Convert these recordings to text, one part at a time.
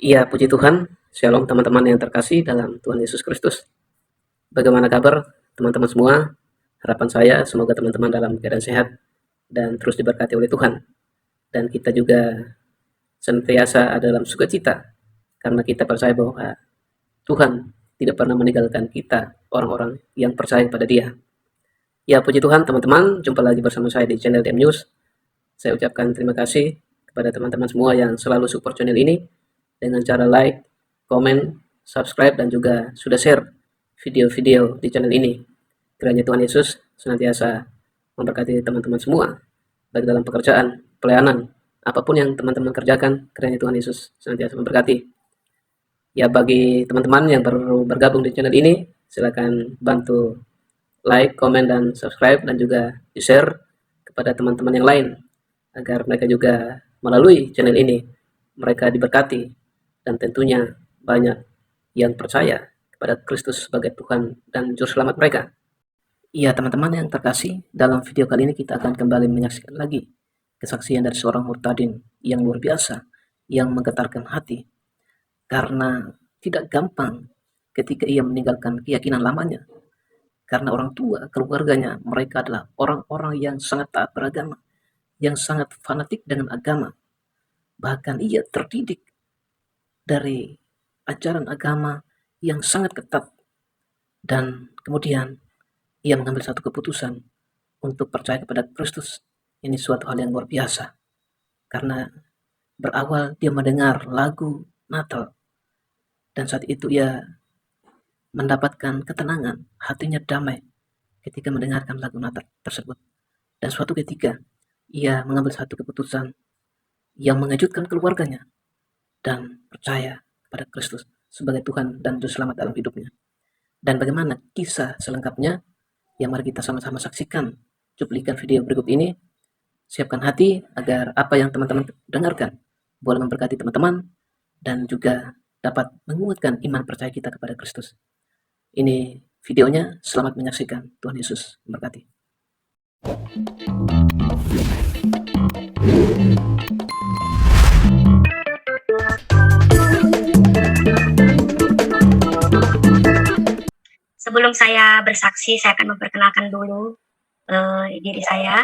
Iya, puji Tuhan. Shalom teman-teman yang terkasih dalam Tuhan Yesus Kristus. Bagaimana kabar teman-teman semua? Harapan saya semoga teman-teman dalam keadaan sehat dan terus diberkati oleh Tuhan. Dan kita juga senantiasa ada dalam sukacita karena kita percaya bahwa Tuhan tidak pernah meninggalkan kita, orang-orang yang percaya pada Dia. Ya, puji Tuhan teman-teman, jumpa lagi bersama saya di channel DM News. Saya ucapkan terima kasih kepada teman-teman semua yang selalu support channel ini dengan cara like, komen, subscribe, dan juga sudah share video-video di channel ini. Kiranya Tuhan Yesus senantiasa memberkati teman-teman semua, baik dalam pekerjaan, pelayanan, apapun yang teman-teman kerjakan, kiranya Tuhan Yesus senantiasa memberkati. Ya, bagi teman-teman yang baru bergabung di channel ini, silakan bantu like, komen, dan subscribe, dan juga di-share kepada teman-teman yang lain, agar mereka juga melalui channel ini, mereka diberkati, dan tentunya banyak yang percaya kepada Kristus sebagai Tuhan dan Juru Selamat mereka. Iya teman-teman yang terkasih, dalam video kali ini kita akan kembali menyaksikan lagi kesaksian dari seorang murtadin yang luar biasa, yang menggetarkan hati, karena tidak gampang ketika ia meninggalkan keyakinan lamanya, karena orang tua, keluarganya, mereka adalah orang-orang yang sangat taat beragama, yang sangat fanatik dengan agama. Bahkan ia terdidik dari ajaran agama yang sangat ketat, dan kemudian ia mengambil satu keputusan untuk percaya kepada Kristus. Ini suatu hal yang luar biasa, karena berawal dia mendengar lagu Natal, dan saat itu ia mendapatkan ketenangan, hatinya damai ketika mendengarkan lagu Natal tersebut. Dan suatu ketika ia mengambil satu keputusan yang mengejutkan keluarganya dan percaya kepada Kristus sebagai Tuhan dan Juru Selamat dalam hidupnya. Dan bagaimana kisah selengkapnya? Ya, mari kita sama-sama saksikan cuplikan video berikut ini. Siapkan hati agar apa yang teman-teman dengarkan boleh memberkati teman-teman dan juga dapat menguatkan iman percaya kita kepada Kristus. Ini videonya, selamat menyaksikan. Tuhan Yesus memberkati. Sebelum saya bersaksi, saya akan memperkenalkan dulu diri saya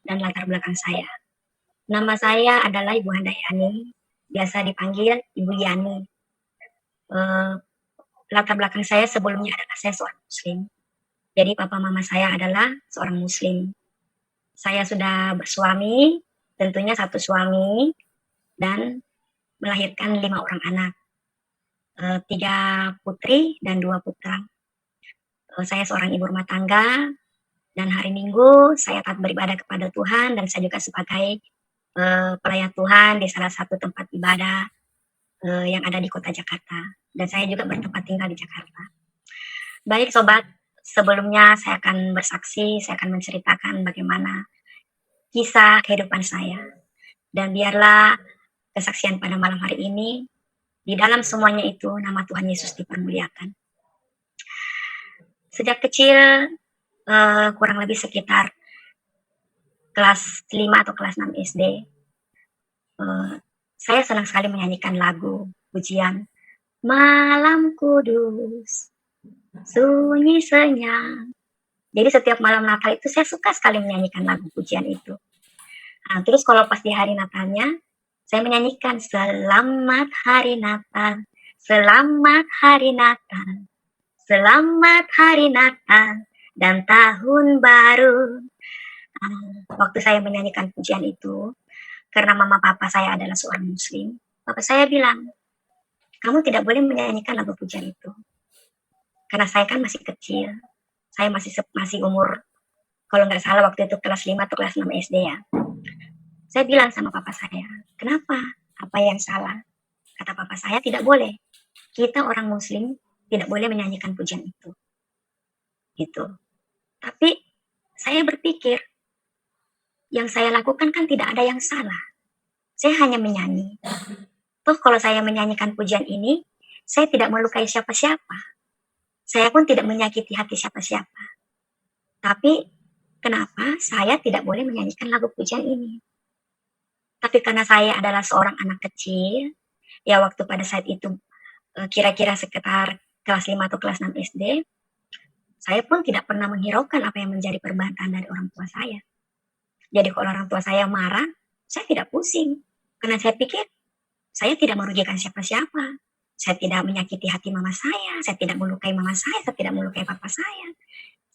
dan latar belakang saya. Nama saya adalah Ibu Handayani, biasa dipanggil Ibu Yani. Latar belakang saya sebelumnya adalah saya seorang Muslim. Jadi papa mama saya adalah seorang Muslim. Saya sudah bersuami, tentunya satu suami, dan melahirkan 5 orang anak, 3 putri dan 2 putra. Saya seorang ibu rumah tangga, dan hari Minggu saya taat beribadah kepada Tuhan, dan saya juga sebagai pelayan Tuhan di salah satu tempat ibadah yang ada di kota Jakarta, dan saya juga bertempat tinggal di Jakarta. Baik sobat, sebelumnya saya akan bersaksi, saya akan menceritakan bagaimana kisah kehidupan saya, dan biarlah kesaksian pada malam hari ini, di dalam semuanya itu nama Tuhan Yesus dipermuliakan. Sejak kecil, kurang lebih sekitar kelas 5 atau kelas 6 SD, saya senang sekali menyanyikan lagu pujian Malam Kudus, sunyi senyap. Jadi setiap malam Natal itu saya suka sekali menyanyikan lagu pujian itu. Nah, terus kalau pas di hari Natalnya, saya menyanyikan Selamat Hari Natal, Selamat Hari Natal, Selamat Hari Natal dan Tahun Baru. Waktu saya menyanyikan pujian itu, karena mama papa saya adalah seorang Muslim, papa saya bilang, kamu tidak boleh menyanyikan lagu pujian itu. Karena saya kan masih kecil, saya masih umur, kalau nggak salah waktu itu kelas 5 atau kelas 6 SD ya. Saya bilang sama papa saya, kenapa? Apa yang salah? Kata papa saya, tidak boleh. Kita orang Muslim tidak boleh menyanyikan pujian itu. Gitu. Tapi saya berpikir, yang saya lakukan kan tidak ada yang salah. Saya hanya menyanyi. Toh kalau saya menyanyikan pujian ini, saya tidak melukai siapa-siapa. Saya pun tidak menyakiti hati siapa-siapa. Tapi kenapa saya tidak boleh menyanyikan lagu pujian ini? Tapi karena saya adalah seorang anak kecil Ya waktu pada saat itu kira-kira sekitar kelas 5 atau kelas 6 SD, saya pun tidak pernah menghiraukan apa yang menjadi perbantahan dari orang tua saya. Jadi kalau orang tua saya marah, saya tidak pusing. Karena saya pikir saya tidak merugikan siapa-siapa. Saya tidak menyakiti hati mama saya tidak melukai mama saya tidak melukai papa saya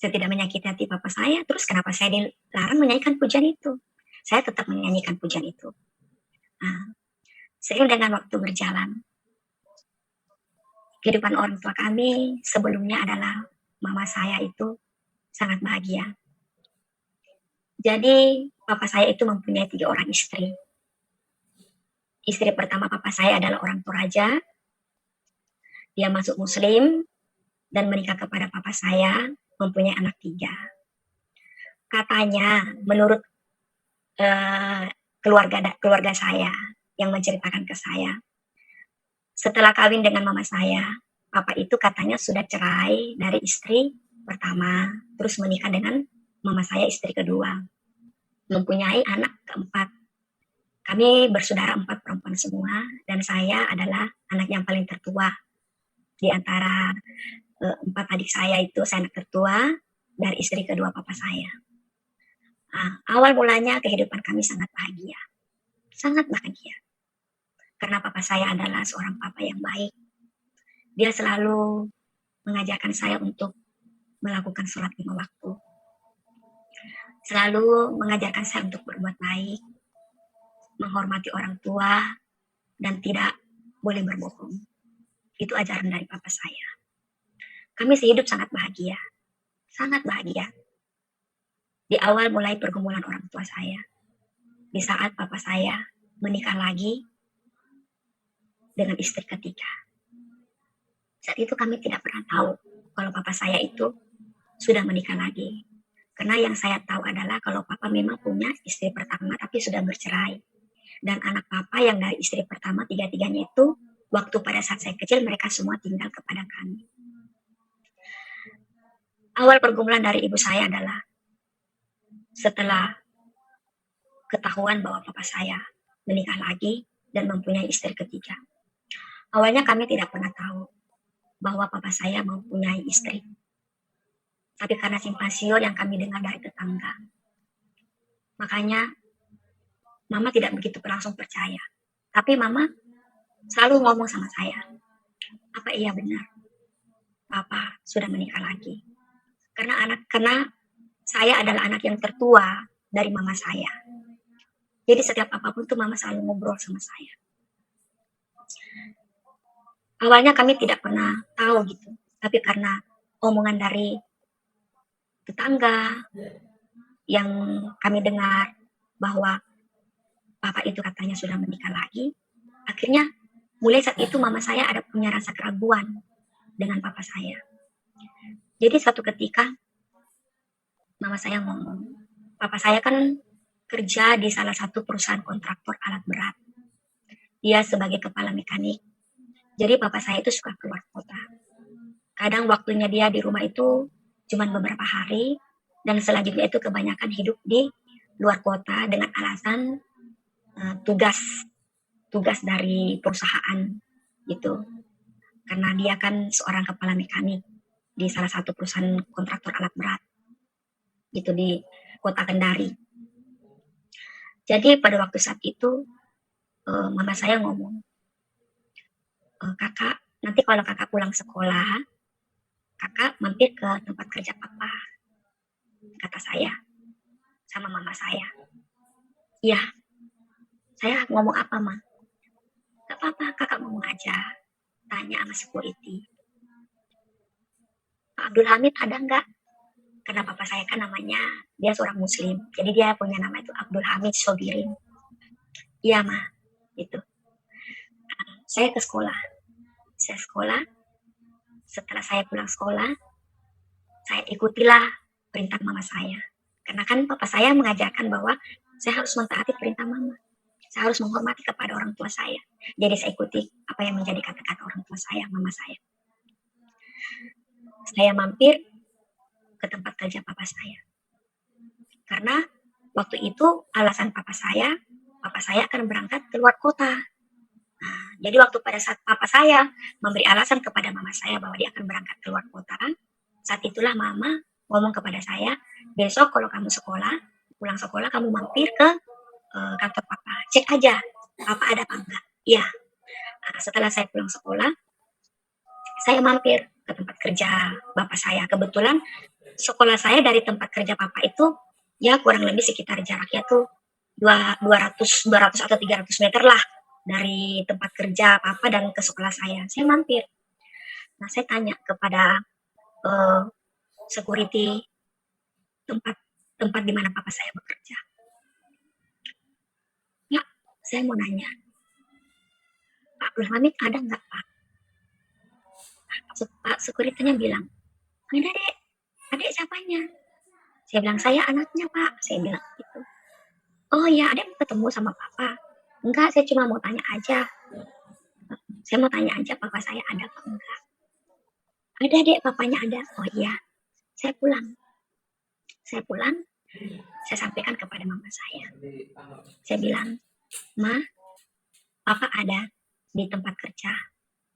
tidak menyakiti hati papa saya, terus kenapa saya dilarang menyanyikan pujian itu? Saya tetap menyanyikan pujian itu. Nah, seiring dengan waktu berjalan, kehidupan orang tua kami sebelumnya adalah mama saya itu sangat bahagia. Jadi papa saya itu mempunyai 3 orang istri. Istri pertama papa saya adalah orang Toraja, dia masuk muslim dan menikah kepada papa saya, mempunyai anak 3. Katanya menurut keluarga saya yang menceritakan ke saya, setelah kawin dengan mama saya, papa itu katanya sudah cerai dari istri pertama, terus menikah dengan mama saya istri kedua, mempunyai anak keempat. Kami bersaudara 4 perempuan semua dan saya adalah anak yang paling tertua di antara 4 adik saya itu, saya anak tertua dari istri kedua papa saya. Awal mulanya kehidupan kami sangat bahagia, sangat bahagia. Karena papa saya adalah seorang papa yang baik. Dia selalu mengajarkan saya untuk melakukan sholat 5 waktu. Selalu mengajarkan saya untuk berbuat baik, menghormati orang tua, dan tidak boleh berbohong. Itu ajaran dari papa saya. Kami sehidup sangat bahagia, sangat bahagia. Di awal mulai pergumulan orang tua saya, di saat papa saya menikah lagi dengan istri ketiga. Saat itu kami tidak pernah tahu kalau papa saya itu sudah menikah lagi. Karena yang saya tahu adalah kalau papa memang punya istri pertama tapi sudah bercerai. Dan anak papa yang dari istri pertama 3-tiganya itu, waktu pada saat saya kecil mereka semua tinggal kepada kami. Awal pergumulan dari ibu saya adalah setelah ketahuan bahwa papa saya menikah lagi dan mempunyai istri ketiga. Awalnya kami tidak pernah tahu bahwa papa saya mempunyai istri. Tapi karena simpang siur yang kami dengar dari tetangga, makanya mama tidak begitu langsung percaya. Tapi mama selalu ngomong sama saya, apa iya benar papa sudah menikah lagi? Karena saya adalah anak yang tertua dari mama saya. Jadi setiap apapun tuh mama selalu ngobrol sama saya. Awalnya kami tidak pernah tahu gitu, tapi karena omongan dari tetangga yang kami dengar bahwa papa itu katanya sudah menikah lagi, akhirnya mulai saat itu mama saya ada punya rasa keraguan dengan papa saya. Jadi suatu ketika mama saya ngomong, papa saya kan kerja di salah satu perusahaan kontraktor alat berat. Dia sebagai kepala mekanik. Jadi papa saya itu suka keluar kota. Kadang waktunya dia di rumah itu cuma beberapa hari, dan selanjutnya itu kebanyakan hidup di luar kota dengan alasan tugas dari perusahaan gitu. Karena dia kan seorang kepala mekanik di salah satu perusahaan kontraktor alat berat gitu di kota Kendari. Jadi pada waktu saat itu mama saya ngomong, kakak nanti kalau kakak pulang sekolah, kakak mampir ke tempat kerja papa, kata saya sama mama saya. Iya, saya ngomong apa mah? Gak apa-apa, kakak ngomong aja. Tanya sama security, Pak Abdul Hamid ada nggak? Karena papa saya kan namanya, dia seorang muslim, jadi dia punya nama itu Abdul Hamid Sobirin. Iya mah, gitu. Saya ke sekolah. Saya sekolah, setelah saya pulang sekolah, saya ikutilah perintah mama saya. Karena kan papa saya mengajarkan bahwa saya harus mentaati perintah mama. Saya harus menghormati kepada orang tua saya. Jadi saya ikuti apa yang menjadi kata-kata orang tua saya, mama saya. Saya mampir ke tempat kerja papa saya. Karena waktu itu alasan papa saya akan berangkat ke luar kota. Nah, Jadi waktu pada saat papa saya memberi alasan kepada mama saya bahwa dia akan berangkat keluar kota, saat itulah mama ngomong kepada saya, besok kalau kamu sekolah, pulang sekolah kamu mampir ke kantor papa, cek aja papa ada apa enggak. Iya. Nah, setelah saya pulang sekolah, saya mampir ke tempat kerja bapak saya. Kebetulan sekolah saya dari tempat kerja papa itu ya kurang lebih sekitar jaraknya tuh 200 atau 300 meter lah dari tempat kerja papa dan ke sekolah saya. Saya mampir. Nah, saya tanya kepada security tempat tempat di mana papa saya bekerja. Ya, saya mau nanya, Pak Abdul Hamid ada nggak Pak? Pak securitynya bilang, ada dek, adek siapanya? Saya bilang, saya anaknya Pak, saya bilang gitu. Oh ya, adek mau ketemu sama papa? Enggak, saya cuma mau tanya aja. Saya mau tanya aja papa saya ada apa enggak? Ada dek, papanya ada. Oh iya, saya pulang. Saya pulang, saya sampaikan kepada mama saya. Saya bilang, Ma, papa ada di tempat kerja,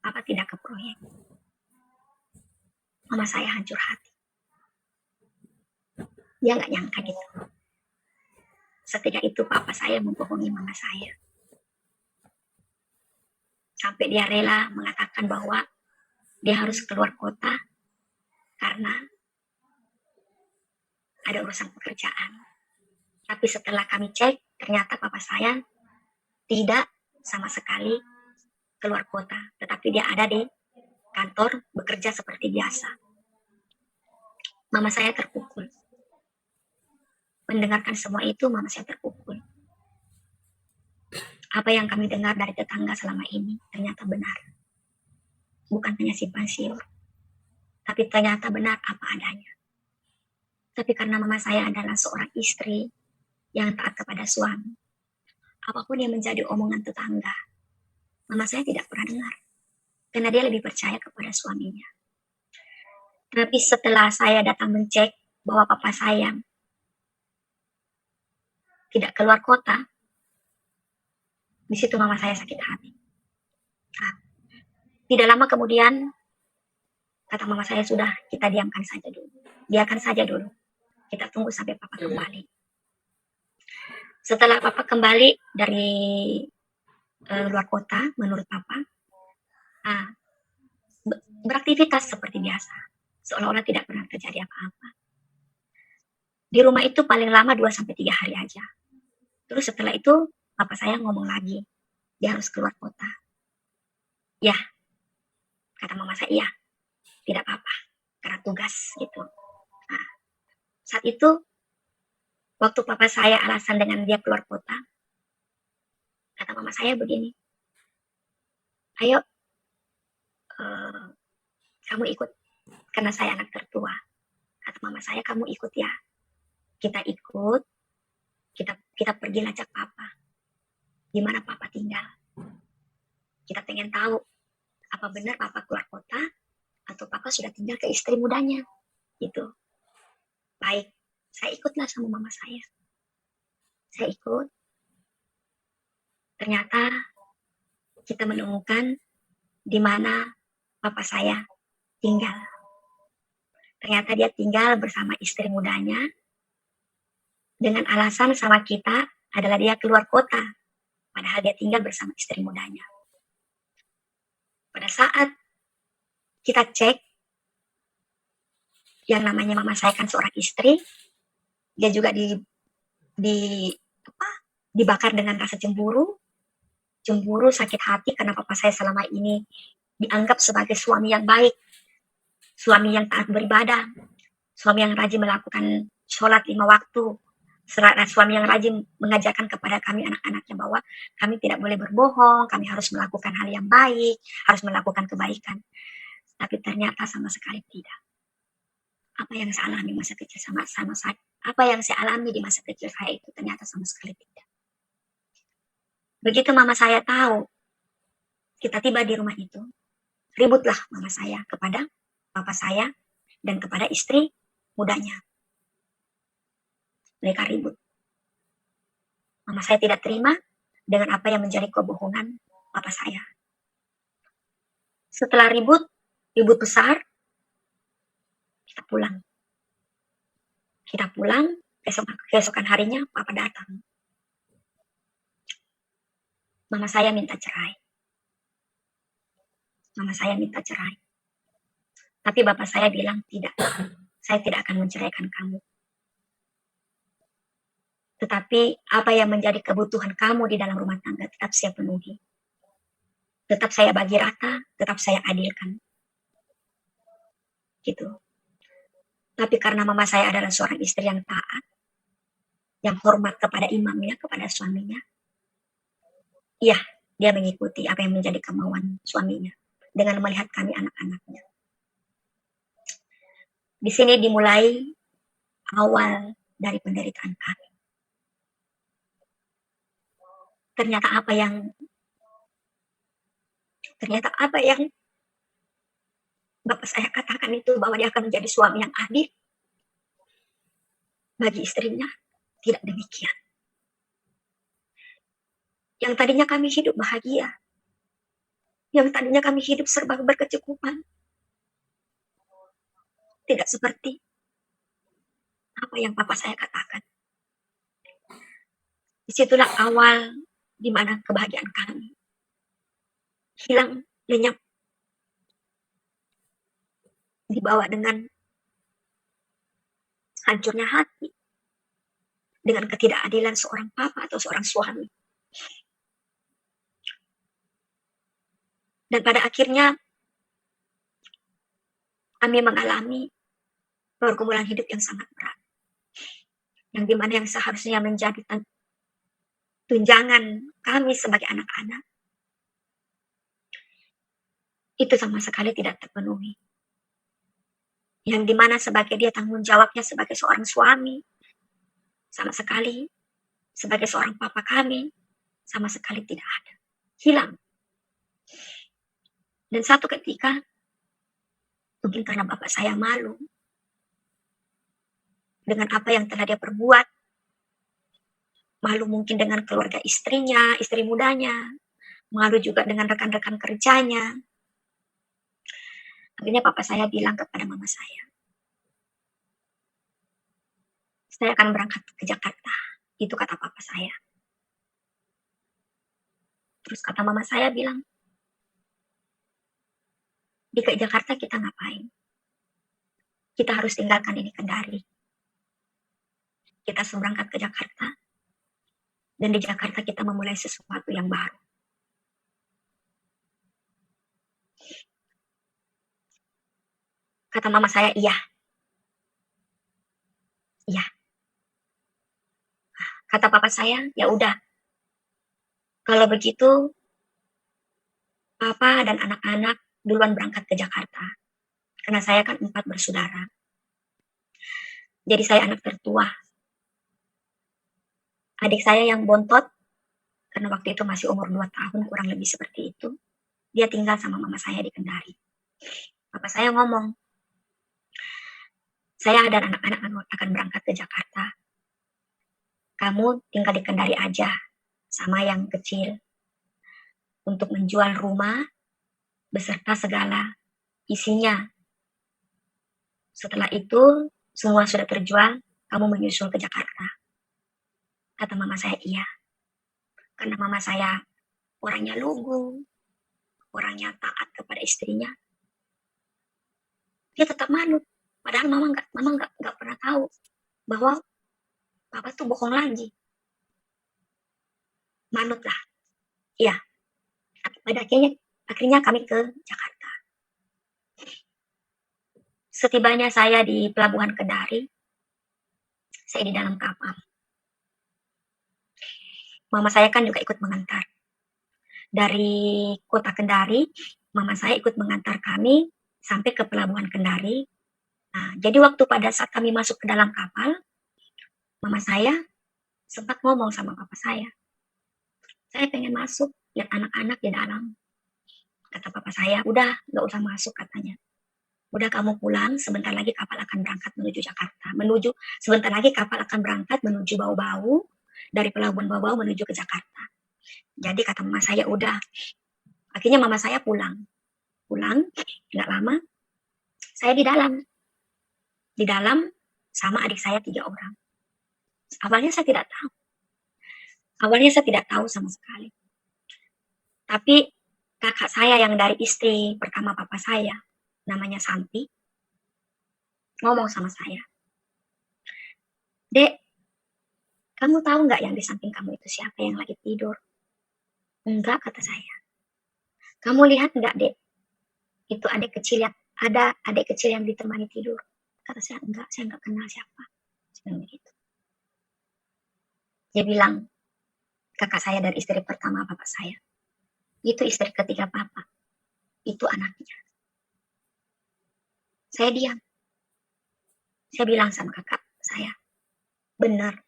papa tidak ke proyek. Mama saya hancur hati. Dia nggak nyangka gitu. Seketika itu papa saya membohongi mama saya. Sampai dia rela mengatakan bahwa dia harus keluar kota karena ada urusan pekerjaan. Tapi setelah kami cek, ternyata papa saya tidak sama sekali keluar kota, tetapi dia ada di kantor bekerja seperti biasa. Mama saya terpukul. Mendengarkan semua itu, mama saya terpukul. Apa yang kami dengar dari tetangga selama ini ternyata benar. Bukan hanya simpang siur, tapi ternyata benar apa adanya. Tapi karena mama saya adalah seorang istri yang taat kepada suami, apapun yang menjadi omongan tetangga, mama saya tidak pernah dengar. Karena dia lebih percaya kepada suaminya. Tapi setelah saya datang mencek bahwa papa saya tidak keluar kota, di situ mama saya sakit hati. Nah, tidak lama kemudian, kata mama saya, sudah, kita diamkan saja dulu. Biarkan saja dulu. Kita tunggu sampai papa kembali. Setelah papa kembali dari luar kota, menurut papa, beraktivitas seperti biasa. Seolah-olah tidak pernah terjadi apa-apa. Di rumah itu paling lama 2-3 hari aja. Terus setelah itu, papa saya ngomong lagi, dia harus keluar kota. Ya, kata mama saya, iya, tidak apa-apa, karena tugas gitu. Nah, saat itu, waktu papa saya alasan dengan dia keluar kota, kata mama saya begini, ayo, kamu ikut, karena saya anak tertua. Kata mama saya, kamu ikut ya. Kita ikut, kita pergi lacak papa. Di mana papa tinggal. Kita pengen tahu, apa benar papa keluar kota, atau papa sudah tinggal ke istri mudanya. Gitu. Baik, saya ikutlah sama mama saya. Saya ikut. Ternyata kita menemukan di mana papa saya tinggal. Ternyata dia tinggal bersama istri mudanya dengan alasan sama kita adalah dia keluar kota. Padahal dia tinggal bersama istri mudanya. Pada saat kita cek, yang namanya mama saya kan seorang istri, dia juga dibakar dengan rasa cemburu, sakit hati karena papa saya selama ini dianggap sebagai suami yang baik, suami yang taat beribadah, suami yang rajin melakukan sholat 5 waktu, suami yang rajin mengajarkan kepada kami anak-anaknya bahwa kami tidak boleh berbohong, kami harus melakukan hal yang baik, harus melakukan kebaikan. Tapi ternyata sama sekali tidak. Apa yang saya alami masa kecil apa yang saya alami di masa kecil saya itu ternyata sama sekali tidak. Begitu mama saya tahu kita tiba di rumah itu, ributlah mama saya kepada papa saya dan kepada istri mudanya. Mereka ribut. Mama saya tidak terima dengan apa yang menjadi kebohongan papa saya. Setelah ribut besar, kita pulang. Keesokan harinya papa datang. Mama saya minta cerai. Tapi bapak saya bilang, tidak, saya tidak akan menceraikan kamu. Tetapi apa yang menjadi kebutuhan kamu di dalam rumah tangga tetap saya penuhi. Tetap saya bagi rata, tetap saya adilkan. Gitu. Tapi karena mama saya adalah seorang istri yang taat, yang hormat kepada imamnya, kepada suaminya, iya, dia mengikuti apa yang menjadi kemauan suaminya dengan melihat kami anak-anaknya. Di sini dimulai awal dari penderitaan kami. Ternyata apa yang bapak saya katakan itu, bahwa dia akan menjadi suami yang adil bagi istrinya, tidak demikian. Yang tadinya kami hidup bahagia, yang tadinya kami hidup serba berkecukupan, tidak seperti apa yang bapak saya katakan. Disitulah awal di mana kebahagiaan kami hilang lenyap, dibawa dengan hancurnya hati, dengan ketidakadilan seorang papa atau seorang suami. Dan pada akhirnya kami mengalami pergumulan hidup yang sangat berat, yang dimana yang seharusnya menjadi tunjangan kami sebagai anak-anak, itu sama sekali tidak terpenuhi. Yang dimana sebagai dia tanggung jawabnya sebagai seorang suami, sama sekali sebagai seorang papa kami, sama sekali tidak ada. Hilang. Dan satu ketika, mungkin karena bapak saya malu dengan apa yang telah dia perbuat, malu mungkin dengan keluarga istrinya, istri mudanya, malu juga dengan rekan-rekan kerjanya. Akhirnya papa saya bilang kepada mama saya akan berangkat ke Jakarta. Itu kata papa saya. Terus kata mama saya bilang, di Jakarta kita ngapain? Kita harus tinggalkan ini Kendari. Kita harus berangkat ke Jakarta. Dan di Jakarta kita memulai sesuatu yang baru. Kata mama saya, iya. Iya. Kata papa saya, ya udah. Kalau begitu, papa dan anak-anak duluan berangkat ke Jakarta. Karena saya kan 4 bersaudara. Jadi saya anak tertua. Adik saya yang bontot, karena waktu itu masih umur 2 tahun, kurang lebih seperti itu. Dia tinggal sama mama saya di Kendari. Papa saya ngomong, saya dan anak-anak akan berangkat ke Jakarta. Kamu tinggal di Kendari aja, sama yang kecil. Untuk menjual rumah, beserta segala isinya. Setelah itu, semua sudah terjual, kamu menyusul ke Jakarta. Kata mama saya, iya. Karena mama saya orangnya lugu, orangnya taat kepada istrinya. Dia tetap manut. Padahal mama nggak pernah tahu bahwa papa tuh bohong lagi. Manut lah. Iya. Pada akhirnya kami ke Jakarta. Setibanya saya di pelabuhan Kendari, saya di dalam kapal. Mama saya kan juga ikut mengantar. Dari kota Kendari, mama saya ikut mengantar kami sampai ke pelabuhan Kendari. Nah, jadi waktu pada saat kami masuk ke dalam kapal, mama saya sempat ngomong sama papa saya pengen masuk, lihat anak-anak di dalam. Kata papa saya, udah, gak usah masuk katanya. Udah kamu pulang, sebentar lagi kapal akan berangkat menuju Jakarta. Sebentar lagi kapal akan berangkat menuju Bau-Bau, dari pelabuhan Bau-Bau menuju ke Jakarta. Jadi kata mama saya, udah. Akhirnya mama saya pulang. pulang, tidak lama, saya di dalam sama adik saya 3 orang. Awalnya saya tidak tahu sama sekali. Tapi kakak saya yang dari istri pertama papa saya, namanya Santi, ngomong sama saya, "Dek, kamu tahu nggak yang di samping kamu itu siapa yang lagi tidur?" "Enggak," kata saya. "Kamu lihat nggak, Dek? Itu ada adik kecil yang ditemani tidur." Kata saya, "Enggak, saya nggak kenal siapa." Saya bilang begitu. Dia bilang, kakak saya dari istri pertama papa saya, "Itu istri ketiga papa, itu anaknya." Saya diam. Saya bilang sama kakak saya, "Benar,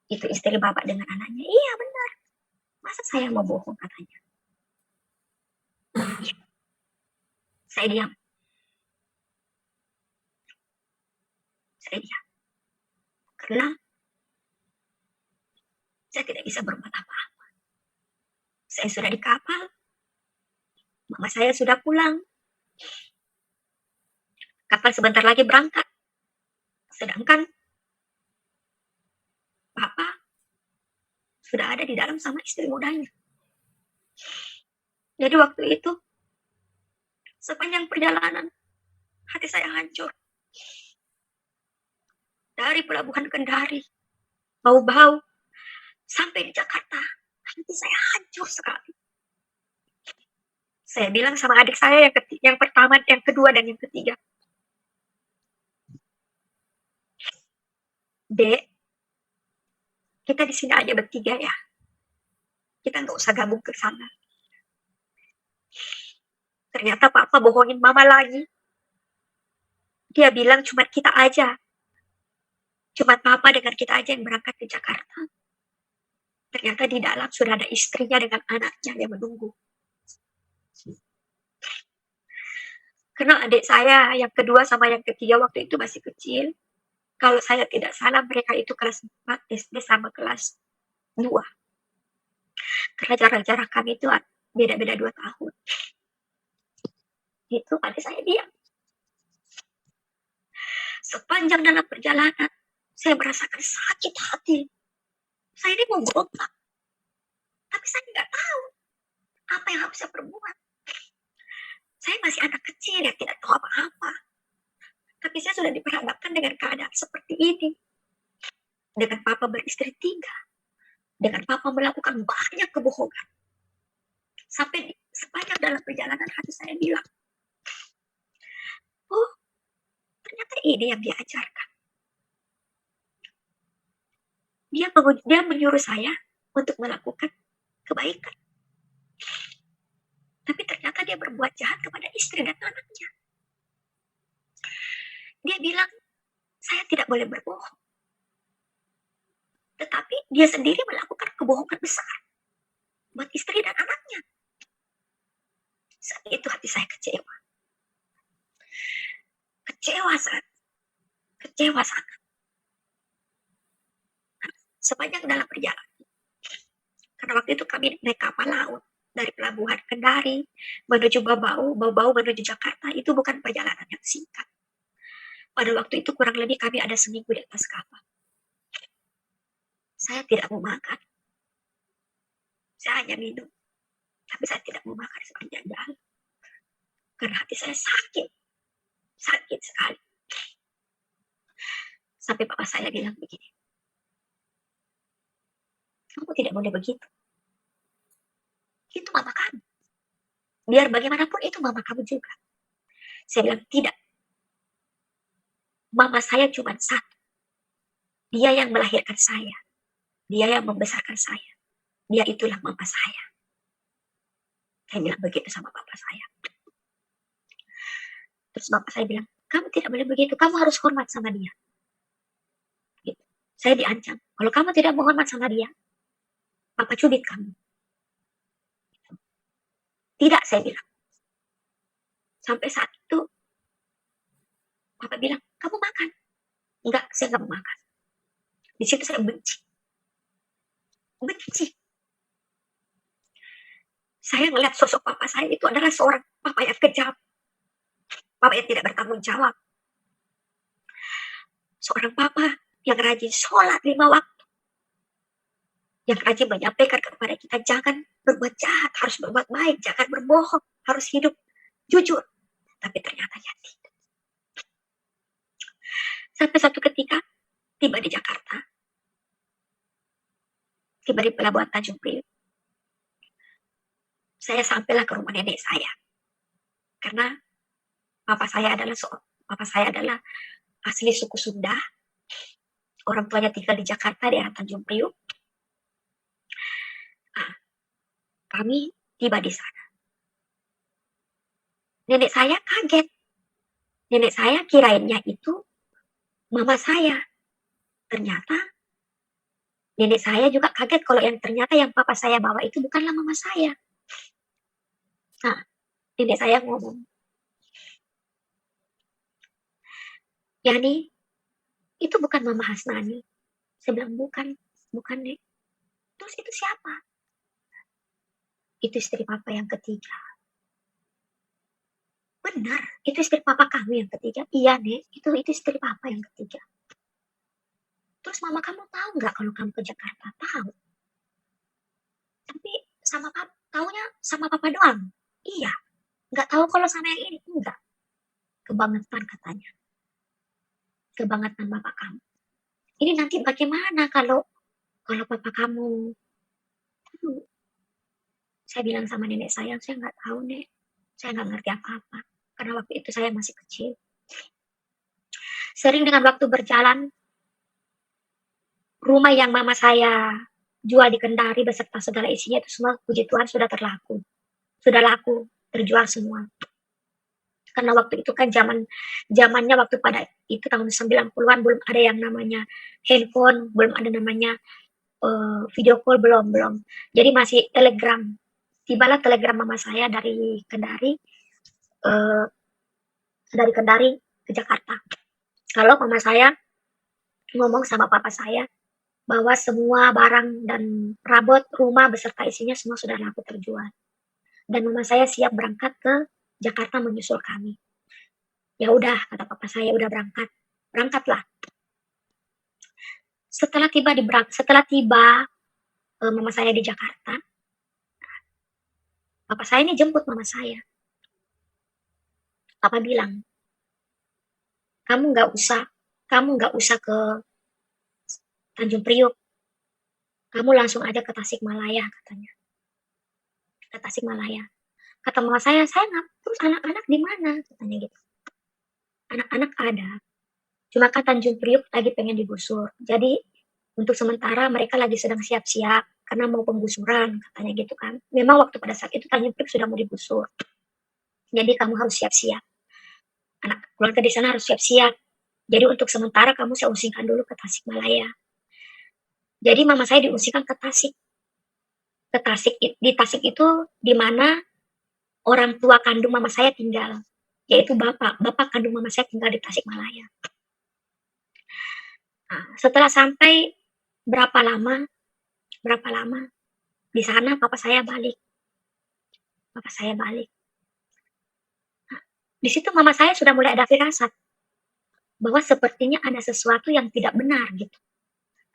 itu istri bapak dengan anaknya." "Iya benar, masa saya mau bohong?" katanya. Saya diam. Karena saya tidak bisa berbuat apa-apa. Saya sudah di kapal, mama saya sudah pulang, kapal sebentar lagi berangkat, sedangkan papa sudah ada di dalam sama istri mudanya. Jadi waktu itu, sepanjang perjalanan, hati saya hancur. Dari pelabuhan Kendari, bau-bau, sampai di Jakarta, hati saya hancur sekali. Saya bilang sama adik saya yang pertama, yang kedua, dan yang ketiga, "Dek, kita di sini aja bertiga ya. Kita nggak usah gabung ke sana." Ternyata papa bohongin mama lagi. Dia bilang cuma kita aja. Cuma papa dengan kita aja yang berangkat ke Jakarta. Ternyata di dalam sudah ada istrinya dengan anaknya yang menunggu. Karena adik saya yang kedua sama yang ketiga waktu itu masih kecil. Kalau saya tidak salah mereka itu kelas 4 SD sama kelas 2. Karena jarak-jarak kami itu beda-beda 2 tahun. Itu adik saya diam. Sepanjang dalam perjalanan, saya merasakan sakit hati. Saya ini mau berontak. Tapi saya nggak tahu apa yang harus saya perbuat. Saya masih anak kecil yang tidak tahu apa-apa. Tapi saya sudah diperhadapkan dengan keadaan seperti ini. Dengan papa beristri 3. Dengan papa melakukan banyak kebohongan. Sampai sepanjang dalam perjalanan hati saya bilang, "Oh, ternyata ini yang dia ajarkan." Dia menyuruh saya untuk melakukan kebaikan. Tapi ternyata dia berbuat jahat kepada istri dan anaknya. Dia bilang, saya tidak boleh berbohong. Tetapi dia sendiri melakukan kebohongan besar buat istri dan anaknya. Saat itu hati saya kecewa. Kecewa sangat. Sepanjang dalam perjalanan. Karena waktu itu kami naik kapal laut dari pelabuhan Kendari menuju Bau menuju Jakarta. Itu bukan perjalanan yang singkat. Pada waktu itu kurang lebih kami ada seminggu di atas kapal. Saya tidak mau makan. Saya hanya minum. Tapi saya tidak mau makan sepanjang jalan. Karena hati saya sakit. Sakit sekali. Sampai papa saya bilang begini, "Kamu tidak boleh begitu. Itu mama kamu. Biar bagaimanapun itu mama kamu juga." Saya bilang, "Tidak. Mama saya cuma satu. Dia yang melahirkan saya. Dia yang membesarkan saya. Dia itulah mama saya." Saya bilang begitu sama papa saya. Terus bapak saya bilang, "Kamu tidak boleh begitu. Kamu harus hormat sama dia." Gitu. Saya diancam. Kalau kamu tidak mau hormat sama dia, papa cubit kamu. Tidak, saya bilang. Sampai saat itu, papa bilang, "Kamu makan." Enggak, saya nggak mau makan. Di situ saya benci. Saya melihat sosok papa saya itu adalah seorang papa yang kejam, papa yang tidak bertanggung jawab, seorang papa yang rajin sholat 5 waktu, yang rajin menyampaikan kepada kita jangan berbuat jahat, harus berbuat baik, jangan berbohong, harus hidup jujur. Tapi ternyata ya tidak. Sampai satu ketika tiba di Jakarta, tiba di pelabuhan Tanjung Priok, saya sampailah ke rumah nenek saya karena papa saya adalah asli suku Sunda, orang tuanya tinggal di Jakarta di daerah Tanjung Priok. Ah, kami tiba di sana. Nenek saya kaget. Nenek saya kirainnya itu mama saya. Ternyata nenek saya juga kaget kalau yang ternyata yang papa saya bawa itu bukanlah mama saya. Nah, nenek saya ngomong, Yani, itu bukan mama Hasnani. Saya bilang, bukan, bukan nek. Terus itu siapa? Itu istri papa yang ketiga. Benar, itu istri papa kamu yang ketiga. Iya nek, itu istri papa yang ketiga. Terus mama kamu tahu nggak kalau kamu ke Jakarta? Tahu. Tapi taunya sama papa doang. Iya, nggak tahu kalau sama yang ini. Enggak. Kebangetan katanya. Kebangetan bapak kamu. Ini nanti bagaimana kalau papa kamu? Saya bilang sama nenek saya nggak tahu nek. Saya nggak ngerti apa-apa. Karena waktu itu saya masih kecil. Sering dengan waktu berjalan, rumah yang mama saya jual di Kendari beserta segala isinya itu semua puji Tuhan sudah terlaku. Sudah laku, terjual semua. Karena waktu itu kan zamannya waktu pada itu tahun 90-an belum ada yang namanya handphone, belum ada namanya video call, belum. Jadi masih telegram. Tibalah telegram mama saya dari Kendari ke Jakarta. Kalau mama saya ngomong sama papa saya bahwa semua barang dan perabot rumah beserta isinya semua sudah laku terjual. Dan mama saya siap berangkat ke Jakarta menyusul kami. Ya udah, kata papa saya, udah berangkat. Berangkatlah. Setelah tiba mama saya di Jakarta, papa saya ini jemput mama saya. Papa bilang, kamu nggak usah ke Tanjung Priok. Kamu langsung aja ke Tasikmalaya, katanya. Ke Tasikmalaya. Kata mama saya nggak, terus anak-anak di mana? Katanya gitu. Anak-anak ada. Cuma kan Tanjung Priok lagi pengen digusur. Jadi untuk sementara mereka lagi sedang siap-siap karena mau penggusuran, katanya gitu kan. Memang waktu pada saat itu Tanjung Priok sudah mau digusur. Jadi kamu harus siap-siap. Anak keluarga di sana harus siap-siap. Jadi untuk sementara kamu saya usingkan dulu ke Tasikmalaya. Jadi mama saya diusingkan ke Tasik. Di Tasik itu di mana orang tua kandung mama saya tinggal, yaitu bapak kandung mama saya tinggal di Tasikmalaya. Nah, setelah sampai berapa lama di sana papa saya balik. Nah, di situ mama saya sudah mulai ada firasat bahwa sepertinya ada sesuatu yang tidak benar gitu.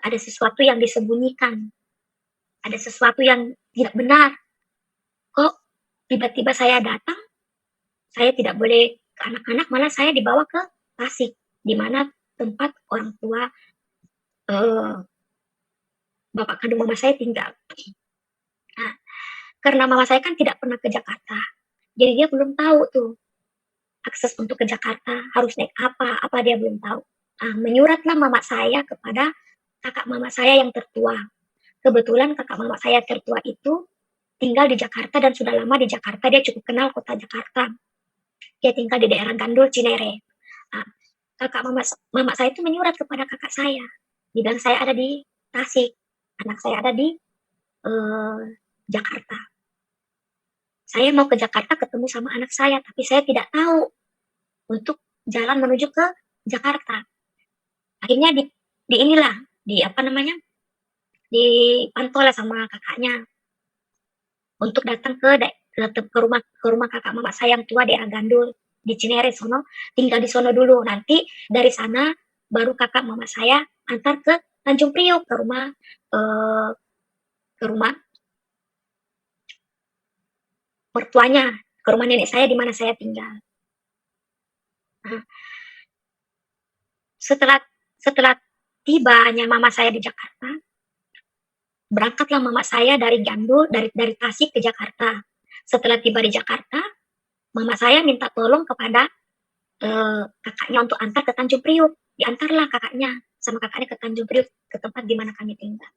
Ada sesuatu yang disembunyikan. Ada sesuatu yang tidak benar. Kok tiba-tiba saya datang, saya tidak boleh ke anak-anak, malah saya dibawa ke Tasik, di mana tempat orang tua bapak kandung mama saya tinggal. Nah, karena mama saya kan tidak pernah ke Jakarta, jadi dia belum tahu tuh akses untuk ke Jakarta harus naik apa dia belum tahu. Nah, menyuratlah mama saya kepada kakak mama saya yang tertua. Kebetulan kakak mama saya tertua itu tinggal di Jakarta dan sudah lama di Jakarta, dia cukup kenal kota Jakarta. Dia tinggal di daerah Gandul, Cinere. Nah, kakak mama saya itu menyurat kepada kakak saya. Bilang saya ada di Tasik, anak saya ada di Jakarta. Saya mau ke Jakarta ketemu sama anak saya, tapi saya tidak tahu untuk jalan menuju ke Jakarta. Akhirnya dipantau lah sama kakaknya. untuk datang ke rumah kakak mama saya yang tua di Agandul di Cinere sono, tinggal di sono dulu. Nanti dari sana baru kakak mama saya antar ke Tanjung Priok eh, ke rumah mertuanya, ke rumah nenek saya di mana saya tinggal. Nah, setelah setelah tibanya mama saya di Jakarta, berangkatlah mama saya dari Gandul, dari Tasik ke Jakarta. Setelah tiba di Jakarta, mama saya minta tolong kepada kakaknya untuk antar ke Tanjung Priuk. Diantarlah kakaknya sama kakaknya ke Tanjung Priuk, ke tempat di mana kami tinggal.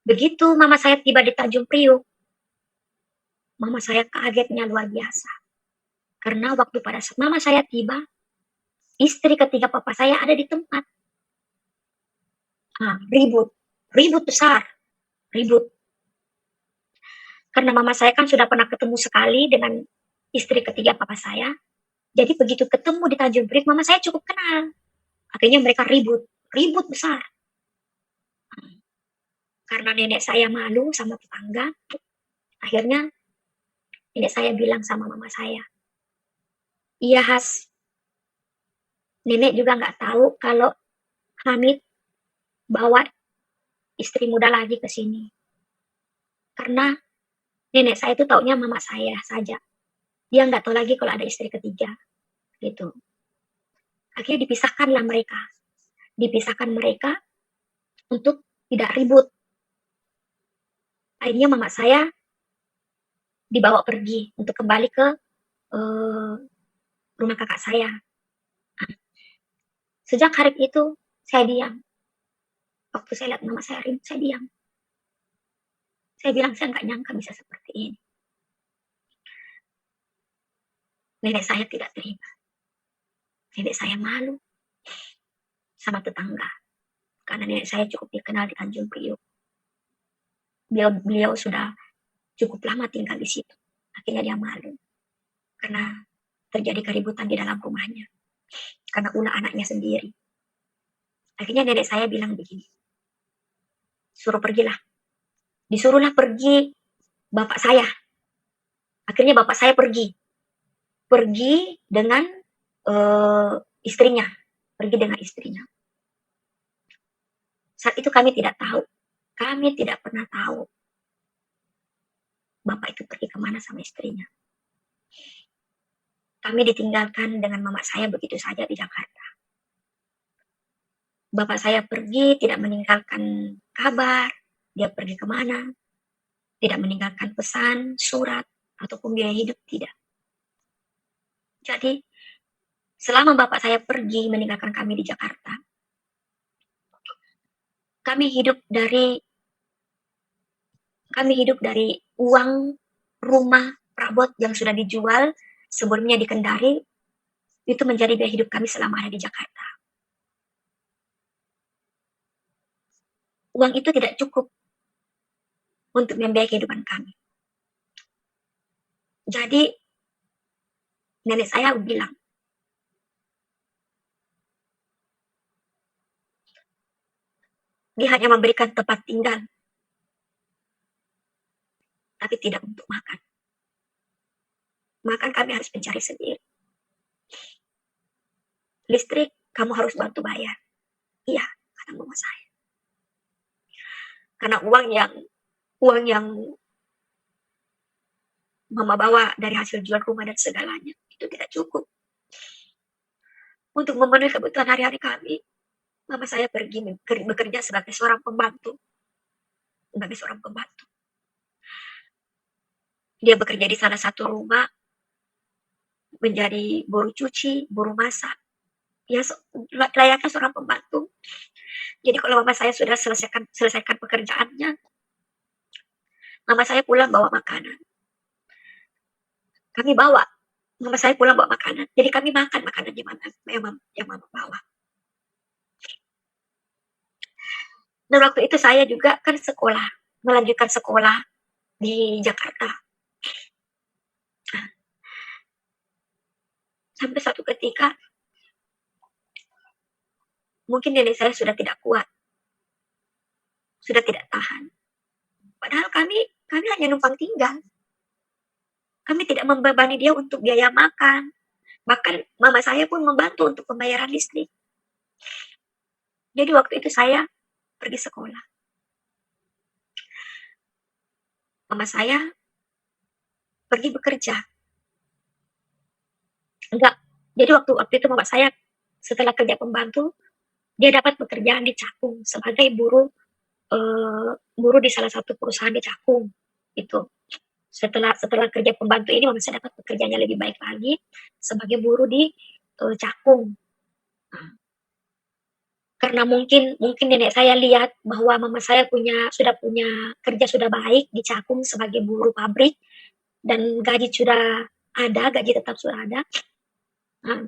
Begitu mama saya tiba di Tanjung Priuk, mama saya kagetnya luar biasa. Karena waktu pada saat mama saya tiba, istri ketiga papa saya ada di tempat. Ribut, ribut besar, ribut. Karena mama saya kan sudah pernah ketemu sekali dengan istri ketiga papa saya. Jadi begitu ketemu di Tanjung Priok, mama saya cukup kenal. Akhirnya mereka ribut, ribut besar. Karena nenek saya malu sama tetangga, akhirnya nenek saya bilang sama mama saya, iya Has, nenek juga nggak tahu kalau Hamid bawa istri muda lagi ke sini. Karena nenek saya itu taunya mama saya saja. Dia nggak tahu lagi kalau ada istri ketiga. Gitu. Akhirnya dipisahkanlah mereka. Dipisahkan mereka untuk tidak ribut. Akhirnya mama saya dibawa pergi untuk kembali ke rumah kakak saya. Sejak hari itu, saya diam. Waktu saya lihat mama saya ribut, saya diam. Saya bilang, saya nggak nyangka bisa seperti ini. Nenek saya tidak terima. Nenek saya malu sama tetangga. Karena nenek saya cukup dikenal di Tanjung Priok. Beliau sudah cukup lama tinggal di situ. Akhirnya dia malu. Karena terjadi keributan di dalam rumahnya. Karena ulah anaknya sendiri. Akhirnya nenek saya bilang begini, suruh pergilah. Disuruhlah pergi bapak saya. Akhirnya bapak saya pergi. Pergi dengan istrinya. Pergi dengan istrinya. Saat itu kami tidak tahu. Kami tidak pernah tahu bapak itu pergi kemana sama istrinya. Kami ditinggalkan dengan mama saya begitu saja di Jakarta. Bapak saya pergi tidak meninggalkan kabar, dia pergi kemana, tidak meninggalkan pesan, surat, ataupun biaya hidup, tidak. Jadi, selama bapak saya pergi meninggalkan kami di Jakarta, kami hidup dari uang rumah perabot yang sudah dijual sebelumnya di Kendari, itu menjadi biaya hidup kami selama ada di Jakarta. Uang itu tidak cukup untuk membiayai kehidupan kami. Jadi, nenek saya bilang, dia hanya memberikan tempat tinggal, tapi tidak untuk makan. Makan kami harus mencari sendiri. Listrik, kamu harus bantu bayar. Iya, kata mama saya. Karena uang yang mama bawa dari hasil jual rumah dan segalanya, itu tidak cukup. Untuk memenuhi kebutuhan hari-hari kami, mama saya pergi bekerja sebagai seorang pembantu. Dia bekerja di salah satu rumah, menjadi buruh cuci, buruh masak. Ya, layaknya seorang pembantu. Jadi kalau mama saya sudah selesaikan pekerjaannya, mama saya pulang bawa makanan. Mama saya pulang bawa makanan. Jadi kami makan makanan yang mama bawa. Dan waktu itu saya juga kan melanjutkan sekolah di Jakarta. Sampai satu ketika, mungkin nenek saya sudah tidak kuat, sudah tidak tahan. Kami hanya numpang tinggal. Kami tidak membebani dia untuk biaya makan. Bahkan mama saya pun membantu untuk pembayaran listrik. Jadi waktu itu saya pergi sekolah. Mama saya pergi bekerja. Enggak. Jadi waktu itu mama saya setelah kerja pembantu, dia dapat pekerjaan di Cakung sebagai buruh di salah satu perusahaan di Cakung. Itu. Setelah kerja pembantu ini mama saya dapat pekerjaannya lebih baik lagi sebagai buruh di Cakung. Karena mungkin nenek saya lihat bahwa mama saya sudah punya kerja sudah baik di Cakung sebagai buruh pabrik dan gaji tetap sudah ada. Nah,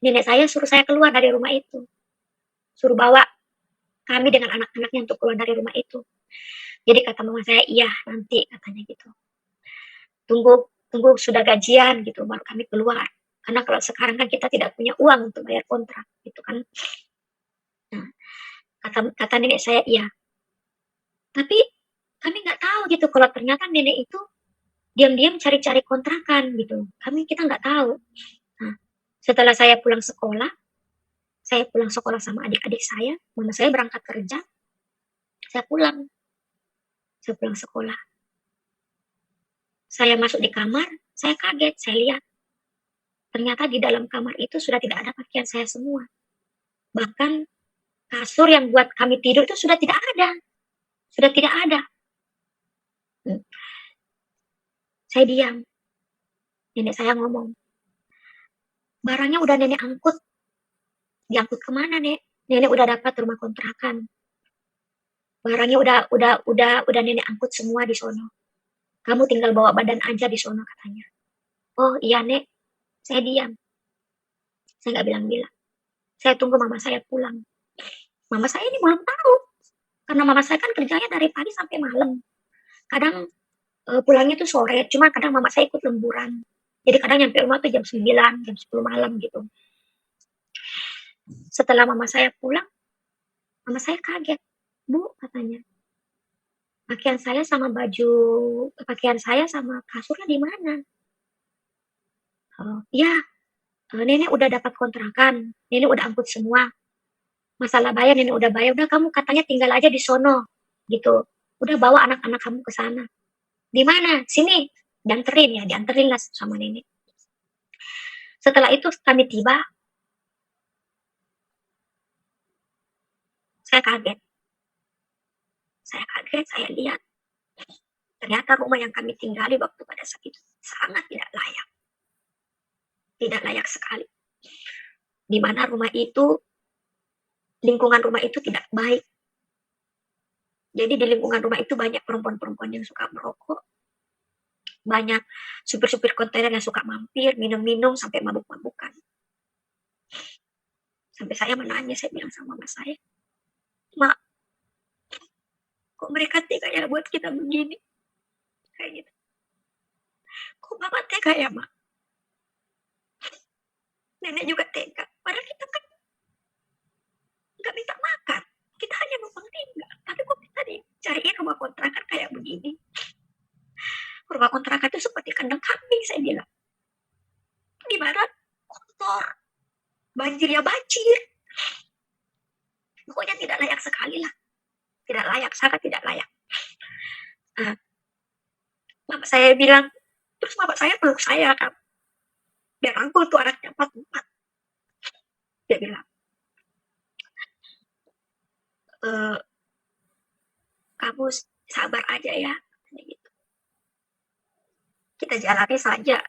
nenek saya suruh saya keluar dari rumah itu. Suruh bawa kami dengan anak-anaknya untuk keluar dari rumah itu. Jadi kata mama saya, iya nanti katanya gitu. Tunggu sudah gajian gitu baru kami keluar. Karena kalau sekarang kan kita tidak punya uang untuk bayar kontrak gitu kan. Nah, kata nenek saya iya. Tapi kami nggak tahu gitu kalau ternyata nenek itu diam-diam cari-cari kontrakan gitu. Kita nggak tahu. Nah, setelah saya pulang sekolah sama adik-adik saya, mama saya berangkat kerja, saya pulang sekolah. Saya masuk di kamar, saya kaget, saya lihat. Ternyata di dalam kamar itu sudah tidak ada pakaian saya semua. Bahkan kasur yang buat kami tidur itu sudah tidak ada. Sudah tidak ada. Saya diam. Nenek saya ngomong, barangnya udah nenek angkut. Diangkut kemana, Nek? Nenek udah dapat rumah kontrakan. Barangnya udah nenek angkut semua di sono. Kamu tinggal bawa badan aja di sono katanya. Oh iya, Nek. Saya diam. Saya nggak bilang-bilang. Saya tunggu mama saya pulang. Mama saya ini belum tahu. Karena mama saya kan kerjanya dari pagi sampai malam. Kadang pulangnya tuh sore, cuma kadang mama saya ikut lemburan. Jadi kadang nyampe rumah tuh jam 9, jam 10 malam gitu. Setelah mama saya pulang, mama saya kaget. Bu, katanya. Pakaian saya sama kasurnya di mana? Ya, nenek udah dapat kontrakan, nenek udah angkut semua. Masalah bayar nenek udah bayar, udah kamu katanya tinggal aja di sono, gitu. Udah bawa anak-anak kamu ke sana. Di mana? Sini. Dianterin lah sama nenek. Setelah itu kami tiba, saya kaget. Saya lihat. Ternyata rumah yang kami tinggali waktu pada saat itu sangat tidak layak. Tidak layak sekali. Di mana lingkungan rumah itu tidak baik. Jadi di lingkungan rumah itu banyak perempuan-perempuan yang suka merokok. Banyak supir-supir kontainer yang suka mampir, minum-minum sampai mabuk-mabukan. Sampai saya menanya, saya bilang sama mama saya, Mak, kok mereka tega ya buat kita begini? Kayak gitu. Kok mama tega ya, Mak? Nenek juga tega. Padahal kita kan nggak minta makan. Kita hanya numpang tinggal. Tapi kok kita dicariin rumah kontrakan kayak begini? Rumah kontrakan itu seperti kandang kambing, saya bilang. Di mana kotor, banjir ya banjir. Pokoknya tidak layak sekali lah. Tidak layak, sangat tidak layak. Bapak saya bilang, terus bapak saya peluk saya kan. Biar rangkul tuh anaknya 4. Dia bilang, kamu sabar aja ya. Gitu. Kita jalani saja.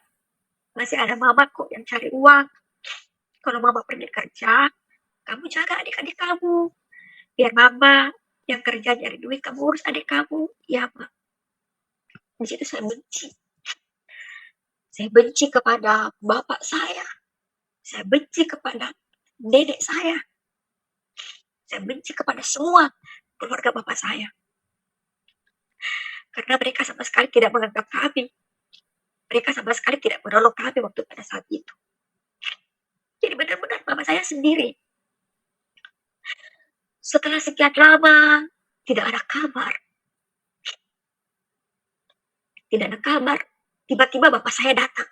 Masih ada mama kok yang cari uang. Kalau mama pergi kerja, kamu jaga adik-adik kamu. Biar mama yang kerja cari duit, kamu urus adik kamu. Ya, Mak. Di situ saya benci. Saya benci kepada bapak saya. Saya benci kepada dedek saya. Saya benci kepada semua keluarga bapak saya. Karena mereka sama sekali tidak menganggap kami. Mereka sama sekali tidak menolong kami waktu pada saat itu. Jadi benar-benar mama saya sendiri. Setelah sekian lama, tidak ada kabar. tidak ada kabar. Tiba-tiba bapak saya datang.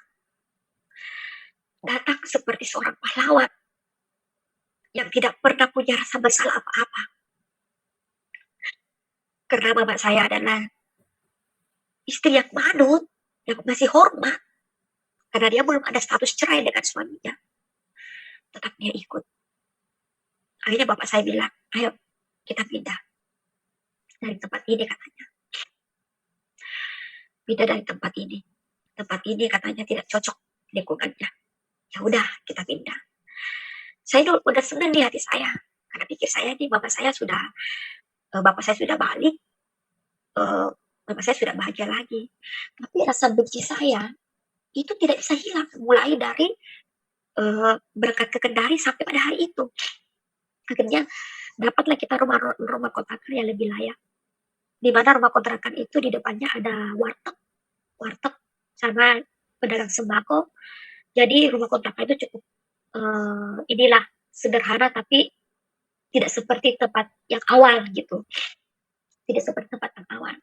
Datang seperti seorang pahlawan yang tidak pernah punya rasa bersalah apa-apa. Karena bapak saya adalah istri yang manut, yang masih hormat. Karena dia belum ada status cerai dengan suaminya. Tetap dia ikut. Akhirnya bapak saya bilang, ayo kita pindah dari tempat ini katanya. Pindah dari tempat ini. Tempat ini katanya tidak cocok lingkungannya. Ya udah, kita pindah. Saya dulu udah senang di hati saya. Karena pikir saya nih bapak saya sudah balik, bapak saya sudah bahagia lagi. Tapi rasa benci saya itu tidak bisa hilang mulai dari berangkat ke Kendari sampai pada hari itu. Akhirnya dapatlah kita rumah kontrakan yang lebih layak. Di mana rumah kontrakan itu di depannya ada warteg sama pedagang sembako. Jadi rumah kontrakan itu cukup inilah sederhana tapi tidak seperti tempat yang awal gitu. Tidak seperti tempat yang awal.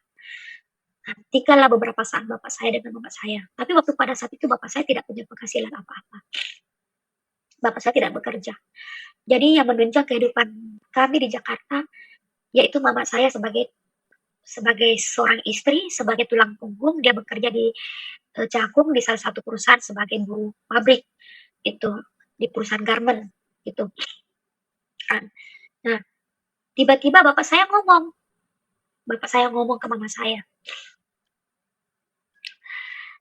Nah, tinggallah beberapa saat bapak saya dengan bapak saya. Tapi waktu pada saat itu bapak saya tidak punya penghasilan apa-apa. Bapak saya tidak bekerja. Jadi yang menunjang kehidupan kami di Jakarta yaitu mama saya sebagai seorang istri, sebagai tulang punggung, dia bekerja di Cakung di salah satu perusahaan sebagai buruh pabrik itu di perusahaan garment gitu. Nah, tiba-tiba bapak saya ngomong ke mama saya.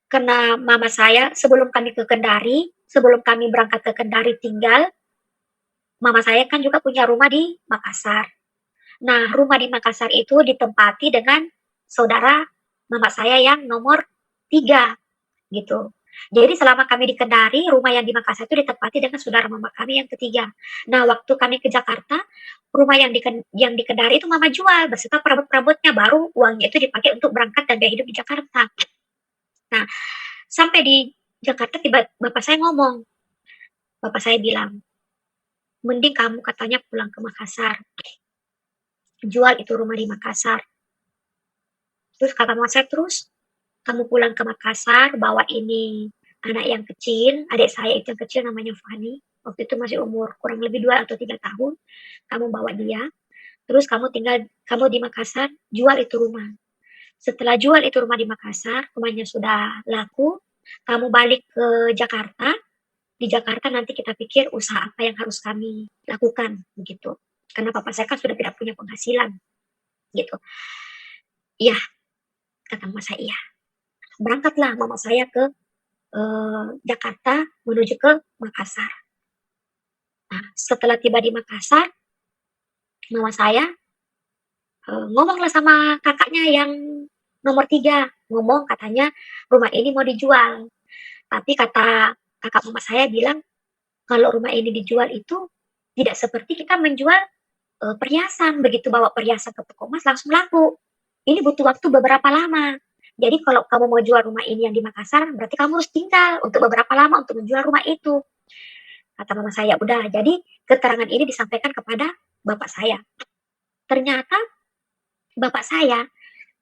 Karena mama saya sebelum kami berangkat ke Kendari tinggal, mama saya kan juga punya rumah di Makassar. Nah, rumah di Makassar itu ditempati dengan saudara mama saya yang nomor 3 gitu. Jadi selama kami di Kendari, rumah yang di Makassar itu ditempati dengan saudara mama kami yang ketiga. Nah, waktu kami ke Jakarta, rumah yang di Kendari itu mama jual beserta perabot-perabotnya, baru uangnya itu dipakai untuk berangkat dan biaya hidup di Jakarta. Nah, sampai di Jakarta bapak saya ngomong. Bapak saya bilang, mending kamu katanya pulang ke Makassar. Jual itu rumah di Makassar. Terus kata mama saya, terus kamu pulang ke Makassar, bawa ini anak yang kecil, adik saya itu yang kecil namanya Fani. Waktu itu masih umur kurang lebih 2 atau 3 tahun. Kamu bawa dia. Terus kamu di Makassar, jual itu rumah. Setelah jual itu rumah di Makassar, rumahnya sudah laku, kamu balik ke Jakarta. Di Jakarta nanti kita pikir usaha apa yang harus kami lakukan begitu. Karena papa saya kan sudah tidak punya penghasilan gitu. Iya, kata mama saya iya. Berangkatlah mama saya ke Jakarta menuju ke Makassar. Nah, setelah tiba di Makassar, mama saya ngomonglah sama kakaknya yang nomor 3. Ngomong katanya rumah ini mau dijual. Tapi kata kakak mama saya bilang, kalau rumah ini dijual itu tidak seperti kita menjual perhiasan. Begitu bawa perhiasan ke toko emas langsung laku. Ini butuh waktu beberapa lama. Jadi kalau kamu mau jual rumah ini yang di Makassar, berarti kamu harus tinggal untuk beberapa lama untuk menjual rumah itu. Kata mama saya, udah. Jadi keterangan ini disampaikan kepada bapak saya. Ternyata bapak saya,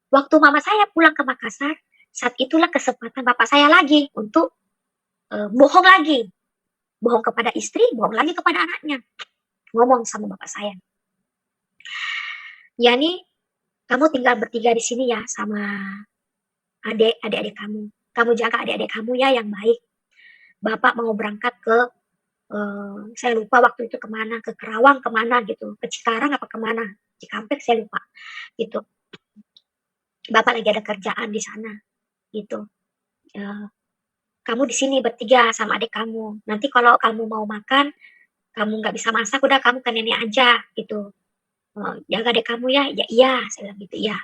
waktu mama saya pulang ke Makassar, saat itulah kesempatan bapak saya lagi untuk bohong lagi. Bohong kepada istri, bohong lagi kepada anaknya. Ngomong sama bapak saya. Ya nih, kamu tinggal bertiga di sini ya sama adik-adik kamu. Kamu jaga adik-adik kamu ya yang baik. Bapak mau berangkat ke saya lupa waktu itu kemana, ke Kerawang kemana gitu, ke Cikarang apa kemana, Cikampek saya lupa gitu. Bapak lagi ada kerjaan di sana gitu. Kamu di sini bertiga sama adik kamu. Nanti kalau kamu mau makan, kamu nggak bisa masak, udah kamu ke nenek aja gitu. Jaga adik kamu ya, ya iya, saya bilang gitu ya.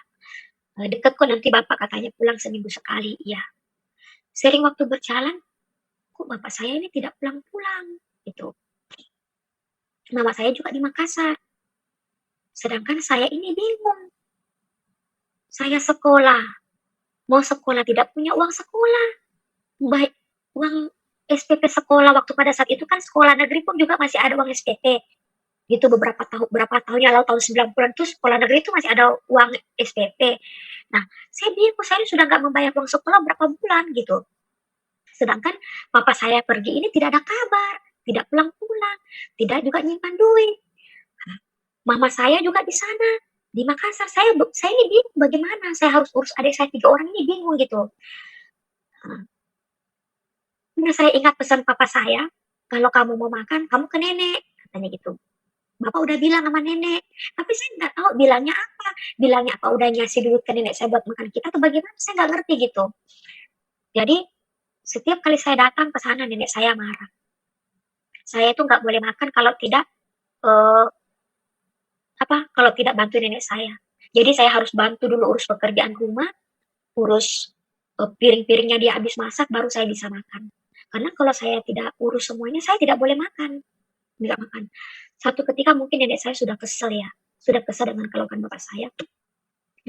Deket kok nanti bapak katanya pulang seminggu sekali, iya. Sering waktu berjalan, kok bapak saya ini tidak pulang-pulang gitu. Mama saya juga di Makassar. Sedangkan saya ini bingung. Saya sekolah, mau sekolah tidak punya uang sekolah. Baik uang SPP sekolah waktu pada saat itu kan sekolah negeri pun juga masih ada uang SPP. Gitu berapa tahun yang lalu tahun 90-an tuh sekolah negeri itu masih ada uang SPP. Nah, saya bingung, saya sudah nggak membayar uang sekolah berapa bulan gitu. Sedangkan papa saya pergi ini tidak ada kabar, tidak pulang-pulang, tidak juga nyimpan duit. Nah, mama saya juga di sana, di Makassar. Saya ini bingung bagaimana saya harus urus adik saya 3 orang ini, bingung gitu. Nah, saya ingat pesan papa saya, "Kalau kamu mau makan, kamu ke nenek," katanya gitu. "Bapak udah bilang sama nenek." Tapi saya nggak tahu bilangnya apa. Bilangnya apa udah ngasih duit ke nenek saya buat makan kita atau bagaimana, saya nggak ngerti gitu. Jadi, setiap kali saya datang ke sana nenek saya marah. Saya itu nggak boleh makan kalau tidak, eee, kalau tidak bantu nenek saya. Jadi saya harus bantu dulu urus pekerjaan rumah, urus, piring-piringnya dia habis masak baru saya bisa makan. Karena kalau saya tidak urus semuanya, saya tidak boleh makan, nggak makan. Satu ketika mungkin nenek saya sudah kesel ya, sudah kesel dengan kelakuan bapak saya,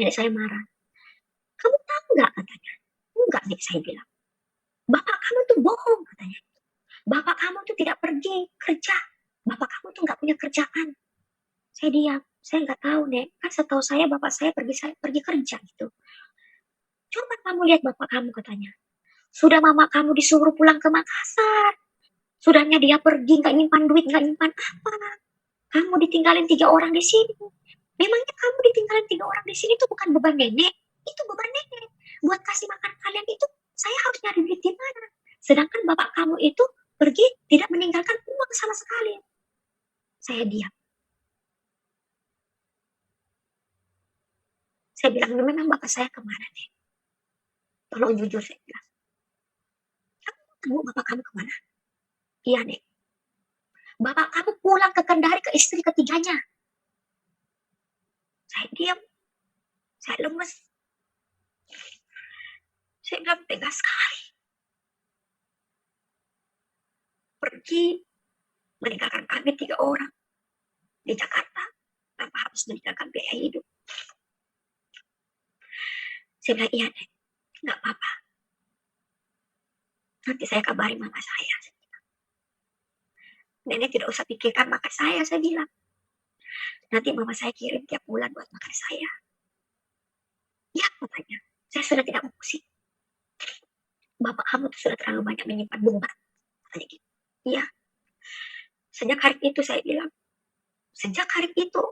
nenek saya marah. "Kamu tahu nggak?" katanya. "Enggak," nek saya bilang. "Bapak kamu tuh bohong," katanya. "Bapak kamu tuh tidak pergi kerja. Bapak kamu tuh nggak punya kerjaan." Saya diam. "Saya nggak tahu, Nek. Kan setahu saya bapak saya pergi kerja gitu." "Coba kamu lihat bapak kamu," katanya. "Sudah mama kamu disuruh pulang ke Makassar. Sudahnya dia pergi nggak nyimpan duit, nggak nyimpan apa. Kamu ditinggalin 3 orang di sini. Memangnya kamu ditinggalin 3 orang di sini itu bukan beban nenek? Itu beban nenek. Buat kasih makan kalian itu saya harus nyari duit di mana? Sedangkan bapak kamu itu pergi tidak meninggalkan uang sama sekali." Saya diam. Saya bilang, "Memang bapak saya kemana nih? Tolong jujur," saya bilang. "Kamu tahu bapak kamu kemana?" "Iya, Nek." "Bapak kamu pulang ke Kendari ke istri ketiganya." Saya diam, saya lemes. Saya bilang, "Tega sekali. Pergi meninggalkan kami 3 orang di Jakarta tanpa harus meninggalkan biaya hidup." Saya bilang, "Iya, Nek, nggak apa-apa. Nanti saya kabari mama saya." "Nenek tidak usah pikirkan makan saya bilang. "Nanti mama saya kirim tiap bulan buat makan saya." "Ya," katanya. "Saya sudah tidak mau pusing. Bapak kamu tuh sudah terlalu banyak menyimpan bunga," katanya gitu. "Iya." Sejak hari itu saya bilang, sejak hari itu,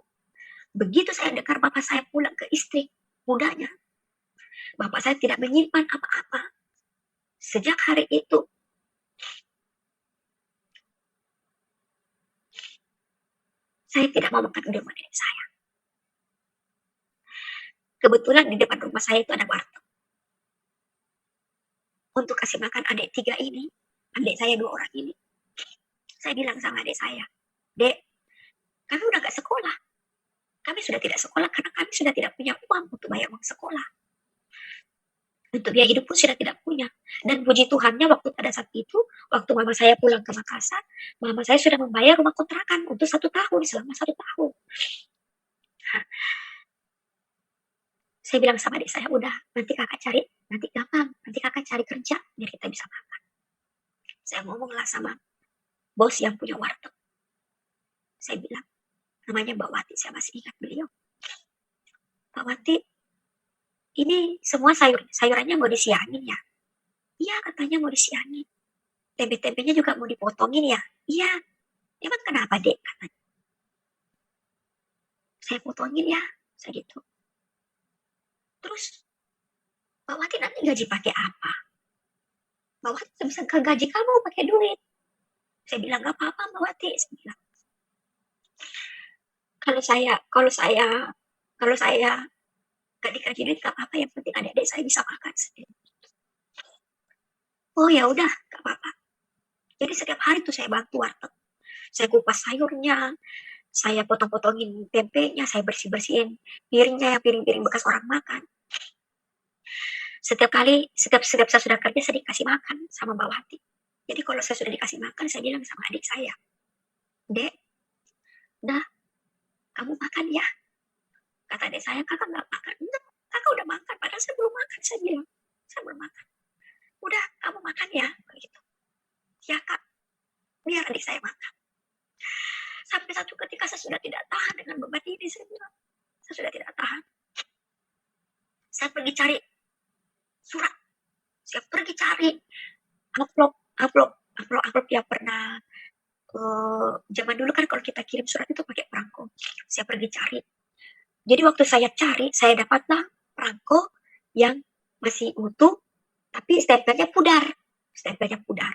begitu saya dengar bapak saya pulang ke istri mudanya, bapak saya tidak menyimpan apa-apa. Sejak hari itu, saya tidak mau makan di rumah nenek saya. Kebetulan di depan rumah saya itu ada warteg. Untuk kasih makan adik 3 ini, adik saya 2 orang ini, saya bilang sama adik saya, "Dek, kami udah gak sekolah. Kami sudah tidak sekolah karena kami sudah tidak punya uang untuk bayar uang sekolah. Untuk biaya hidup pun sudah tidak punya." Dan puji Tuhannya waktu pada saat itu, waktu mama saya pulang ke Makassar, mama saya sudah membayar rumah kontrakan untuk 1 tahun, selama 1 tahun. Saya bilang sama adik saya, "Udah, nanti kakak cari, nanti gampang, nanti kakak cari kerja biar kita bisa makan." Saya ngomonglah sama bos yang punya warteg. Saya bilang, namanya Mbak Wati, saya masih ingat beliau. "Mbak Wati, ini semua sayurannya mau disiangin ya?" "Iya," katanya, "mau disiangin." "Tempe-tempenya juga mau dipotongin ya?" "Iya." "Emang kenapa, Dek?" katanya. "Saya potongin ya," saya gitu. "Terus Mbak Wati nanti gaji pakai apa? Mbak Wati bisa ke gaji kamu pakai duit." Saya bilang, "Gak apa-apa Mbak Wati," saya bilang. "Kalau saya kalau saya kalau saya gak dikasih duit gak apa-apa, yang penting adik-adik saya bisa makan." "Oh ya udah, gak apa-apa." Jadi setiap hari tuh saya bantu warteg. Saya kupas sayurnya, saya potong-potongin tempenya, saya bersih-bersihin piringnya, yang piring-piring bekas orang makan. Setiap saya sudah kerja, saya dikasih makan sama Mbak Wati. Jadi kalau saya sudah dikasih makan, saya bilang sama adik saya, "Dek, dah, kamu makan ya." Kata adik saya, "Kakak nggak makan." "Enggak, kakak udah makan." Padahal saya belum makan, saya bilang. "Saya belum makan." "Udah, kamu makan ya." Begitu. "Ya kak, biar adik saya makan." Sampai satu ketika saya sudah tidak tahan dengan beban ini, saya bilang. Saya sudah tidak tahan. Saya pergi cari surat, saya pergi cari amplop, amplop, amplop yang pernah zaman dulu kan kalau kita kirim surat itu pakai perangko. Saya pergi cari. Jadi waktu saya cari, saya dapatlah perangko yang masih utuh, tapi stempelnya pudar. Stempelnya pudar.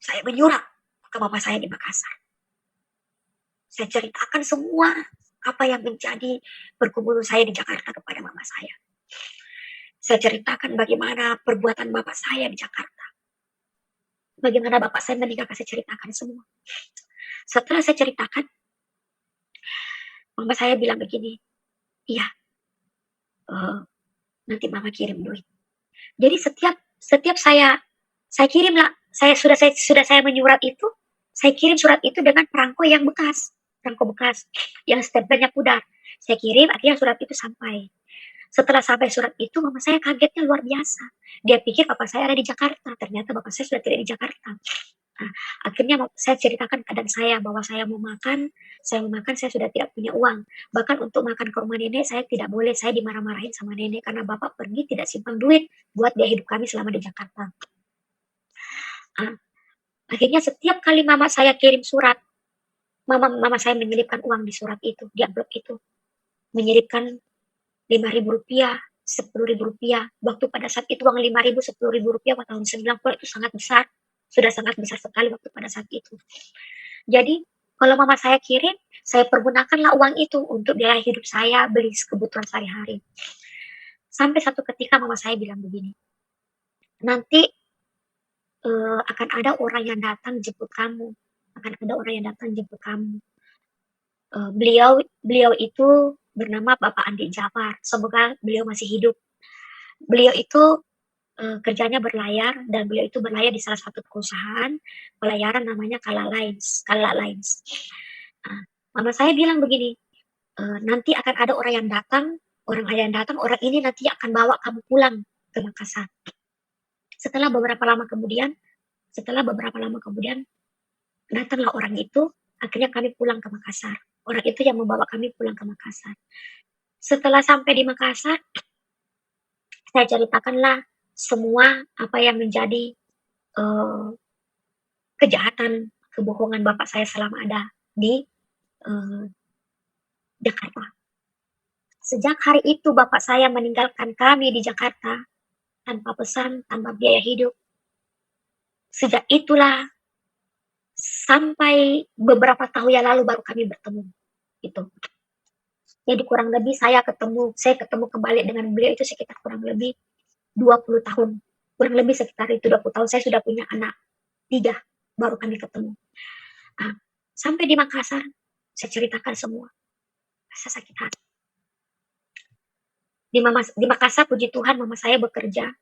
Saya menyurat ke mama saya di Makassar. Saya ceritakan semua apa yang menjadi pergumulan saya di Jakarta kepada mama saya. Saya ceritakan bagaimana perbuatan bapak saya di Jakarta. Bagaimana bapak saya meninggal, saya ceritakan semua. Setelah saya ceritakan, mama saya bilang begini, iya, nanti mama kirim duit. Jadi setiap saya kirim lah, sudah saya menyurat itu, saya kirim surat itu dengan perangko yang bekas, perangko bekas yang stempelnya pudar. Saya kirim, akhirnya surat itu sampai. Setelah sampai surat itu, mama saya kagetnya luar biasa. Dia pikir bapak saya ada di Jakarta, ternyata bapak saya sudah tidak di Jakarta. Nah, akhirnya saya ceritakan keadaan saya bahwa saya mau makan, saya sudah tidak punya uang. Bahkan untuk makan ke rumah nenek saya tidak boleh, saya dimarah-marahin sama nenek karena bapak pergi tidak simpan duit buat biaya hidup kami selama di Jakarta. Nah, akhirnya setiap kali mama saya kirim surat, mama saya menyelipkan uang di surat itu, di amplop itu. Menyelipkan Rp5.000, Rp10.000. Waktu pada saat itu uang Rp5.000, Rp10.000 pada tahun 90 itu sangat besar. Sudah sangat besar sekali waktu pada saat itu. Jadi, kalau mama saya kirim, saya pergunakanlah uang itu untuk biaya hidup saya, beli kebutuhan sehari-hari. Sampai satu ketika mama saya bilang begini, nanti akan ada orang yang datang jemput kamu. Akan ada orang yang datang jemput kamu. Beliau itu bernama Bapak Andi Jafar. Semoga beliau masih hidup. Beliau itu kerjanya berlayar dan beliau itu berlayar di salah satu perusahaan pelayaran namanya Kala Lines. Nah, mama saya bilang begini, nanti akan ada orang yang datang, orang ini nanti akan bawa kamu pulang ke Makassar. Setelah beberapa lama kemudian, datanglah orang itu, akhirnya kami pulang ke Makassar. Orang itu yang membawa kami pulang ke Makassar. Setelah sampai di Makassar, saya ceritakanlah semua apa yang menjadi kejahatan, kebohongan bapak saya selama ada di Jakarta. Sejak hari itu bapak saya meninggalkan kami di Jakarta tanpa pesan, tanpa biaya hidup. Sejak itulah sampai beberapa tahun yang lalu baru kami bertemu. Gitu. Jadi kurang lebih saya ketemu kembali dengan beliau itu sekitar kurang lebih 20 tahun. Kurang lebih sekitar itu 20 tahun. Saya sudah punya anak 3, baru kami ketemu. Nah, sampai di Makassar, saya ceritakan semua. Saya sakit hati. Di Makassar, puji Tuhan, mama saya bekerja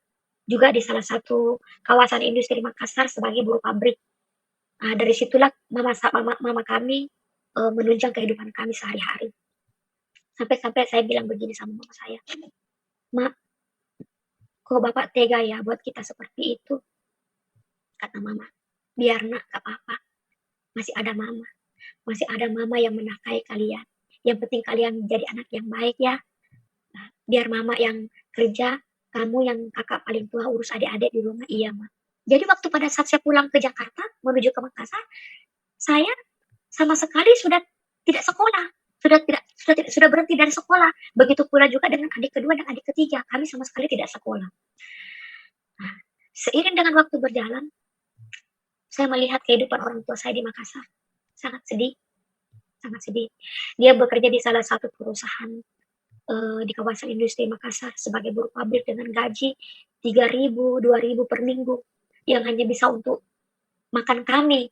juga di salah satu kawasan industri Makassar sebagai buruh pabrik. Nah, dari situlah mama kami menunjang kehidupan kami sehari-hari. Sampai-sampai saya bilang begini sama mama saya, "Mak, kok bapak tega ya buat kita seperti itu?" Kata mama, "Biar nak, gak apa-apa. Masih ada mama. Masih ada mama yang menafkahi kalian. Yang penting kalian jadi anak yang baik ya. Nah, biar mama yang kerja, kamu yang kakak paling tua urus adik-adik di rumah." Iya, Ma. Jadi waktu pada saat saya pulang ke Jakarta menuju ke Makassar, saya sama sekali sudah tidak sekolah, sudah berhenti dari sekolah. Begitu pula juga dengan adik kedua dan adik ketiga, kami sama sekali tidak sekolah. Nah, seiring dengan waktu berjalan, saya melihat kehidupan orang tua saya di Makassar. Sangat sedih, sangat sedih. Dia bekerja di salah satu perusahaan di kawasan industri Makassar sebagai buruh pabrik dengan gaji 3.000, 2.000 per minggu yang hanya bisa untuk makan kami,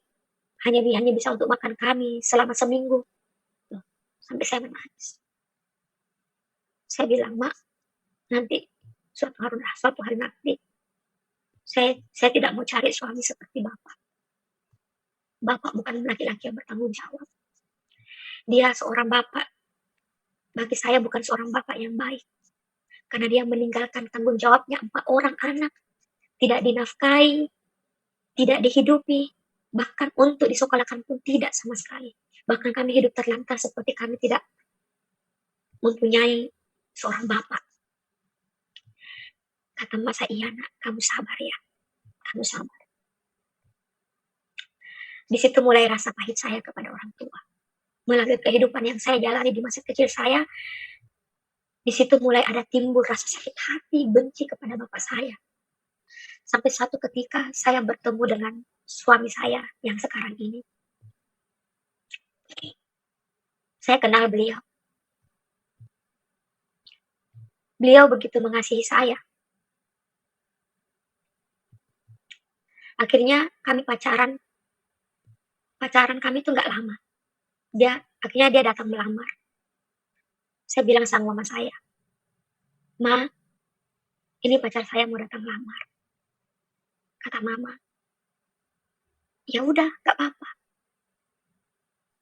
hanya bisa untuk makan kami selama seminggu. Sampai saya menangis. Saya bilang, "Mak, nanti suatu hari nanti saya tidak mau cari suami seperti Bapak. Bapak bukan laki-laki yang bertanggung jawab. Dia seorang bapak, bagi saya bukan seorang bapak yang baik. Karena dia meninggalkan tanggung jawabnya 4 orang anak, tidak dinafkahi, tidak dihidupi, bahkan untuk disekolahkan pun tidak sama sekali. Bahkan kami hidup terlantar seperti kami tidak mempunyai seorang bapak. Kata Mbak saya, "Iya nak, kamu sabar ya, kamu sabar." Di situ mulai rasa pahit saya kepada orang tua. Melalui kehidupan yang saya jalani di masa kecil saya, di situ mulai ada timbul rasa sakit hati, benci kepada bapak saya. Sampai satu ketika saya bertemu dengan suami saya yang sekarang ini. Saya kenal beliau. Beliau begitu mengasihi saya. Akhirnya kami pacaran. Pacaran kami tuh nggak lama. Akhirnya dia datang melamar. Saya bilang sama mama saya, "Ma, ini pacar saya mau datang melamar." Kata mama, "Ya udah, nggak apa-apa."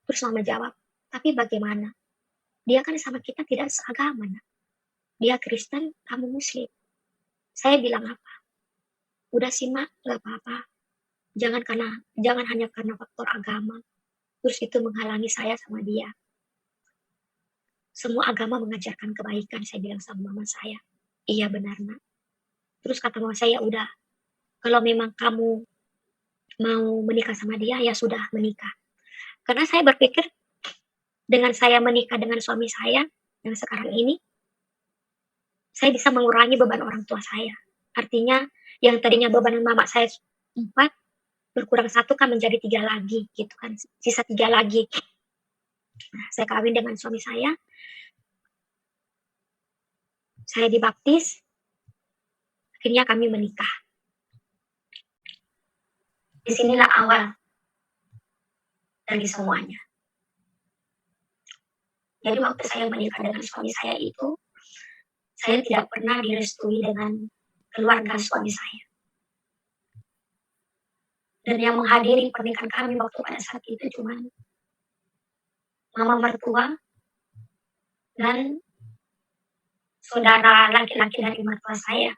Terus mama jawab, "Tapi bagaimana? Dia kan sama kita tidak seagama, nak. Dia Kristen, kamu Muslim." Saya bilang apa? "Udah sih, Mak, nggak apa-apa. Jangan hanya karena faktor agama, terus itu menghalangi saya sama dia. Semua agama mengajarkan kebaikan," saya bilang sama mama saya. "Iya benar, Nak." Terus kata mama saya, "Udah, kalau memang kamu mau menikah sama dia, ya sudah menikah." Karena saya berpikir dengan saya menikah dengan suami saya yang sekarang ini, saya bisa mengurangi beban orang tua saya. Artinya yang tadinya beban mama saya 4, berkurang 1 kan menjadi 3 lagi gitu kan, sisa 3 lagi. Nah, saya kawin dengan suami saya dibaptis, akhirnya kami menikah. Di sinilah awal dari semuanya. Jadi waktu saya menikah dengan suami saya itu, saya tidak pernah direstui dengan keluarga suami saya. Dan yang menghadiri pernikahan kami waktu pada saat itu cuma mama mertua dan saudara laki-laki dari mertua saya.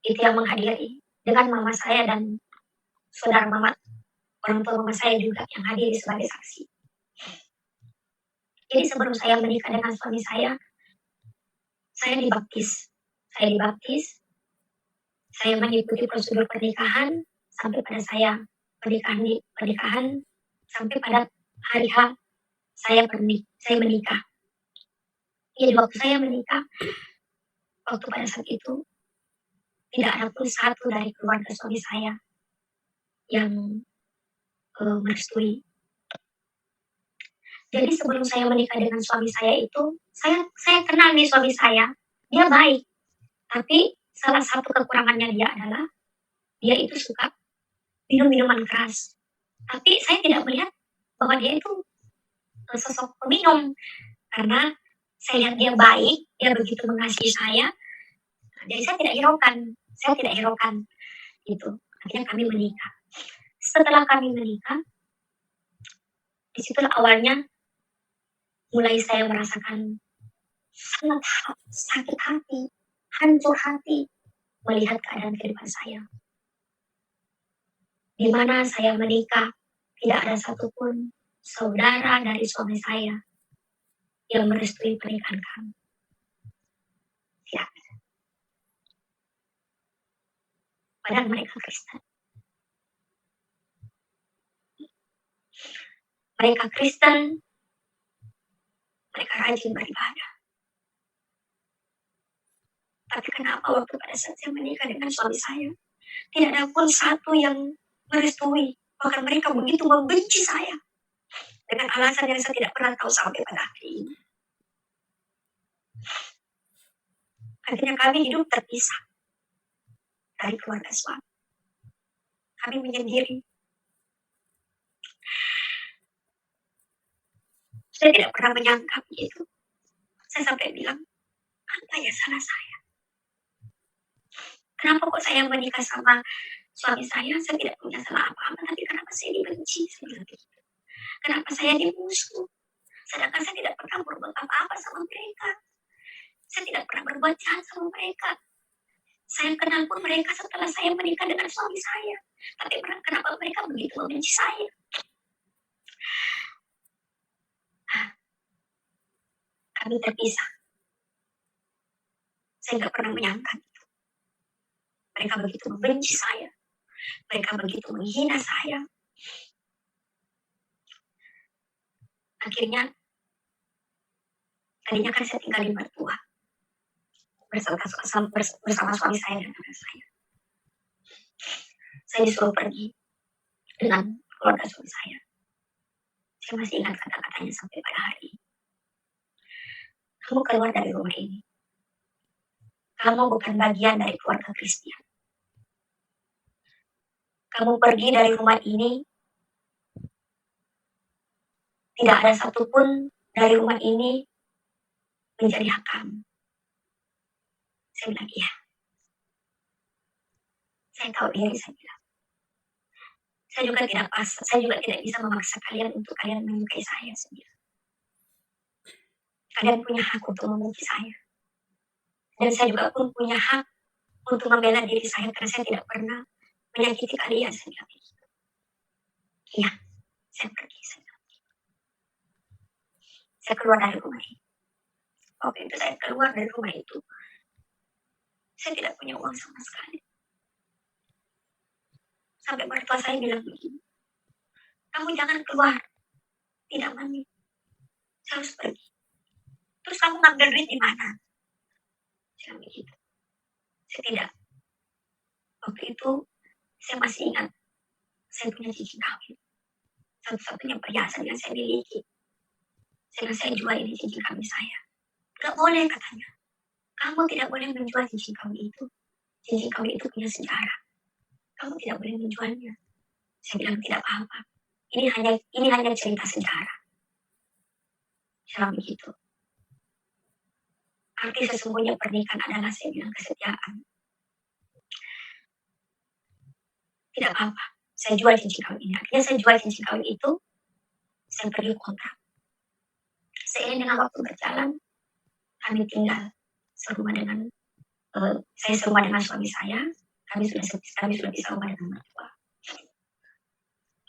Itu yang menghadiri, dengan mama saya dan saudara mama, orang tua mama saya juga yang hadir sebagai saksi. Jadi sebelum saya menikah dengan suami saya dibaptis. Saya mengikuti prosedur pernikahan sampai pada saya pernikahan sampai pada hari H saya menikah. Jadi waktu saya menikah, waktu pada saat itu tidak ada pun satu dari keluarga suami saya yang merestui. Jadi sebelum saya menikah dengan suami saya itu, saya kenal nih suami saya, dia baik. Tapi salah satu kekurangannya dia adalah dia itu suka minum minuman keras. Tapi saya tidak melihat bahwa dia itu sosok peminum karena saya lihat dia baik, dia begitu mengasihi saya. Jadi saya tidak hiraukan gitu. Akhirnya kami menikah. Setelah kami menikah, disitulah awalnya mulai saya merasakan sangat sakit hati, hancur hati melihat keadaan kehidupan saya. Di mana saya menikah, tidak ada satupun saudara dari suami saya yang merestui pernikahan kami. Tidak ada. Padahal mereka Kristen. Mereka Kristen, mereka rajin beribadah. Tapi kenapa waktu pada saat saya menikah dengan suami saya, tidak ada pun satu yang merestui. Bahkan mereka begitu membenci saya. Dengan alasan yang saya tidak pernah tahu sampai pada hari ini. Akhirnya kami hidup terpisah dari keluarga suami. Kami menyendiri. Saya tidak pernah menyangka begitu. Saya sampai bilang, apa ya salah saya? Kenapa kok saya menikah sama suami saya tidak punya salah apa-apa, tapi kenapa saya dibenci? Saya bilang begitu. Kenapa saya dimusuh? Sedangkan saya tidak pernah berbuat apa-apa sama mereka. Saya tidak pernah berbuat jahat sama mereka. Saya kenal pun mereka setelah saya menikah dengan suami saya. Tapi kenapa mereka begitu membenci saya? kami terpisah. Saya nggak pernah menyangka itu. Mereka begitu membenci saya. Mereka begitu menghina saya. Akhirnya, tadinya kan saya tinggal di mertua bersama suami saya dan anak saya. Saya disuruh pergi dengan keluarga suami saya. Saya masih ingat kata-katanya sampai pada hari ini. Kamu keluar dari rumah ini. Kamu bukan bagian dari keluarga Kristian. Kamu pergi dari rumah ini, tidak ada satupun dari rumah ini menjadi hak kamu. Saya bilang, iya. Saya tahu diri, saya bilang. Saya juga tidak bisa memaksa kalian untuk kalian menyukai saya, saya bilang. Kalian punya hak untuk membenci saya. Dan saya juga pun punya hak untuk membela diri saya karena saya tidak pernah menyakiti kalian, saya bilang begitu. Iya, saya pergi, saya bilang. Saya keluar dari rumah ini. Waktu itu saya keluar dari rumah itu, saya tidak punya uang sama sekali. Sampai mertua saya bilang begini, kamu jangan keluar, tidak mami, saya harus pergi. Terus kamu ngambil duit di mana? Saya bilang begitu. Saya tidak. Waktu itu saya masih ingat, saya punya cincin kawin. Satu-satunya perhiasan yang saya miliki. Saya jual ini cincin kawin saya. Gak boleh katanya. Kamu tidak boleh menjual cincin kawin itu. Cincin kawin itu punya sejarah. Kamu tidak boleh menjualnya. Saya bilang tidak apa-apa. Ini hanya cerita sejarah. Saya bilang begitu. Arti sesungguhnya pernikahan adalah, saya bilang, kesetiaan. Tidak apa-apa. Saya jual cincin kawin ini. Artinya saya jual cincin kawin itu, saya pergi kontrak. Seiring dengan waktu berjalan, kami tinggal serumah dengan saya serumah dengan suami saya. Kami sudah bisa rumah dengan mertua.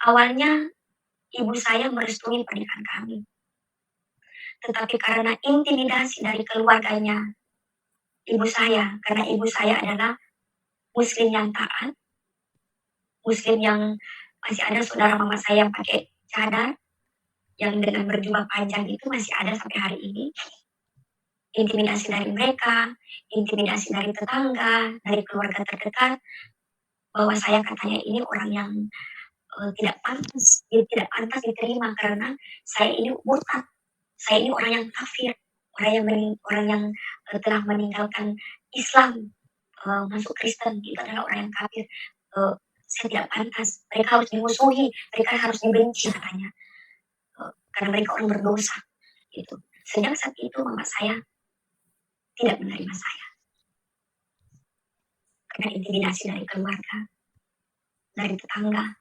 Awalnya ibu saya merestui pernikahan kami. Tetapi karena intimidasi dari keluarganya ibu saya, karena ibu saya adalah muslim yang taat, muslim yang masih ada saudara mama saya yang pakai cadar, yang dengan berjubah panjang itu masih ada sampai hari ini. Intimidasi dari mereka, intimidasi dari tetangga, dari keluarga terdekat, bahwa saya katanya ini orang yang tidak pantas diterima karena saya ini murtad, saya ini orang yang kafir, orang yang telah meninggalkan Islam, masuk Kristen, itu adalah orang yang kafir. Saya tidak pantas, mereka harus dimusuhi, mereka harus dibenci katanya, karena mereka orang berdosa. Gitu. Sejak saat itu mama saya tidak menerima saya karena intimidasi dari keluarga, dari tetangga,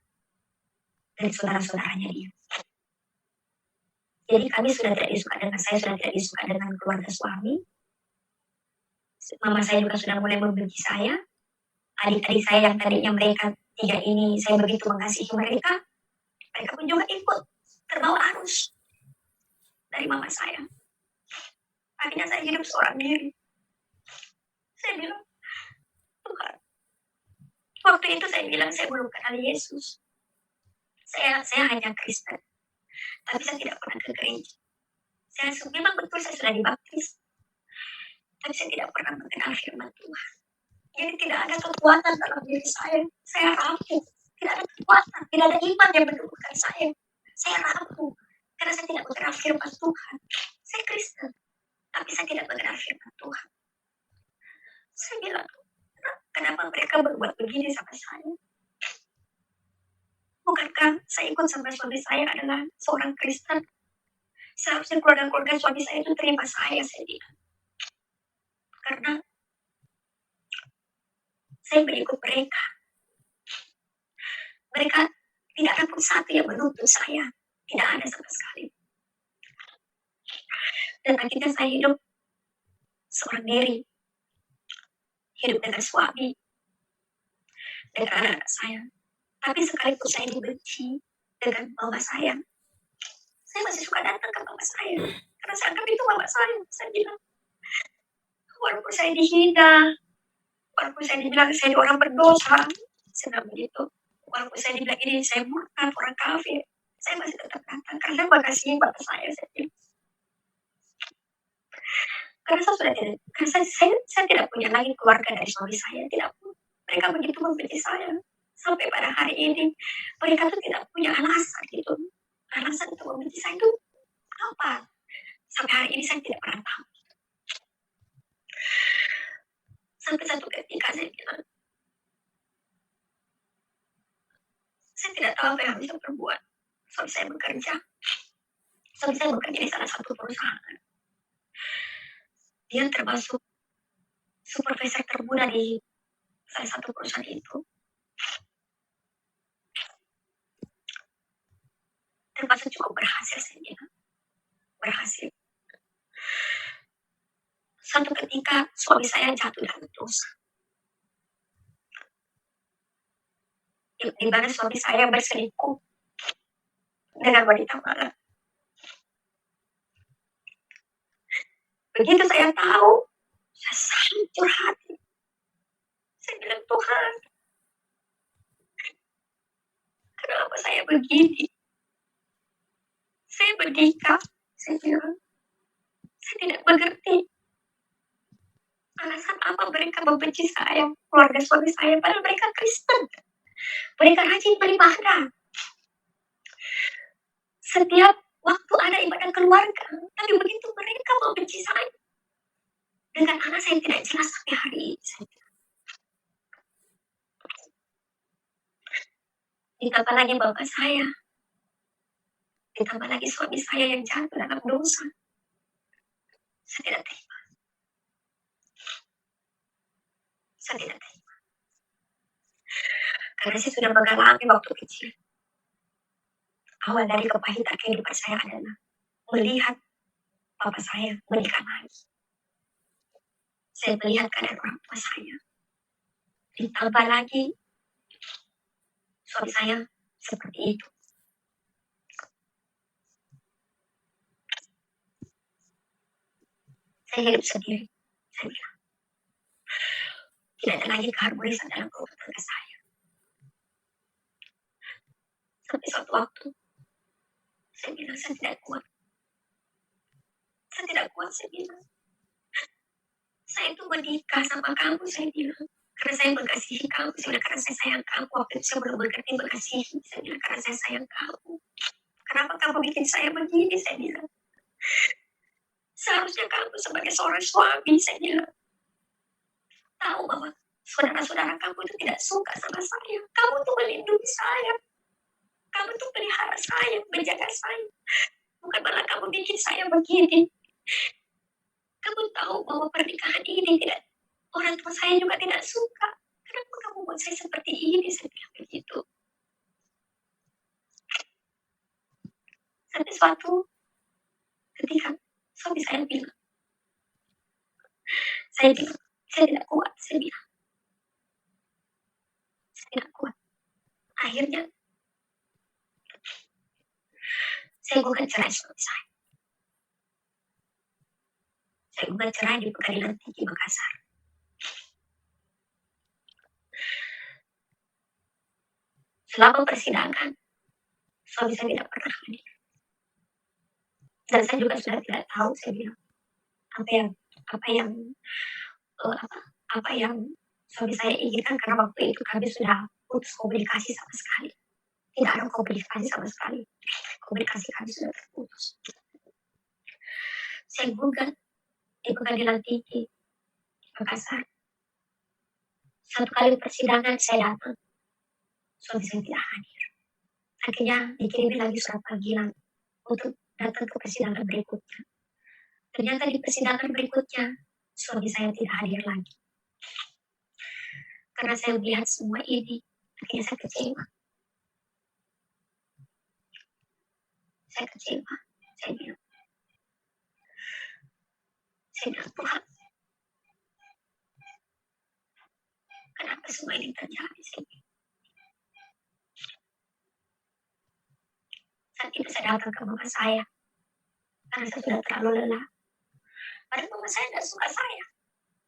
dari saudara-saudaranya dia. Jadi kami sudah tidak disuka dengan saya, sudah tidak disuka dengan keluarga suami. Mama saya juga sudah mulai membenci saya. Adik-adik saya yang tadinya mereka tiga ini saya begitu mengasihi mereka pun juga ikut terbawa arus dari mama saya. Akhirnya saya hidup seorang diri. Saya bilang, Tuhan, waktu itu saya bilang saya belum kenal Yesus. Saya hanya Kristen, tapi saya tidak pernah ke gereja. Memang betul saya sudah dibaptis, tapi saya tidak pernah mengenal firman Tuhan. Jadi tidak ada kekuatan dalam diri saya. Saya rapuh, tidak ada kekuatan, tidak ada iman yang mendukungkan saya. Saya rapuh karena saya tidak mengenal firman Tuhan. Saya Kristen, tapi saya tidak mengenal firman Tuhan. Saya bilang, kenapa mereka berbuat begini sama saya? Bukankah saya ikut sama suami saya adalah seorang Kristen? Seharusnya keluarga-keluarga suami saya itu terima saya bilang. Karena saya berikut mereka. Mereka tidak ada pun satu yang menuntut saya. Tidak ada sama sekali. Dan akhirnya saya hidup seorang diri. Hidup dengan suami. Dengan anak saya. Tapi sekalipun saya dibenci dengan mama saya masih suka datang ke mama saya. Karena saya anggap itu mama saya. Saya bilang, walaupun saya dihina, walaupun saya dibilang saya orang berdosa, saya bilang begitu. Walaupun saya dibilang ini saya murtad, orang kafir, saya masih tetap datang karena mengasihi bapak saya bilang. Karena saya tidak punya lagi keluarga dari suami saya, tidak pun. Mereka begitu membenci saya. Sampai pada hari ini, mereka tuh tidak punya alasan gitu. Alasan untuk membenci saya itu apa? Sampai hari ini saya tidak pernah tahu. Sampai satu ketika saya bilang, saya tidak tahu apa yang harus saya perbuat. Suami saya bekerja. Suami saya bekerja di salah satu perusahaan. Dia termasuk supervisor termuda di salah satu perusahaan itu. Termasuk cukup berhasil saya bilang. Berhasil. Suatu ketika suami saya jatuh dalam dosa. Di mana suami saya berselingkuh dengan wanita lain. Begitu saya tahu, saya hancur hati. Saya bilang, Tuhan, kenapa saya begini? Saya menikah, saya bilang, saya tidak mengerti alasan apa mereka membenci saya, keluarga suami saya, padahal mereka Kristen. Mereka rajin beribadah. Setiap waktu ada ibadah keluarga, tapi begitu mereka membenci saya. Dengan anak saya tidak jelas sampai hari ini. Ditambah lagi bapak saya. Ditambah lagi suami saya yang jatuh dalam dosa. Saya tidak terima. Saya tidak terima. Karena saya sudah mengalami waktu kecil. Awal dari kepahitan kehidupan saya adalah melihat bapak saya menikah lagi. Saya melihat keadaan orang tua saya. Ditambah lagi suami saya seperti itu. Saya hidup sendiri. Saya bilang, tidak ada lagi keharmonisan dalam rumah tangga saya. Sampai suatu waktu, saya bilang, saya tidak kuat. Saya tidak kuat, saya bilang. Saya itu menikah sama kamu, saya bilang. Karena saya mengasihi kamu, saya bilang, karena saya sayang kamu. Waktu itu saya belum mengerti mengasihi, saya bilang, karena saya sayang kamu. Kenapa kamu bikin saya begini, saya bilang. Seharusnya kamu sebagai seorang suami, saya bilang, tahu bahwa saudara-saudara kamu itu tidak suka sama saya. Kamu tuh melindungi saya. Kamu tuh pelihara saya, menjaga saya. Bukan malah kamu bikin saya begini. Kamu tahu bahwa pernikahan ini tidak, orang tua saya juga tidak suka. Kenapa kamu buat saya seperti ini? Saya bilang begitu. Sampai suatu ketika suami saya bilang, saya tidak kuat, saya bilang. Saya tidak kuat. Akhirnya, saya gugat cerai suami saya. Saya gugat cerai di Pengadilan Tinggi Makassar. Selama persidangan, suami saya tidak pernah hadir. Dan saya juga sudah tidak tahu, saya bilang, apa yang suami saya inginkan, karena waktu itu kami sudah putus komunikasi sama sekali. Tidak ada komunikasi sama sekali. Komunikasi kami sudah terputus. Saya gugat di Pengadilan Tinggi Makassar. Satu kali persidangan saya datang, suami saya tidak hadir. Akhirnya dikirim lagi surat panggilan untuk datang ke persidangan berikutnya. Ternyata di persidangan berikutnya, suami saya tidak hadir lagi. Karena saya melihat semua ini, akhirnya saya kecewa. Saya kecewa. Saya bilang, Tuhan, kenapa semua ini terjadi? Saat itu saya datang ke rumah saya. karena saya sudah terlalu lelah. Padahal mama saya tidak suka saya,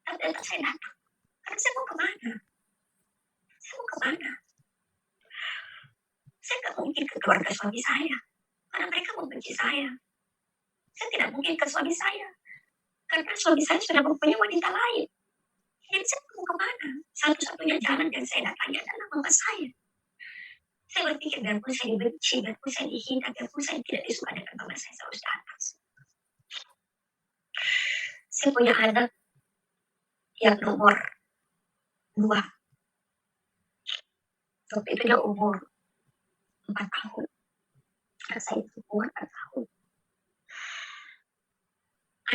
tapi tetap saya datang. Karena saya mau kemana? Saya mau kemana? Saya nggak mungkin ke keluarga suami saya, karena mereka membenci saya. Saya tidak mungkin ke suami saya, karena suami saya sudah mempunyai wanita lain. Jadi saya mau kemana? Satu-satunya jalan yang saya datangi adalah mama saya. Saya berpikir biarpun saya dibenci, biarpun saya dihina, biarpun saya tidak disuka dengan mama saya harus datang. Saya punya anak yang nomor 2. Waktu itu dia umur 4 tahun. Anak saya itu umur 4 tahun.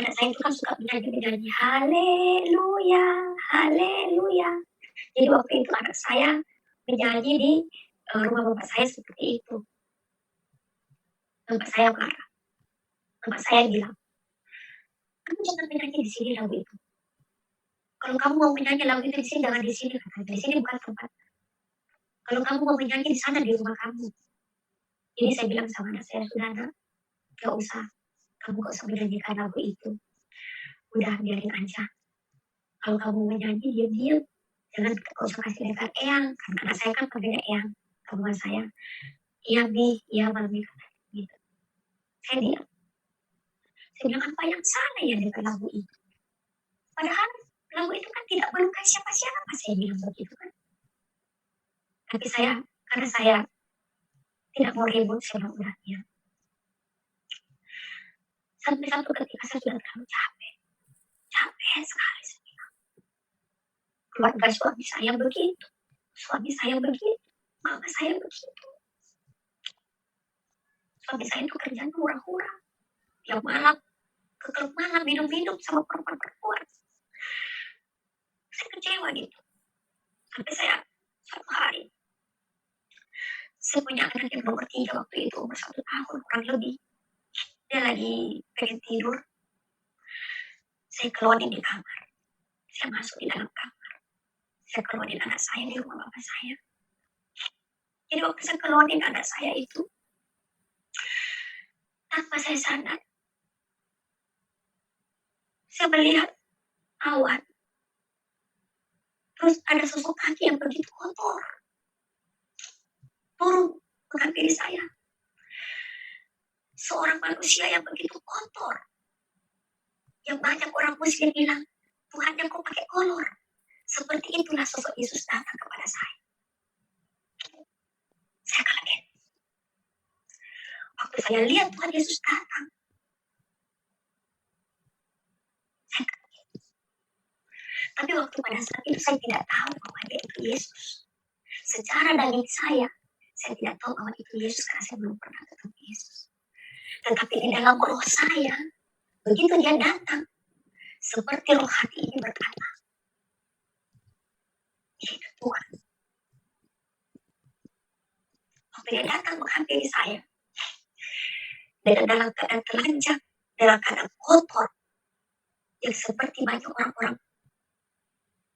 Anak saya itu kan suka menyanyi, haleluya, haleluya. Jadi waktu itu anak saya menyanyi di rumah bapak saya seperti itu. Bapak saya marah. Bapak saya bilang, kamu jangan menyanyi di sini lagu itu. Kalau kamu mau menyanyi lagu itu di sini, jangan di sini. Di sini bukan tempat. Kalau kamu mau menyanyi di sana, di rumah kamu. Jadi saya bilang sama anak saya, sudah nak, gak usah. Kamu gak usah menyanyikan lagu itu. Udah, biarin aja. Kalau kamu menyanyi, diam-diam. Jangan gak usah kasih dekat eyang. Karena anak saya kan panggilnya eyang. Teman saya, iya Bi, iya Mami. Gitu. Saya diam. Saya bilang, apa yang salah ya dengan lagu itu? Padahal lagu itu kan tidak melukai siapa-siapa. Saya bilang begitu kan. Tapi saya, karena saya tidak mau ribut, saya bilang udah diam. Sampai satu ketika saya sudah terlalu capek. Capek sekali saya bilang. Keluarga suami saya begitu. Suami saya begitu. Mama saya begitu. Suami saya itu kerjanya hura-hura. Tiap malam, ke klub malam, minum-minum sama perempuan-perempuan. Saya kecewa gitu. Sampai saya, suatu hari, saya punya anak yang nomor 3 waktu itu, umur 1 tahun, kurang lebih. Dia lagi pengen tidur. Saya keluarin di kamar. Saya masuk di dalam kamar. Saya keluarin anak saya di rumah bapak saya. Jadi waktu saya keluarin anak saya itu, tanpa saya sadar, saya melihat awan. Terus ada sosok kaki yang begitu kotor. Turun menghampiri saya. Seorang manusia yang begitu kotor. Yang banyak orang muslim bilang, Tuhan yang kau pakai kolor. Seperti itulah sosok Yesus datang kepada saya. Saya kaget. Waktu saya lihat Tuhan Yesus datang, saya kaget. Tapi waktu pada saat itu saya tidak tahu bahwa dia itu Yesus. Secara daging saya tidak tahu bahwa itu Yesus karena saya belum pernah ketemu Yesus. Tetapi di dalam roh saya, begitu dia datang, seperti roh hati ini berkata, itu Tuhan. Waktu dia datang menghampiri saya, dengan dalam keadaan telanjang, dalam keadaan kotor, yang seperti banyak orang-orang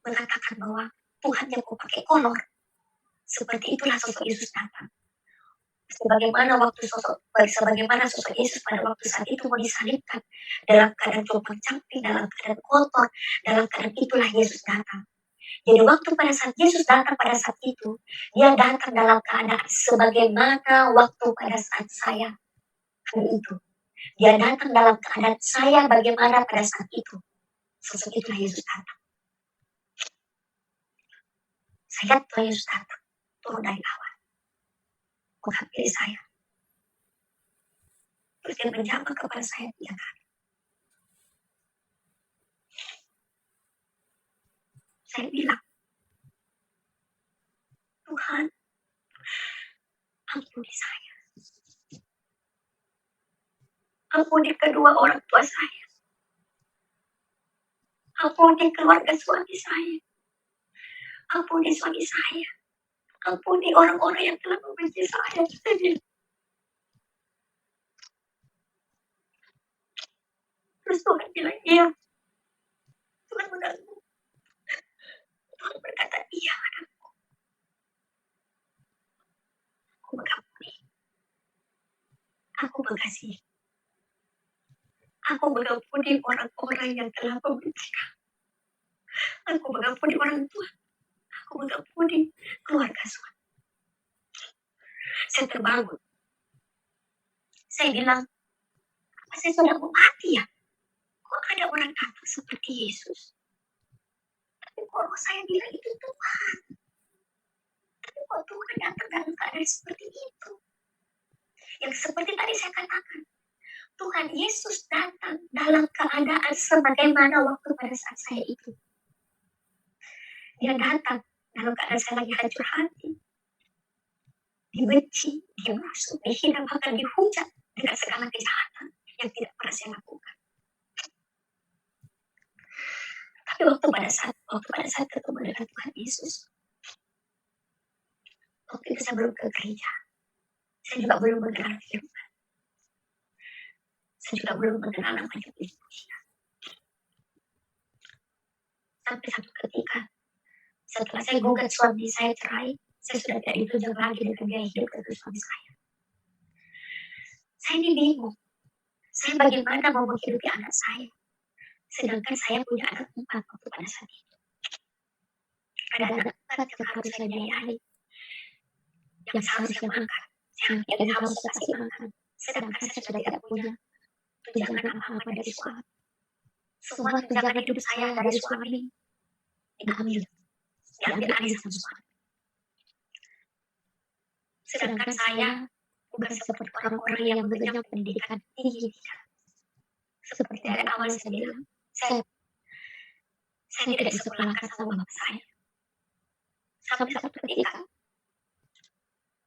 mengatakan bahwa Tuhan yang mau pakai kolor. Seperti itulah sosok Yesus datang. Sebagaimana sosok Yesus pada waktu saat itu mau disalibkan, dalam keadaan compang-camping, dalam keadaan kotor, dalam keadaan itulah Yesus datang. Jadi waktu pada saat Yesus datang pada saat itu, dia datang dalam keadaan sebagaimana waktu pada saat saya hari itu. Dia datang dalam keadaan saya bagaimana pada saat itu. Sosok itulah Yesus datang. Saya lihat Tuhan Yesus datang, turun dari awan, menghampiri saya. Terus dia menjamah kepada saya 3 kali. Saya bilang, Tuhan, ampuni saya. Ampuni kedua orang tua saya. Ampuni keluarga suami saya. Ampuni suami saya. Ampuni orang-orang yang telah membenci saya. Terus Tuhan bilang, iya. Tuhan menanggung. Tuhan berkata, iya anakku. Aku mengampuni. Aku mengasihi. mengampuni orang-orang yang telah membenci kami. Aku mengampuni orang tua. Aku mengampuni keluarga suami. Saya terbangun. Saya bilang, apa saya sudah mau mati ya? Kok ada orang datang seperti Yesus? Tapi kok saya bilang itu Tuhan? Tapi kok Tuhan datang dalam keadaan seperti itu? Yang seperti tadi saya katakan, Tuhan Yesus datang dalam keadaan sebagaimana waktu pada saat saya itu. Dia datang dalam keadaan saya lagi hancur hati, dibenci, dimasuk, dihina, bahkan dihujat dengan segala kejahatan yang tidak pernah saya lakukan. Tapi waktu pada saat ketemu dengan Tuhan Yesus, waktu itu saya belum ke gereja, saya juga belum mengenal firman, saya juga belum mengenal namanya Tuhan. Sampai satu ketika, setelah saya gugat suami saya cerai, saya sudah tidak ditunjuk lagi dengan gaya hidup dari suami saya. Saya ini bingung, saya bagaimana mau menghidupi anak saya, sedangkan saya punya anak 4 waktu pada saat itu. Ada anak 4 yang harus saya biayai, yang seharusnya makan, yang harus saya kasih makan, sedangkan saya sudah tidak punya tunjangan apa-apa dari suami. Semua tunjangan hidup saya dari suami diambil alih sama suami. Sedangkan saya bukan seperti orang-orang yang mengenyam pendidikan tinggi, tidak. Seperti dari awal saya bilang, saya tidak disekolahkan sama bapak saya. Sampai satu ketika,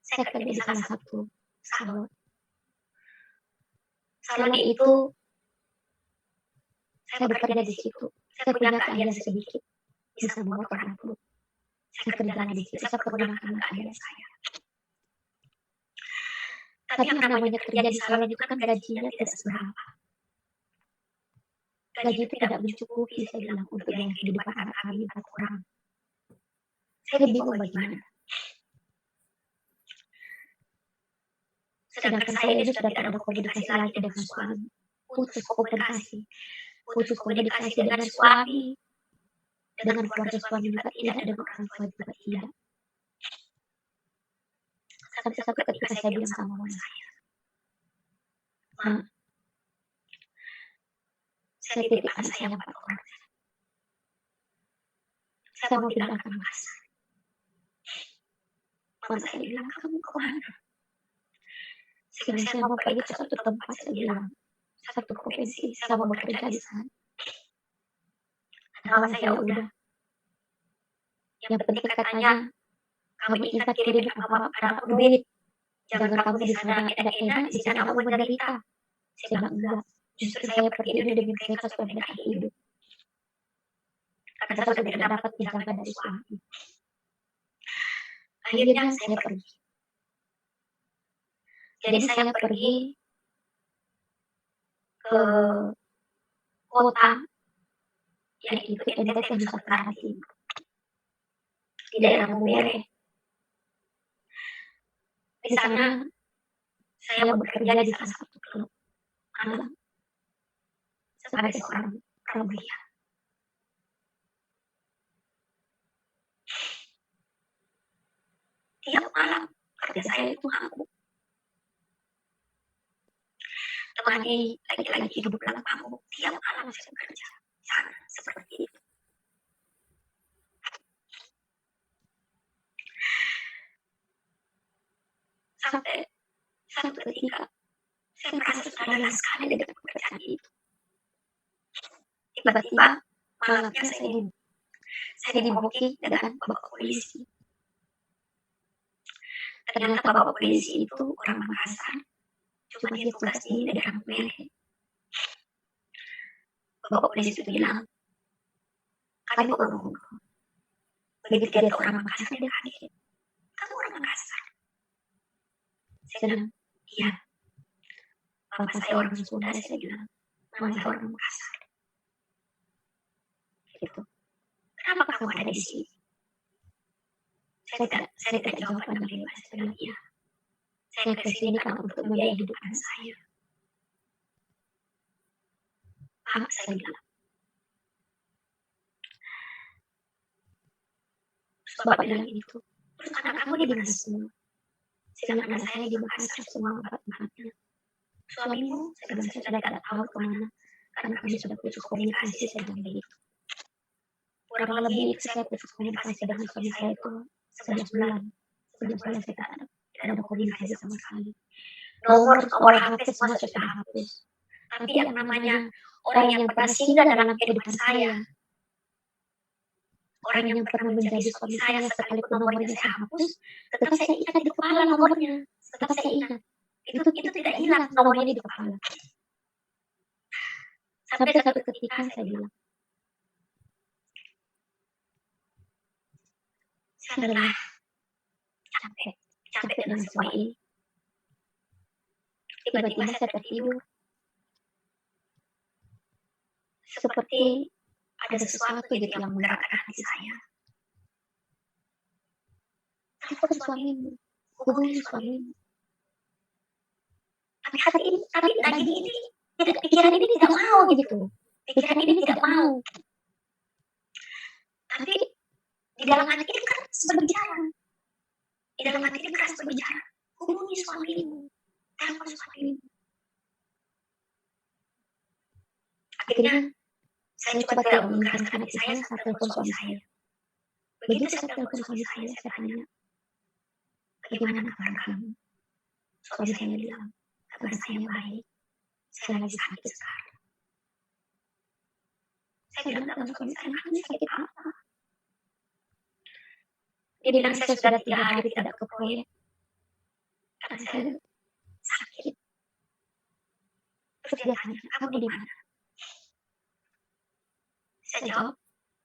saya kerja di salah satu salon. Salon itu, saya bekerja di situ. Saya punya keahlian sedikit, bisa memotong rambut. Saya kerja di situ, saya pergunakan keahlian saya. Tapi yang namanya kerja di salon itu kan gajinya tidak seberapa. Gaji itu tidak mencukupi, saya bilang, untuk biaya kehidupan anak kami 4 orang. Saya bingung bagaimana. Sedangkan saya ini sudah tidak ada komunikasi lagi dengan suami. Putus komunikasi dengan suami. Dengan keluarga suami juga tidak, dengan orang tua juga tidak. Sampai satu ketika saya bilang sama mama saya, Ma, saya titip anak saya 4 orang. Saya mau pindah ke Makassar. Mama saya bilang, kamu kemana? Saya mau pergi ke satu tempat, saya bilang, satu provinsi, saya mau bekerja di sana. Mama saya, udah. Yang penting katanya, kamu ingat kirimin apa duit. Jangan kamu di sana enak-enak, di sana kamu menderita. Saya bilang, enggak. Justru saya pergi ini demi mereka supaya mereka hidup. Karena saya sudah tidak dapat pinjaman dari suami. Akhirnya saya pergi. Jadi saya pergi ke kota, yaitu NTT Nusa Tenggara Timur, di daerah Mubere. Di sana saya bekerja di salah satu klub malam sebagai seorang pria. Tiap malam kerja saya itu mabuk. Temani laki-laki duduk dalam mabuk. Tiap malam saya bekerja sana seperti itu. Sampai satu ketika saya merasa sudah lelah sekali dengan pekerjaan itu. Tiba-tiba malamnya saya dimoki dengan bapak polisi. Ternyata bapak polisi itu orang Makassar, cuma dia tugas di daerah Mubere. Bapak polisi itu bilang, kami orang begitu dia orang Makassar, dia kaget. Kamu orang Makassar? Saya bilang, iya. Bapak saya orang Sunda, saya bilang, mama saya orang Makassar. Gitu. Kenapa kamu ada di sini? Saya tidak jawab dengan bebas. Saya bilang, iya. Saya ke sini kan untuk membiayai hidup anak saya. Pak, saya bilang. Terus Bapak bilang gitu. Terus anak kamu di mana semua? Sedangkan anak saya di Makassar semua bapak-bapaknya. Suamimu, saya bilang saya sudah tidak tahu kemana. Karena kami sudah putus komunikasi, saya bilang begitu. Kurang lebih itu saya putus komunikasi dengan suami saya itu 11 bulan. 11 bulan saya tidak ada komunikasi sama sekali. Nomor HP semua saya sudah hapus. Tapi yang namanya orang yang pernah singgah dalam kehidupan saya, orang yang pernah menjadi suami saya sekalipun nomornya saya hapus, tetap saya ingat di kepala nomornya. Tetap saya ingat. Itu tidak hilang nomornya di kepala. Sampai satu ketika saya bilang, saya lelah, capek dengan semua ini. Tiba-tiba saya tertidur. Seperti ada sesuatu gitu yang menggerakkan hati saya. Telepon suamimu, hubungi suamimu. Tapi daging ini, pikiran ini tidak mau gitu. Pikiran ini tidak mau. Tapi di dalam hati ini keras berbicara. Di dalam hati ini keras berbicara. Hubungi suamimu, telepon suamimu. Akhirnya saya coba tidak mengeraskan hati saya saat telepon suami saya. Begitu saya telepon suami saya tanya, bagaimana kabar kamu? Suami saya bilang, kabar saya baik. Saya lagi sakit sekarang. Saya bilang sama suami saya, kamu sakit apa? Dia bilang, saya sudah 3 hari tidak ke proyek. Karena saya sakit. Terus dia tanya, kamu di mana? Saya jawab,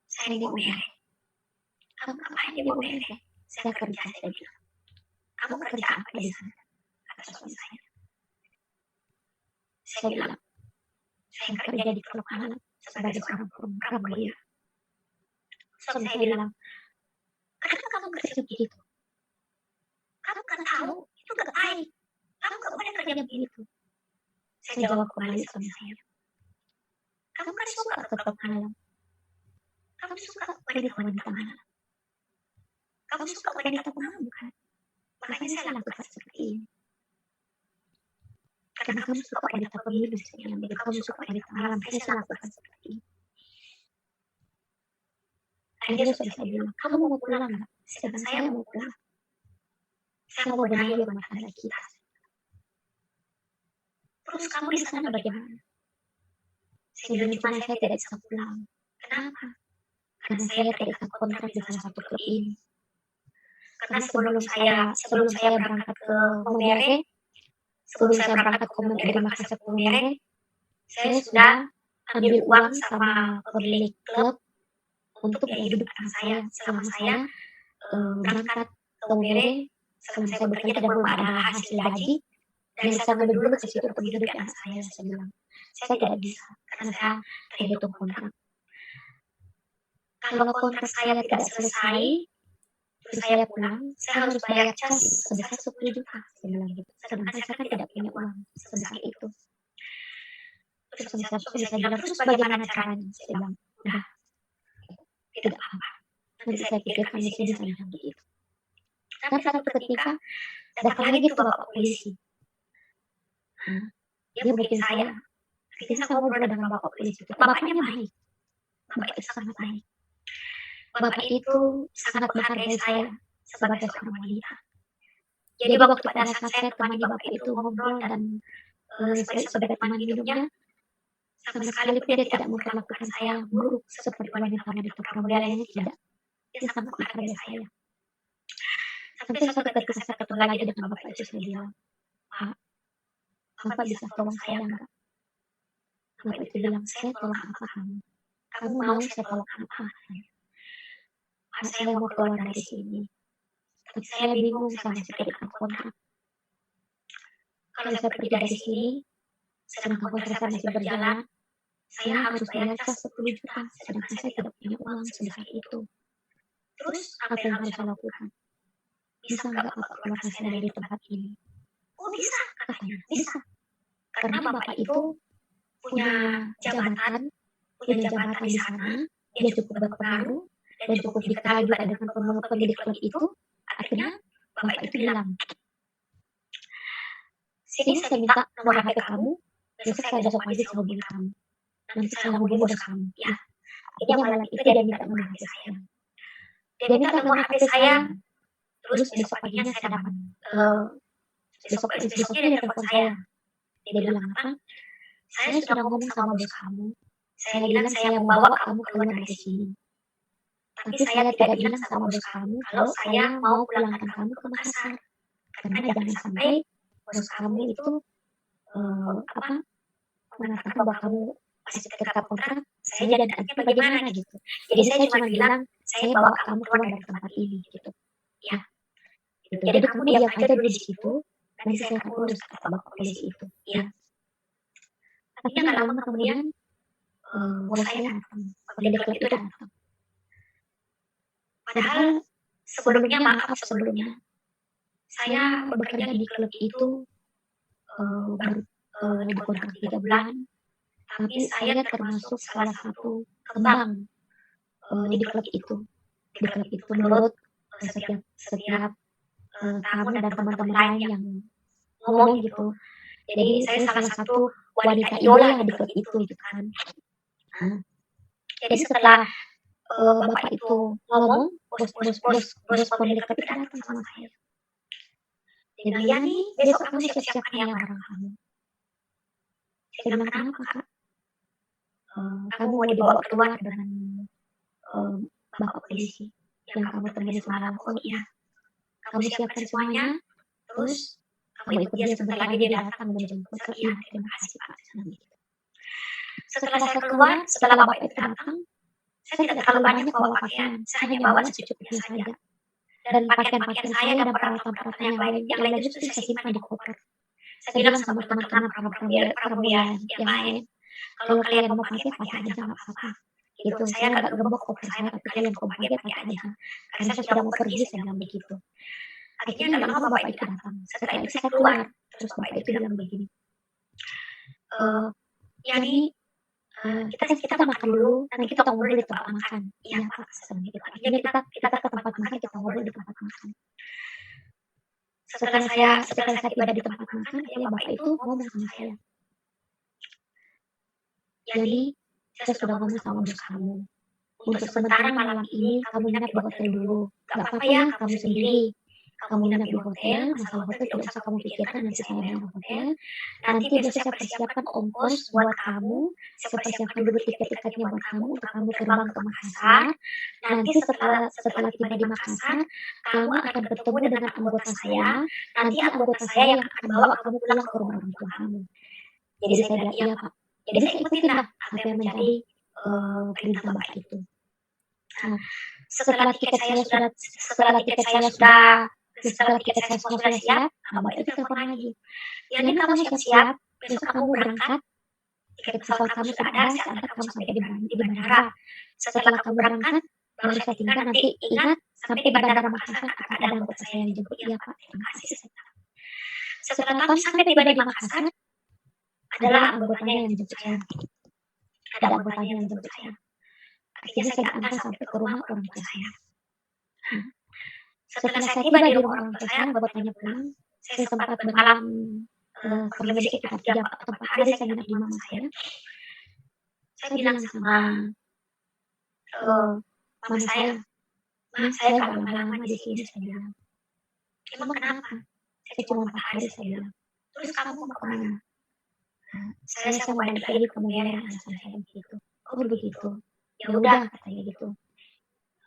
saya di Bumere. Kamu ngapain di Bumere? Saya kerja, saya bilang. Kamu kerja apa di sana? Kata suami saya. Saya bilang, saya kerja di kelurahan sebagai seorang pramudia. Suami saya bilang, kenapa kamu kerja begitu? Kamu kan tahu, itu gak baik. Kamu gak boleh kerja begitu. Saya jawab kembali suami saya. Kamu kan suka ke klub malam. Kamu suka wanita-wanita malam. Kamu suka wanita malam, bukan? Makanya saya lakukan seperti ini. Karena kamu suka wanita pemilu, saya bilang begitu. Kamu suka wanita malam, saya lakukan seperti ini. Akhirnya sudah saya bilang, kamu mau pulang gak? Sedangkan saya mau pulang. Saya mau benahi rumah tangga kita. Terus kamu di sana bagaimana? Saya bilang, cuma saya tidak bisa pulang. Kenapa? Karena saya terikat kontrak di salah satu klub ini. Karena sebelum saya berangkat ke Maumere, sebelum saya berangkat dari Makassar ke Maumere, saya sudah ambil uang sama pemilik klub untuk biaya hidup anak saya selama saya berangkat ke Maumere, selama saya bekerja dan belum ada hasil gaji, dan saya ambil dulu ke situ untuk hidup anak saya bilang. Saya tidak bisa, karena saya terhitung kontrak. Kalau kontrak saya tidak selesai, terus saya pulang, saya harus bayar cas sebesar 10 juta. Saya bilang gitu. Sedangkan saya kan tidak punya uang sebesar itu. Terus saya bilang, terus bagaimana caranya? Saya bilang, udah, tidak apa-apa. Nanti saya pikirkan di sini, saya bilang begitu. Tapi satu ketika, datang lagi tuh bapak polisi. Dia bikin saya. Akhirnya saya ngobrol dengan bapak polisi itu. Bapaknya baik. Bapak itu sangat baik. Bapak itu sangat menghargai saya sebagai seorang wanita. Jadi waktu pada saat saya temani bapak itu ngobrol dan sebagai teman hidupnya, sama sekali pun dia tidak memperlakukan saya buruk seperti wanita-wanita pramudia lainnya, tidak. Dia sangat menghargai saya. Sampai suatu ketika saya ketemu lagi dengan bapak itu, saya bilang, Pak, Bapak bisa tolong saya enggak? Bapak itu bilang, saya tolong apa kamu? Kamu mau saya tolong apa? Pak, saya mau keluar dari sini. Tapi saya bingung sama terikat kontrak. Kalau saya pergi dari sini, sedangkan kontrak saya masih berjalan, saya harus bayar cas 10 juta, sedangkan saya tidak punya uang sebesar itu. Terus apa yang harus saya lakukan? Bisa nggak Bapak keluarkan saya dari tempat ini? Oh bisa, katanya, bisa. Karena Bapak itu punya jabatan di sana, dia cukup berpengaruh dan cukup dikenal juga dengan pemilik klub itu. Akhirnya bapak itu bilang, sini saya minta nomor HP kamu, besok pagi saya hubungi kamu. Nanti saya hubungi bos kamu. Ya, akhirnya malam itu dia minta nomor HP saya. Dia minta nomor HP saya, terus besok paginya saya dapat, besoknya dia telepon saya. Dia bilang apa? Saya sudah ngomong sama bos kamu. Saya bilang saya mau bawa kamu keluar dari sini. Tapi saya tidak bilang sama bos kamu kalau saya mau pulangkan kamu ke Makassar. Karena jangan sampai bos kamu itu mengatakan bahwa kamu masih terikat kontrak, saya jadi nanti bagaimana gitu. Jadi saya cuma bilang saya bawa kamu keluar dari tempat ini gitu. Ya, gitu. Jadi kamu diam aja dulu di situ. Nanti saya akan urus kata bapak polisi itu. Ya. Tapi nggak lama kemudian bos saya datang, pemilik klub itu datang. Padahal sebelumnya saya bekerja di klub itu baru dikontrak 3 bulan, tapi saya termasuk salah satu kembang di klub itu. Di klub itu menurut setiap tamu dan teman-teman lain yang ngomong gitu. Jadi saya salah satu wanita idola di klub itu gitu kan. Jadi setelah bapak itu ngomong, bos pemilik klub itu datang sama saya. Dia bilang, Yani, besok kamu siap-siapkan ya barang kamu. Saya bilang, kenapa kak? Kamu mau dibawa keluar dengan bapak polisi yang kamu temani semalam. Oh iya, kamu siapkan semuanya, terus kamu ikut dia sebentar lagi dia datang menjemput. Iya, terima kasih pak. Setelah saya keluar, setelah bapak itu datang, saya tidak terlalu banyak bawa pakaian, saya hanya bawa secukupnya saja. Dan pakaian-pakaian saya dan peralatan-peralatan yang lain itu saya simpan di koper. Saya bilang sama teman-teman pramuya yang lain, kalau kalian mau pakai aja nggak apa-apa. Gitu, saya nggak gembok koper saya, tapi kalian mau pakai aja. Karena saya sudah mau pergi, saya bilang begitu. Akhirnya nggak lama bapak itu datang. Setelah itu saya keluar, terus bapak itu bilang begini, Yani, kita makan dulu, nanti kita ngobrol di tempat makan. Iya pak, akhirnya kita ke tempat makan, kita ngobrol di tempat makan. Setelah saya tiba di tempat makan, akhirnya bapak itu ngomong sama saya, Yani, saya sudah ngomong sama bos kamu. Untuk sementara malam ini kamu nginap di hotel dulu. Gak apa-apa ya, kamu sendiri. Kamu nginap di hotel, masalah hotel tidak usah kamu pikirkan, nanti saya bayar hotel. Nanti besok saya persiapkan ongkos buat kamu, saya persiapkan dulu tiket-tiketnya buat kamu untuk kamu terbang ke Makassar. Nanti setelah tiba di Makassar, kamu akan bertemu dengan anggota saya. Nanti anggota saya yang akan bawa kamu pulang ke rumah orang tua kamu. Jadi saya bilang, iya pak. Jadi saya ikutin lah apa yang menjadi perintah bapak itu. Nah, setelah tiket saya semua sudah siap, bapak itu telepon lagi. Yani kamu siap-siap, besok kamu berangkat, tiket pesawat kamu sudah ada, saya antar kamu sampai di bandara. Setelah kamu berangkat, baru saya tinggal nanti ingat, sampai di bandara Makassar akan ada anggota saya yang jemput. Iya pak, terima kasih. Setelah kami sampai tiba di Makassar, adalah anggotanya yang jemput saya. Ada anggotanya yang jemput saya. Akhirnya saya diantar sampai ke rumah orang tua saya. Setelah saya tiba di rumah orang tua saya, anggotanya pulang. Saya sempat bermalam kurang lebih sekitar 3 atau 4 hari saya nginap di mama saya. Saya bilang sama mama saya, Ma, saya kalau lama di sini, saya bilang, emang kenapa? Saya cuma 4 hari, saya bilang. Terus kamu mau kemana? Saya mau balik lagi ke Mutiara, alasan saya begitu. Oh begitu. Ya udah, katanya gitu.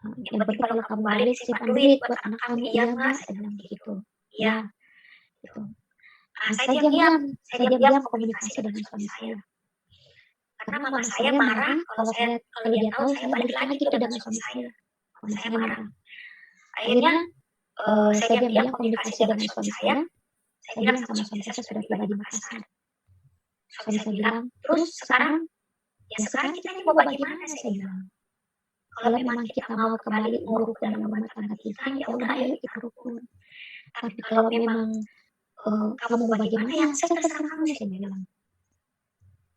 Yang penting kalau kamu balik simpan duit buat anak kamu. Iya mas, saya bilang begitu. Iya, gitu. Saya diam-diam komunikasi dengan suami saya. Karena mama saya marah kalau dia tahu saya balik lagi itu dengan suami saya. Mama saya marah. Akhirnya saya diam-diam komunikasi dengan suami saya. Saya bilang sama suami saya sudah tiba di Makassar. Suami saya bilang, terus sekarang kita ini mau bagaimana, saya bilang. Kalau memang kita mau kembali uruk dalam rumah tangga kita, ya udah ayo kita rukun. Tapi kalau memang kamu mau bagaimana, ya saya terserah kamu, saya bilang.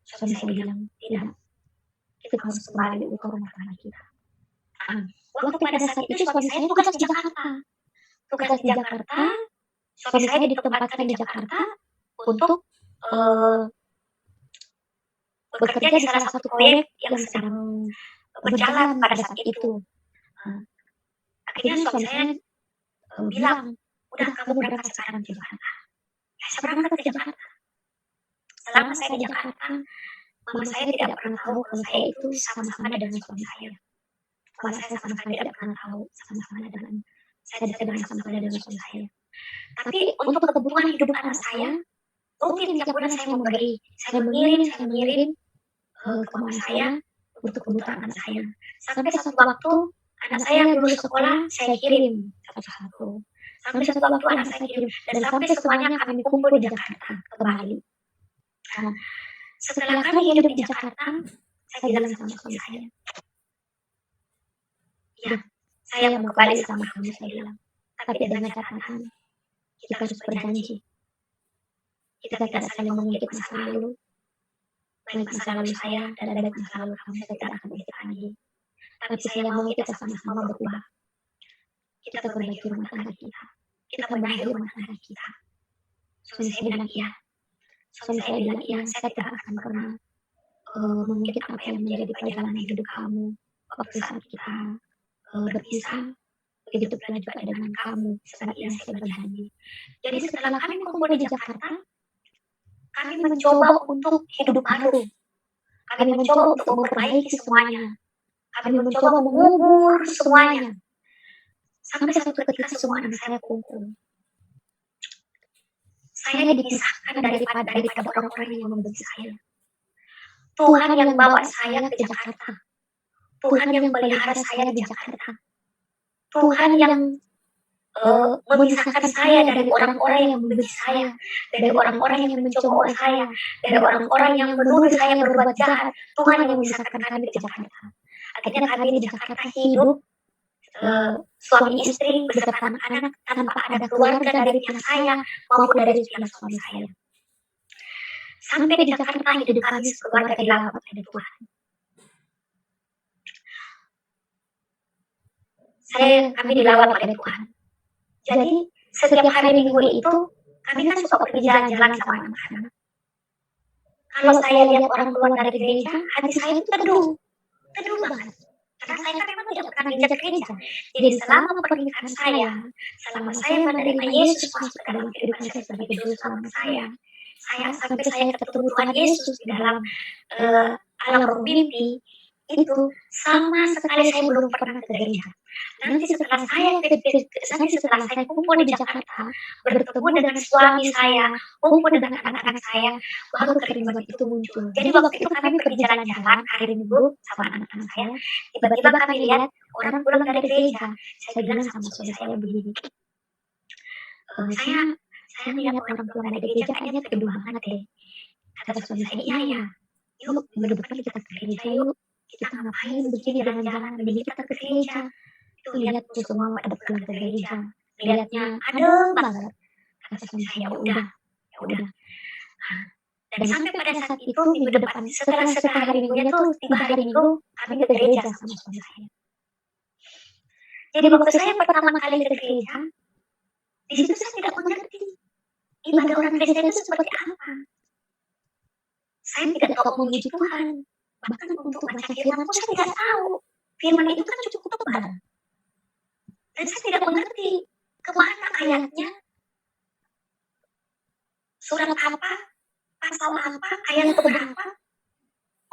Suami saya bilang, tidak, kita harus kembali ke rumah tangga kita. Ah, waktu pada saat itu suami saya tugas di Jakarta. Tugas di Jakarta, suami saya ditempatkan di Jakarta untuk bekerja di salah satu proyek yang sedang berjalan pada saat itu. Ah, akhirnya suami saya bilang, udah kamu berangkat sekarang ke Jakarta. Ya, saya berangkat ke Jakarta. Selama saya di Jakarta, mama saya tidak pernah tahu kalau saya itu sama-sama dengan suami saya. Mama saya sama sekali tidak pernah tahu sama-sama dengan saya sedang sama-sama dengan suami saya. Tapi untuk kebutuhan hidup anak saya, rutin tiap bulan saya mengirim ke mama saya untuk kebutuhan anak saya. Sampai satu waktu anak saya lulus sekolah, saya kirim satu-satu. Sampai satu waktu anak saya kirim, dan sampai semuanya kami kumpul di Jakarta kembali. Nah, setelah kami hidup di Jakarta, saya bilang sama suami saya, ya, saya mau kembali sama kamu, saya bilang. Tapi dengan catatan, kita harus berjanji. Kita tidak saling mengungkit masa lalu. Baik masa lalu saya dan baik masa lalu kamu, saya tidak akan mengungkit lagi. Tapi saya mau kita sama-sama berubah. Kita perbaiki rumah tangga kita. Kita benahi rumah tangga kita. Suami saya bilang iya. Suami saya bilang iya, saya tidak akan pernah mengungkit apa yang menjadi perjalanan hidup kamu waktu saat kita berpisah. Begitu pula juga dengan kamu, seperti yang saya berjanji. Jadi setelah kami kumpul di Jakarta, kami mencoba untuk hidup baru. Kami mencoba untuk memperbaiki semuanya. Kami mencoba mengubur semuanya. Sampai satu ketika semua anak saya kumpul. Saya dipisahkan daripada orang-orang yang membenci saya. Tuhan yang bawa saya ke Jakarta. Tuhan yang pelihara saya di Jakarta. Tuhan yang memisahkan saya dari orang-orang yang membenci saya, dari orang-orang yang mencemooh saya, dari orang-orang yang menuduh saya berbuat jahat. Tuhan yang memisahkan kami di Jakarta. Akhirnya kami di Jakarta hidup suami istri beserta anak-anak tanpa ada keluarga dari pihak saya maupun dari pihak suami saya. Sampai di Jakarta hidup kami sekeluarga dilawat oleh Tuhan. Kami dilawat oleh Tuhan. Jadi setiap hari Minggu itu kami kan suka pergi jalan-jalan sama anak-anak. Kalau saya lihat orang keluar dari gereja, hati saya itu teduh banget. Karena saya kan memang tidak pernah gereja gereja. Jadi selama pernikahan saya, selama saya menerima Yesus masuk ke dalam kehidupan saya sebagai juru selamat saya sampai saya ketemu Tuhan Yesus di dalam alam roh mimpi, itu sama sekali saya belum pernah ke gereja. Nanti setelah saya kumpul di Jakarta, bertemu dengan suami saya, kumpul dengan anak-anak saya, baru kerinduan itu muncul. Jadi waktu itu kami pergi jalan-jalan hari Minggu sama anak-anak saya, tiba-tiba kami lihat orang pulang dari gereja. Saya bilang sama suami saya begini, saya lihat orang pulang dari gereja kayaknya teduh banget deh. Kata suami saya, iya, yuk minggu depan kita ke gereja yuk. Kita ngapain begini jalan-jalan begini, kita ke gereja. Itu lihat tuh semua pada pulang ke gereja, lihatnya adem banget. Kata suami saya, ya udah. Dan sampai pada saat itu minggu depan, setelah hari Minggunya tuh 3 hari Minggu kami ke gereja sama suami saya. Jadi waktu saya pertama kali ke gereja, di situ saya tidak mengerti ibadah orang Kristen itu seperti apa. Saya tidak tahu memuji Tuhan. Bahkan untuk baca firman pun saya tidak tahu. Firman itu kan cukup tebal. Dan saya tidak mengerti kemana ayatnya, surat apa, pasal apa, ayat berapa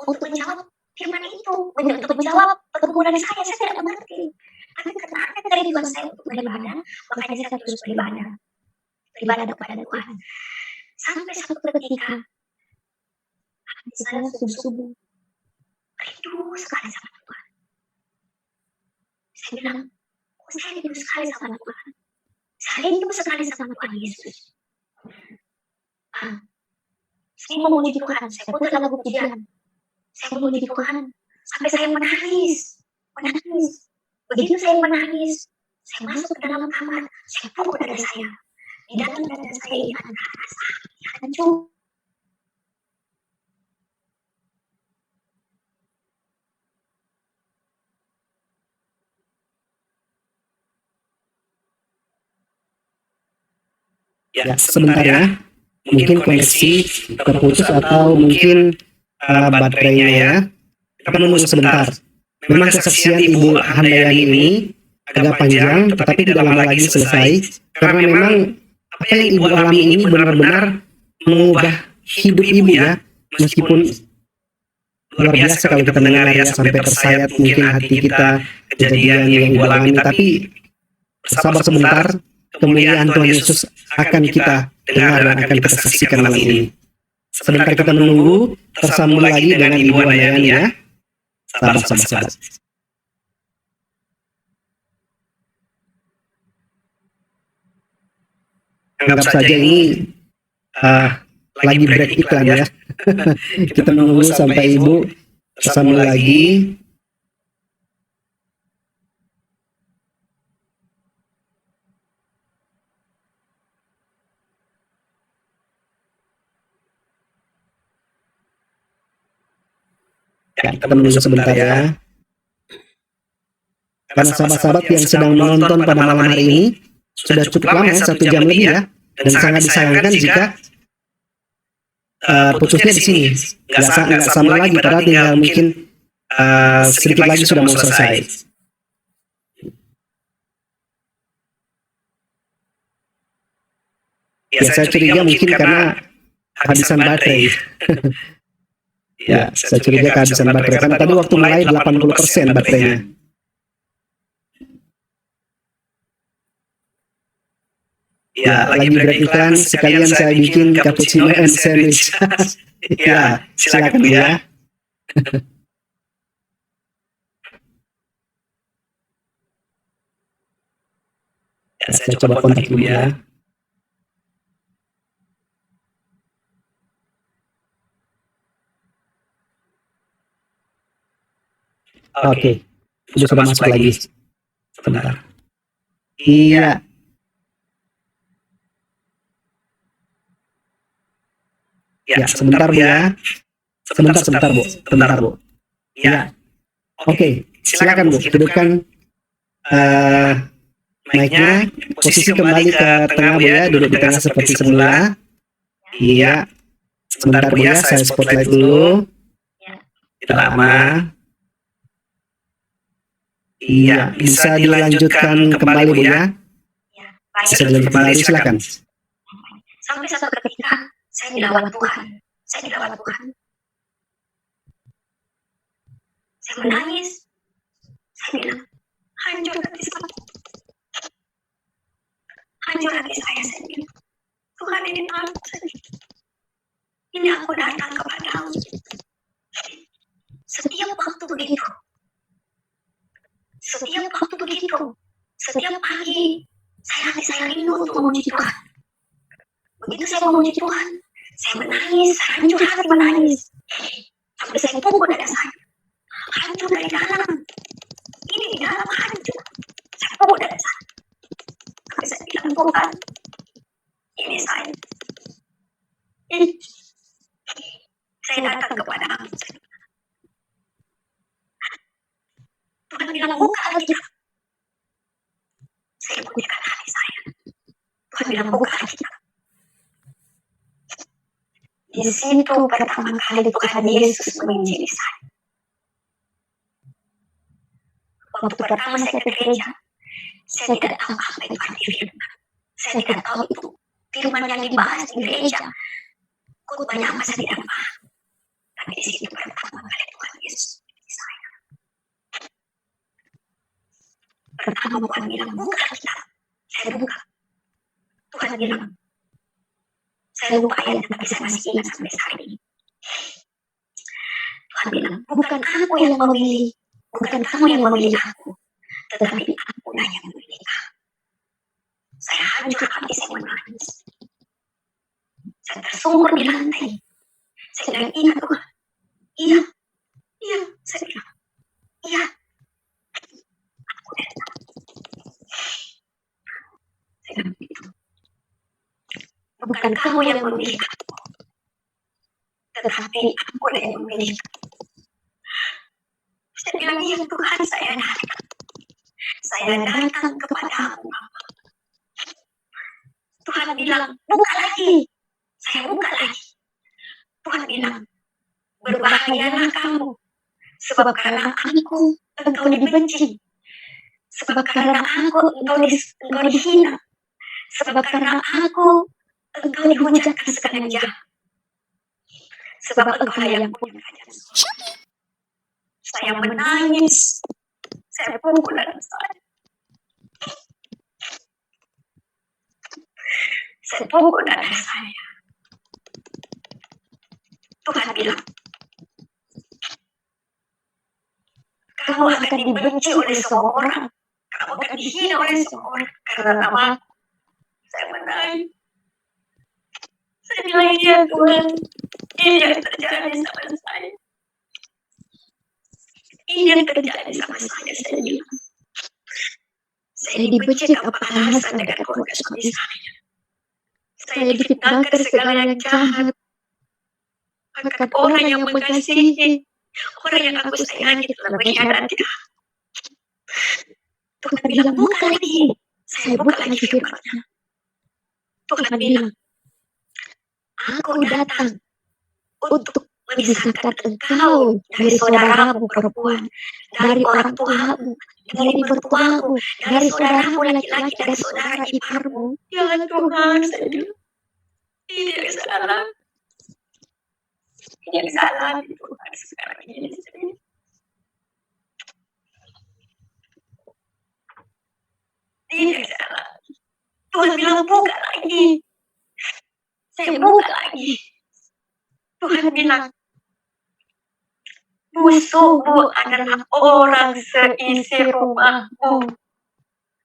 untuk menjawab firman itu, untuk menjawab pergumulan saya tidak mengerti. Tapi karena ada kerinduan saya untuk beribadah, makanya saya terus beribadah kepada Tuhan. Sampai satu ketika, saya subuh-subuh rindu sekali sama Tuhan. Saya bilang, saya rindu sekali sama Tuhan. Saya rindu sekali sama Tuhan Yesus. Saya memuji Tuhan, saya putar lagu pujian. Saya memuji Tuhan sampai saya menangis. Begitu saya menangis, saya masuk ke dalam kamar, saya pukul dada saya. Di dalam dada saya ini ada rasa hancur. Ya, sebentar ya. Mungkin koneksi terputus atau mungkin baterainya ya. Kita menunggu sebentar. Memang kesaksian Ibu Handayani ini agak panjang, tetapi tidak lama lagi selesai. Karena memang apa yang Ibu alami ini benar-benar mengubah hidup Ibu ya. Meskipun luar biasa kalau kita mendengar ya, sampai tersayat mungkin hati kita kejadian yang Ibu alami. Tapi sabar sebentar, kemuliaan Tuhan Yesus akan kita dengar dan akan kita saksikan malam ini. Sebentar kita menunggu, tersambung lagi dengan Ibu Handayani ya. Sabar. Anggap saja ini lagi break iklan ya. Kita menunggu sampai Ibu tersambung lagi. Ya, kita menunggu sebentar ya. Karena sahabat-sahabat yang sedang menonton pada malam hari ini sudah cukup lama ya, 1 jam lebih ya, dan sangat disayangkan jika putusnya di sini. Nggak sama lagi, padahal tinggal mungkin sedikit lagi sudah mau selesai. Ya, saya curiga mungkin karena kehabisan baterai. Ya, saya curiga kehabisan baterai karena tadi waktu mulai 80% baterainya. Ya, lagi break iklan, sekalian saya bikin cappuccino and sandwich. Ya, silakan Bu ya. Ya, saya coba kontak Ibu ya. Oke, Ibu sudah masuk lagi. Sebentar. Iya. Ya, sebentar Bu ya. Sebentar Bu. Iya. Oke, silakan Bu, hidupkan mic-nya, posisi kembali ke tengah Bu ya, duduk di tengah seperti semula. Iya. Sebentar Bu ya, saya spotlight dulu. Tidak lama. Iya, bisa dilanjutkan kembali Bu ya. Bisa dilanjutkan kembali, silakan. Sampai satu ketika saya dilawan Tuhan. Saya menangis. Saya bilang, hancur hati saya. Hancur hati saya bilang, Tuhan ini aku. Ini aku datang kepadamu. Setiap waktu begitu. Setiap pagi, saya rindu untuk memuji Tuhan. Begitu saya memuji Tuhan, saya menangis, hancur hati menangis. Sampai saya pukul dada saya. Hancur dari dalam. Ini di dalam hancur. Saya pukul dada saya. Sampai saya bilang, Tuhan, ini saya. Saya datang kepadamu. Tuhan bilang, buka lagi. Saya bunyikan hati saya. Tuhan bilang, buka lagi. Di situ pertama kali Tuhan Yesus menginjili saya. Waktu pertama saya ke gereja, saya tidak tahu apa itu arti firman. Saya tidak tahu itu firman yang dibahas di gereja. Khotbahnya apa saya tidak paham. Tapi di situ pertama kali Tuhan Yesus menginjili saya. Pertama Tuhan bilang, buka kitab. Saya buka. Tuhan bilang, saya lupa ayat, tapi saya masih ingat sampai saat ini. Tuhan bilang, bukan aku yang memilih, bukan kamu yang memilih aku, tetapi aku yang memilih kamu. Saya hancur hati, saya menangis. Saya tersungkur di lantai. Saya bilang, iya Tuhan. Iya. Saya bilang, iya. Aku datang. Saya bilang begitu. Bukan kamu yang memilih aku, tetapi aku yang memilih kamu. Saya bilang, iya Tuhan, saya datang kepadamu. Tuhan Tuhan bilang, buka lagi. Saya buka lagi. Tuhan bilang, berbahagialah kamu, sebab karena aku engkau dibenci. Sebab karena aku engkau dihina. Sebab karena aku engkau dihujatkan segala jahat. Sebab engkau yang punya kerajaan. Saya menangis. Saya pukul dalam saya. Saya pukul dada saya. Tuhan bilang, kamu akan dibenci oleh semua orang. Kamu akan dihina oleh semua orang. Karena nama saya menangis. Saya bilang, iya Tuhan, ini yang terjadi sama saya. Ini yang terjadi sama saya bilang. Saya dibenci tanpa alasan dengan keluarga suami saya. Saya difitnahkan segala yang jahat. Bahkan orang yang mengasihi, orang yang aku sayangi telah mengkhianati. Tuhan bilang, buka lagi. Saya buka lagi firman-Nya. Tuhan bilang, aku datang untuk memisahkan engkau dari saudaramu perempuan, dari orang tuamu, dari mertuamu, dari saudaramu laki-laki dan saudara iparmu. Ya Tuhan, saya bilang, ini yang salah. Ini yang salah di Tuhan sekarang ini. Ini yang salah. Tuhan bilang, buka lagi. Saya buka lagi. Tuhan bilang, musuhmu adalah orang seisi rumahmu.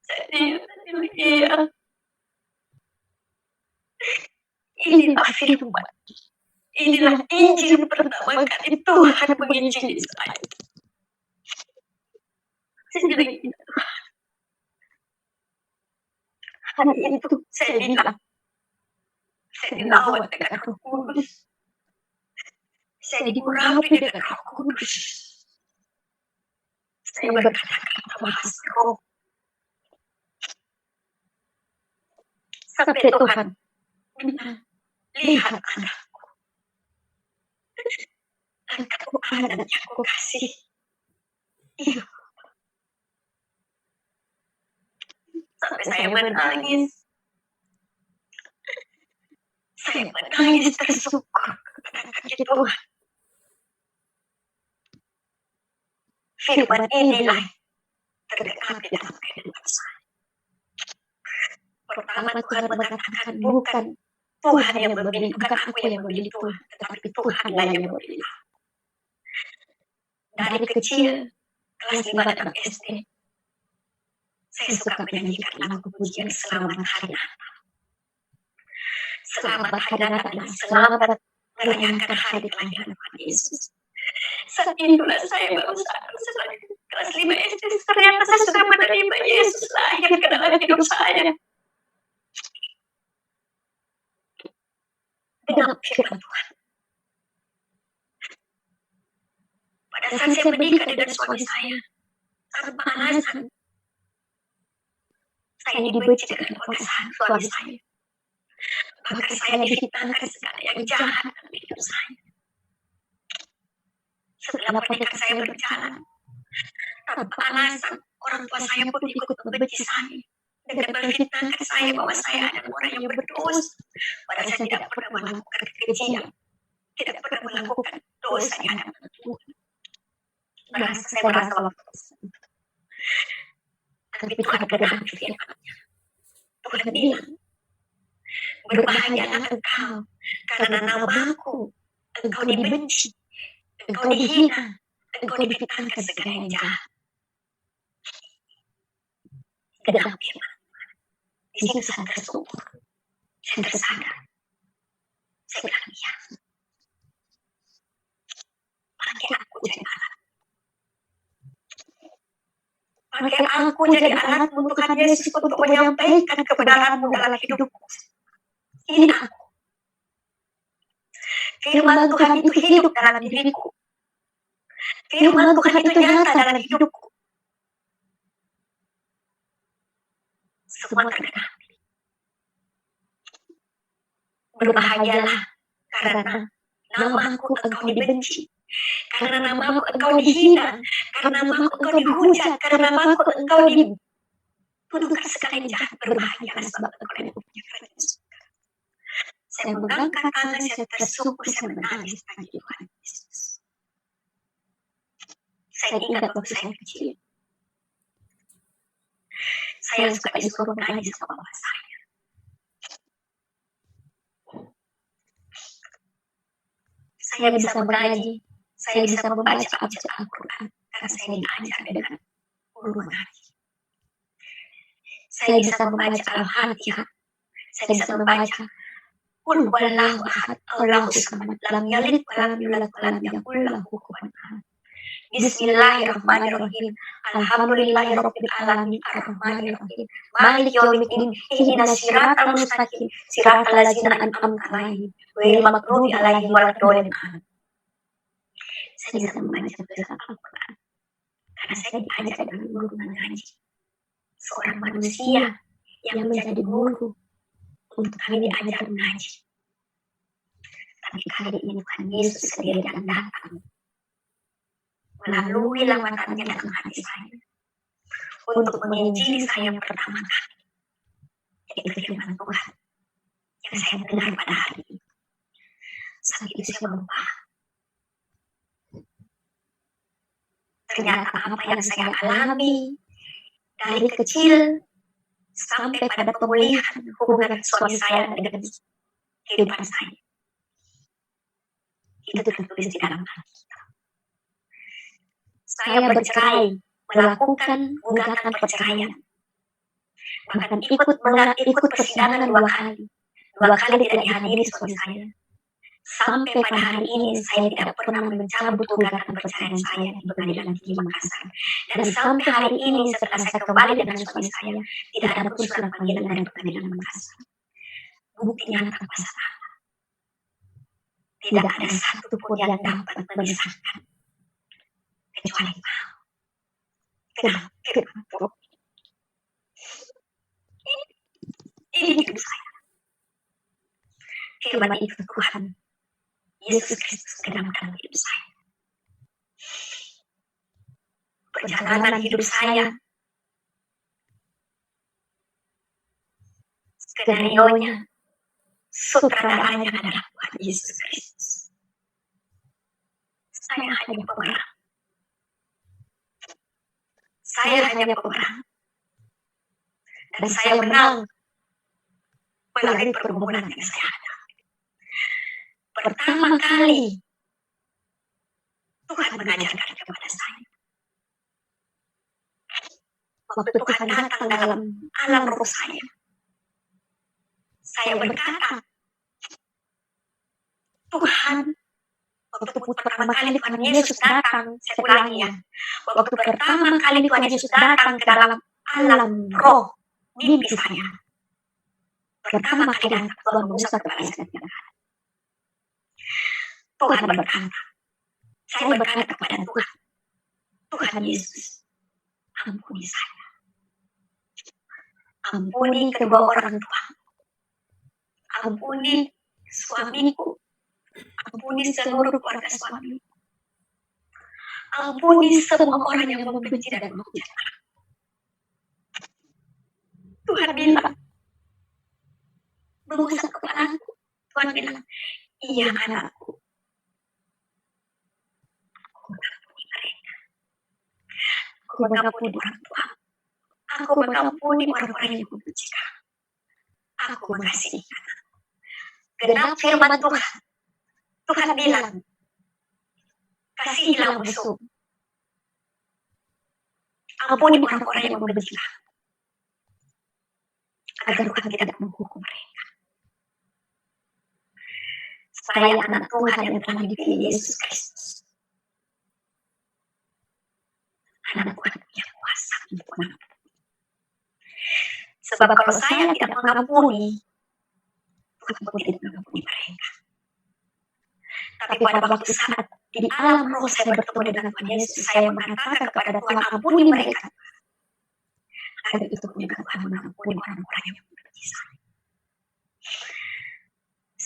Jadi, iya. Inilah firman. Inilah Injil pertama kali Tuhan menginjili saya. Saya bilang, hari itu saya bilang, saya dilawan dengan Roh Kudus. Saya diurapi dengan Roh Kudus. Saya berkata-kata bahasa roh. Sampai Tuhan bilang, lihat anakku. Engkau anak yang aku kasih. Iya. Sampai saya menangis. Saya menangis bersyukur kepada kaki Tuhan. Firman inilah tergenapi dalam kehidupan saya. Pertama Tuhan mengatakan, bukan Tuhan yang memilih, bukan aku yang memilih Tuhan, tetapi Tuhanlah yang memilih. Dari kecil, kelas 5 dan SD, saya suka menyanyikan lagu pujian Selamat Hari Natal. Selamat Hari Natal, selamat merayakan hari kelahiran Tuhan Yesus. Saat itulah saya baru sadar setelah kelas 5 SD, ternyata saya sudah menerima Yesus lahir ke dalam hidup saya. Dengan firman Tuhan. Pada saat saya menikah dengan suami saya, tanpa alasan, saya dibenci dengan perkataan suami saya. Bahkan saya difitnahkan segala yang jahat dalam hidup saya. Setelah pernikahan saya berjalan, tanpa alasan, orang tua saya pun ikut membenci saya. Dengan memfitnahkan saya bahwa saya adalah orang yang berdosa. Padahal saya tidak pernah melakukan kekejian. Tidak pernah melakukan dosa di hadapan Tuhan. Saya merasa waktu itu. Tapi Tuhan bergerak firman-Nya. Tuhan bilang, berbahagialah engkau, karena namaku engkau dibenci, engkau dihina, engkau difitnahkan segala yang jahat. Genap firman. Di situ saya bersyukur, saya tersadar. Saya bilang, iya. Pakai aku jadi alat. Pakai aku jadi alat untuk Tuhan Yesus untuk menyampaikan kebenaran-Mu dalam hidupku. Ini aku. Firman Tuhan itu hidup dalam diriku. Firman Tuhan itu nyata dalam hidupku. Semua tergenapi. Berbahagialah karena namaku engkau dibenci, karena namaku engkau dihina, karena namaku engkau dihujat, karena namaku engkau dituduhkan segala yang jahat. Berbahagialah sebab engkau adalah punya kerajaan. Saya mengangkat tangan, saya tersungkur, saya menangis bagi Tuhan Yesus. Saya ingat waktu saya kecil, saya suka disuruh menangis sama mama saya. Saya bisa mengaji, saya bisa membaca abjad Al-Quran, karena saya diajar dengan guru mengaji. Saya bisa membaca Al-Fatihah, saya bisa membaca Qul huwallahu ahad, Allahu samad, lam yalid walam yulad walam yakul lahu kufuwan ahad. Bismillahirrahmanirrahim. Alhamdulillahirabbil alamin, arrahmanirrahim, maliki yaumiddin, ihdinas siratal mustaqim, siratal ladzina an'amta 'alaihim, ghairil maghdubi 'alaihim waladdallin. Saya bisa membaca tulisan Al-Quran karena saya diajar dengan guru mengaji, seorang manusia yang menjadi guru untuk kami diajar mengaji. Tapi kali ini Tuhan Yesus sendiri yang datang melalui lawatannya dalam hati saya untuk menginjili saya pertama kali, yaitu firman Tuhan yang saya dengar pada hari itu. Saat itu saya lupa. Ternyata apa yang saya alami dari kecil sampai pada pemulihan hubungan suami saya dengan kehidupan saya, itu tertulis di dalam Alkitab. Saya bercerai, melakukan gugatan perceraian, bahkan ikut persidangan 2 kali. 2 kali tidak dihadiri suami saya. Sampai pada hari ini saya tidak pernah mencabut gugatan perceraian saya di Pengadilan Tinggi Makassar. Dan sampai hari ini setelah saya kembali dengan suami saya, tidak ada pun surat panggilan dari Pengadilan Makassar. Bukti nyata masalah. Tidak ada satu pun yang dapat memisahkan kecuali mau. Kenapa? Ini hidup saya. Firman itu Tuhan Yesus Kristus ke dalam hidup saya. Perjalanan hidup saya, skenario-nya, sutradaranya adalah Tuhan Yesus Kristus. Saya hanya pemeran. Saya hanya pemeran. Dan saya menang melalui pergumulan yang saya hadapi. Pertama kali Tuhan mengajarkan kepada saya. Waktu Tuhan datang dalam alam roh saya berkata, Tuhan, waktu pertama kali Tuhan Yesus datang, saya ulangi ya, waktu pertama kali Tuhan Yesus datang ke dalam alam roh mimpi saya, pertama kali datang Tuhan mengusap kepala saya. Tuhan berkata, saya berkata kepada Tuhan, Tuhan Yesus, ampuni saya. Ampuni kedua orang tua. Ampuni suamiku. Ampuni seluruh keluarga suamiku. Ampuni semua orang yang membenci dan menghujat aku. Tuhan bilang, mengusap kepalaku. Tuhan bilang, iya anakku. Aku mengampuni mereka. Aku mengampuni orang tua. Aku mengampuni orang-orang yang membenci kamu. Aku mengasihi anak. Genap firman Tuhan. Tuhan bilang, kasihilah musuh. Ampuni orang-orang yang membenci kamu. Agar Tuhan tidak menghukum mereka. Saya anak Tuhan yang telah dipilih Yesus Kristus. Anak Tuhan punya kuasa untuk mengampuni. Sebab kalau saya tidak mengampuni, Tuhan pun tidak mengampuni mereka. Tapi pada waktu saat di alam roh saya bertemu dengan Tuhan Yesus, saya mengatakan kepada Tuhan, ampuni mereka. Agar itu pun juga Tuhan mengampuni orang-orang yang membenci saya.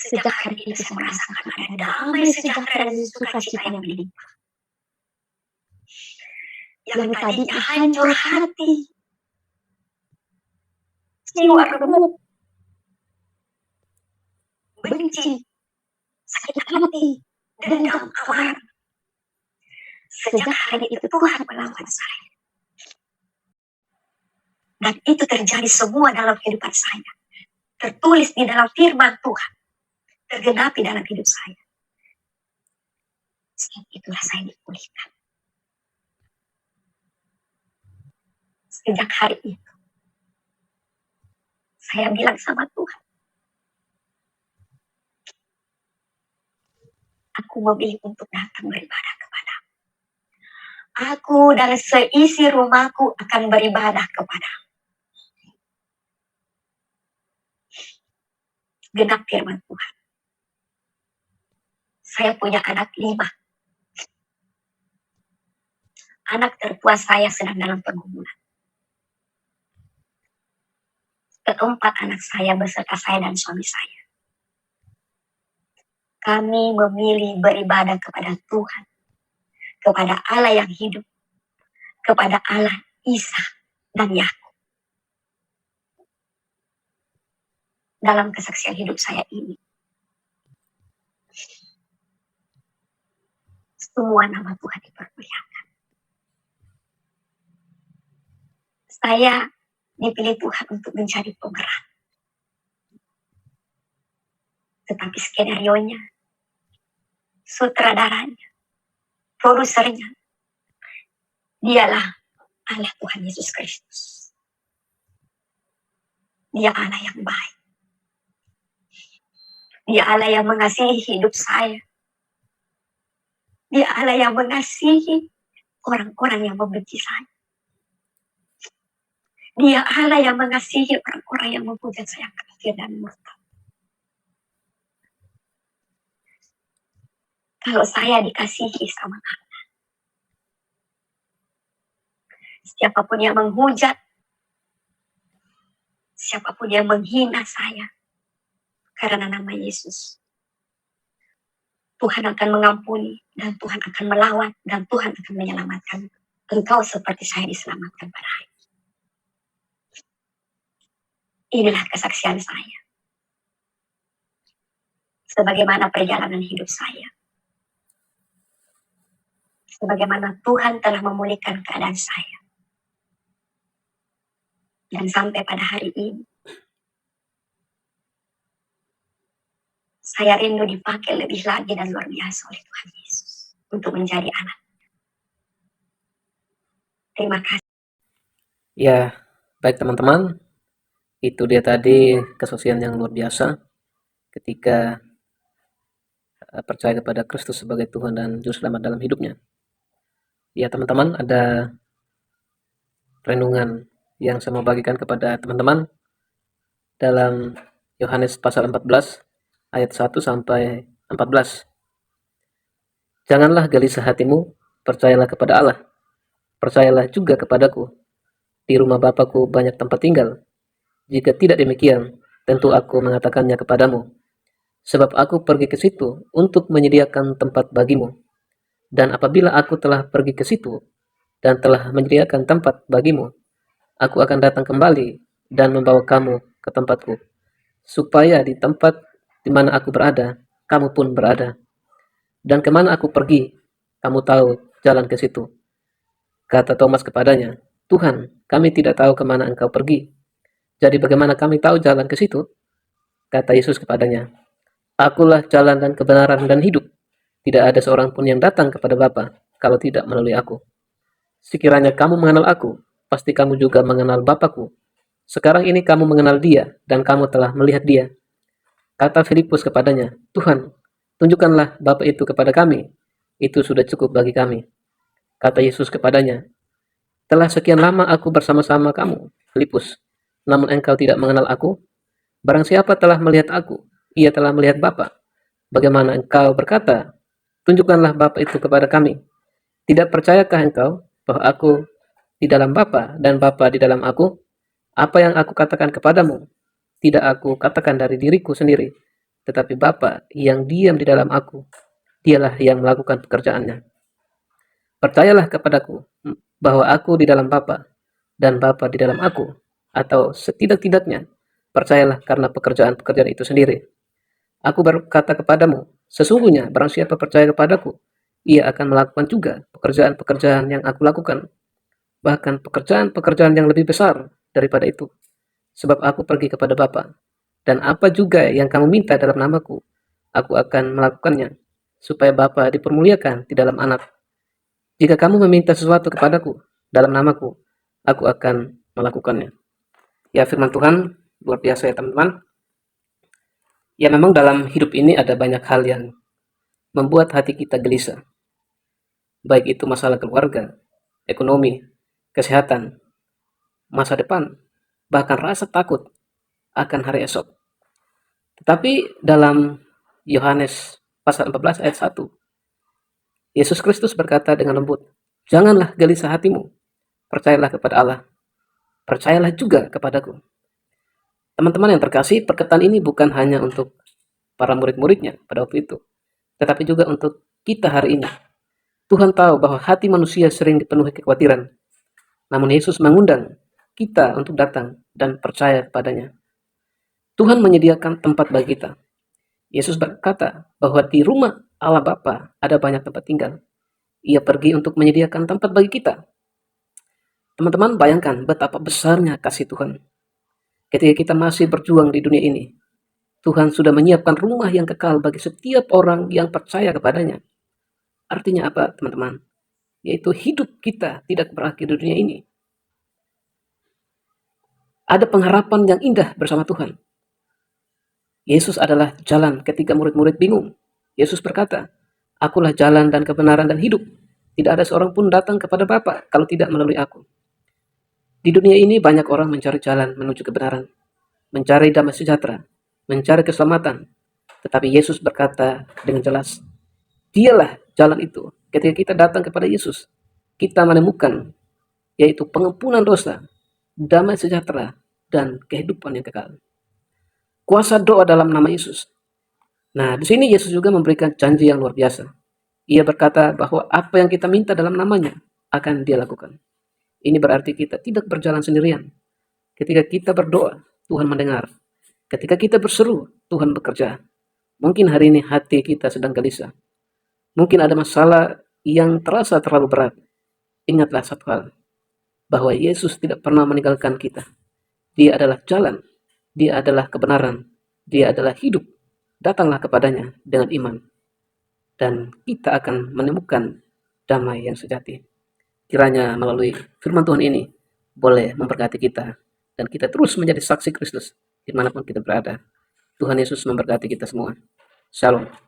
Sejak hari itu saya merasakan ada damai sejahtera dan sukacita yang melimpah. Yang tadinya hancur hati, jiwa remuk, benci, sakit hati, dendam, amarah. Sejak hari itu Tuhan melawan saya. Dan itu terjadi semua dalam kehidupan saya. Tertulis di dalam firman Tuhan. Tergenapi dalam hidup saya. Saat itulah saya dipulihkan. Sejak hari itu, saya bilang sama Tuhan, aku memilih untuk datang beribadah kepada-Mu. Aku dan seisi rumahku akan beribadah kepada-Mu. Genap firman Tuhan. Saya punya anak 5. Anak tertua saya sedang dalam pergumulan. Keempat anak saya beserta saya dan suami saya. Kami memilih beribadah kepada Tuhan, kepada Allah yang hidup, kepada Allah Isa dan Yakub. Dalam kesaksian hidup saya ini, semua nama Tuhan dipermuliakan. Saya dipilih Tuhan untuk menjadi pemeran. Tetapi skenario-nya, sutradaranya, produsernya, dialah Allah Tuhan Yesus Kristus. Dia Allah yang baik. Dia Allah yang mengasihi hidup saya. Dia Allah yang mengasihi orang-orang yang membenci saya. Dia Allah yang mengasihi orang-orang yang menghujat saya kafir dan murtad. Kalau saya dikasihi sama Allah, siapapun yang menghujat, siapapun yang menghina saya karena nama Yesus, Tuhan akan mengampuni dan Tuhan akan melawan dan Tuhan akan menyelamatkan engkau seperti saya diselamatkan pada hari ini. Inilah kesaksian saya. Sebagaimana perjalanan hidup saya. Sebagaimana Tuhan telah memulihkan keadaan saya. Dan sampai pada hari ini, saya rindu dipakai lebih lagi dan luar biasa oleh Tuhan Yesus untuk menjadi anak. Terima kasih. Ya, baik teman-teman. Itu dia tadi kesaksian yang luar biasa ketika percaya kepada Kristus sebagai Tuhan dan Juru Selamat dalam hidupnya. Ya teman-teman, ada renungan yang saya mau bagikan kepada teman-teman dalam Yohanes pasal 14 ayat 1 sampai 14. Janganlah gelisah hatimu, percayalah kepada Allah. Percayalah juga kepadaku. Di rumah Bapakku banyak tempat tinggal. Jika tidak demikian, tentu aku mengatakannya kepadamu. Sebab aku pergi ke situ untuk menyediakan tempat bagimu. Dan apabila aku telah pergi ke situ dan telah menyediakan tempat bagimu, aku akan datang kembali dan membawa kamu ke tempatku, supaya di tempat di mana aku berada, kamu pun berada. Dan kemana aku pergi, kamu tahu jalan ke situ. Kata Thomas kepadanya, Tuhan, kami tidak tahu kemana engkau pergi. Jadi bagaimana kami tahu jalan ke situ? Kata Yesus kepadanya, Akulah jalan dan kebenaran dan hidup. Tidak ada seorang pun yang datang kepada Bapa kalau tidak melalui aku. Sekiranya kamu mengenal aku, pasti kamu juga mengenal Bapakku. Sekarang ini kamu mengenal dia, dan kamu telah melihat dia. Kata Filipus kepadanya, Tuhan, tunjukkanlah Bapa itu kepada kami. Itu sudah cukup bagi kami. Kata Yesus kepadanya, telah sekian lama aku bersama-sama kamu, Filipus, namun engkau tidak mengenal aku. Barang siapa telah melihat aku, ia telah melihat Bapa. Bagaimana engkau berkata, tunjukkanlah Bapa itu kepada kami. Tidak percayakah engkau bahwa aku di dalam Bapa dan Bapa di dalam aku? Apa yang aku katakan kepadamu, tidak aku katakan dari diriku sendiri, tetapi Bapa yang diam di dalam aku, dialah yang melakukan pekerjaannya. Percayalah kepadaku bahwa aku di dalam Bapa dan Bapa di dalam aku, atau setidak-tidaknya percayalah karena pekerjaan-pekerjaan itu sendiri. Aku berkata kepadamu, sesungguhnya barang siapa percaya kepadaku, ia akan melakukan juga pekerjaan-pekerjaan yang aku lakukan, bahkan pekerjaan-pekerjaan yang lebih besar daripada itu. Sebab aku pergi kepada Bapa, dan apa juga yang kamu minta dalam namaku, aku akan melakukannya, supaya Bapa dipermuliakan di dalam Anak. Jika kamu meminta sesuatu kepadaku dalam namaku, aku akan melakukannya. Ya, firman Tuhan luar biasa ya teman-teman. Ya, memang dalam hidup ini ada banyak hal yang membuat hati kita gelisah. Baik itu masalah keluarga, ekonomi, kesehatan, masa depan, bahkan rasa takut akan hari esok. Tetapi dalam Yohanes pasal 14 ayat 1, Yesus Kristus berkata dengan lembut, "Janganlah gelisah hatimu, percayalah kepada Allah, percayalah juga kepadaku." Teman-teman yang terkasih, perkataan ini bukan hanya untuk para murid-muridnya pada waktu itu, tetapi juga untuk kita hari ini. Tuhan tahu bahwa hati manusia sering dipenuhi kekhawatiran, namun Yesus mengundang kita untuk datang dan percaya kepadanya. Tuhan menyediakan tempat bagi kita. Yesus berkata bahwa di rumah Allah Bapa ada banyak tempat tinggal. Ia pergi untuk menyediakan tempat bagi kita. Teman-teman, bayangkan betapa besarnya kasih Tuhan. Ketika kita masih berjuang di dunia ini, Tuhan sudah menyiapkan rumah yang kekal bagi setiap orang yang percaya kepadanya. Artinya apa, teman-teman? Yaitu hidup kita tidak berakhir di dunia ini. Ada pengharapan yang indah bersama Tuhan. Yesus adalah jalan ketika murid-murid bingung. Yesus berkata, "Akulah jalan dan kebenaran dan hidup. Tidak ada seorang pun datang kepada Bapa kalau tidak melalui aku." Di dunia ini banyak orang mencari jalan menuju kebenaran, mencari damai sejahtera, mencari keselamatan. Tetapi Yesus berkata dengan jelas, Dialah jalan itu. Ketika kita datang kepada Yesus, kita menemukan yaitu pengampunan dosa, damai sejahtera, dan kehidupan yang kekal. Kuasa doa dalam nama Yesus. Nah, di sini Yesus juga memberikan janji yang luar biasa. Ia berkata bahwa apa yang kita minta dalam namanya akan Dia lakukan. Ini berarti kita tidak berjalan sendirian. Ketika kita berdoa, Tuhan mendengar. Ketika kita berseru, Tuhan bekerja. Mungkin hari ini hati kita sedang gelisah. Mungkin ada masalah yang terasa terlalu berat. Ingatlah satu hal, bahwa Yesus tidak pernah meninggalkan kita. Dia adalah jalan, Dia adalah kebenaran, Dia adalah hidup. Datanglah kepadanya dengan iman, dan kita akan menemukan damai yang sejati. Kiranya melalui firman Tuhan ini boleh memberkati kita, dan kita terus menjadi saksi Kristus dimanapun kita berada. Tuhan Yesus memberkati kita semua. Shalom.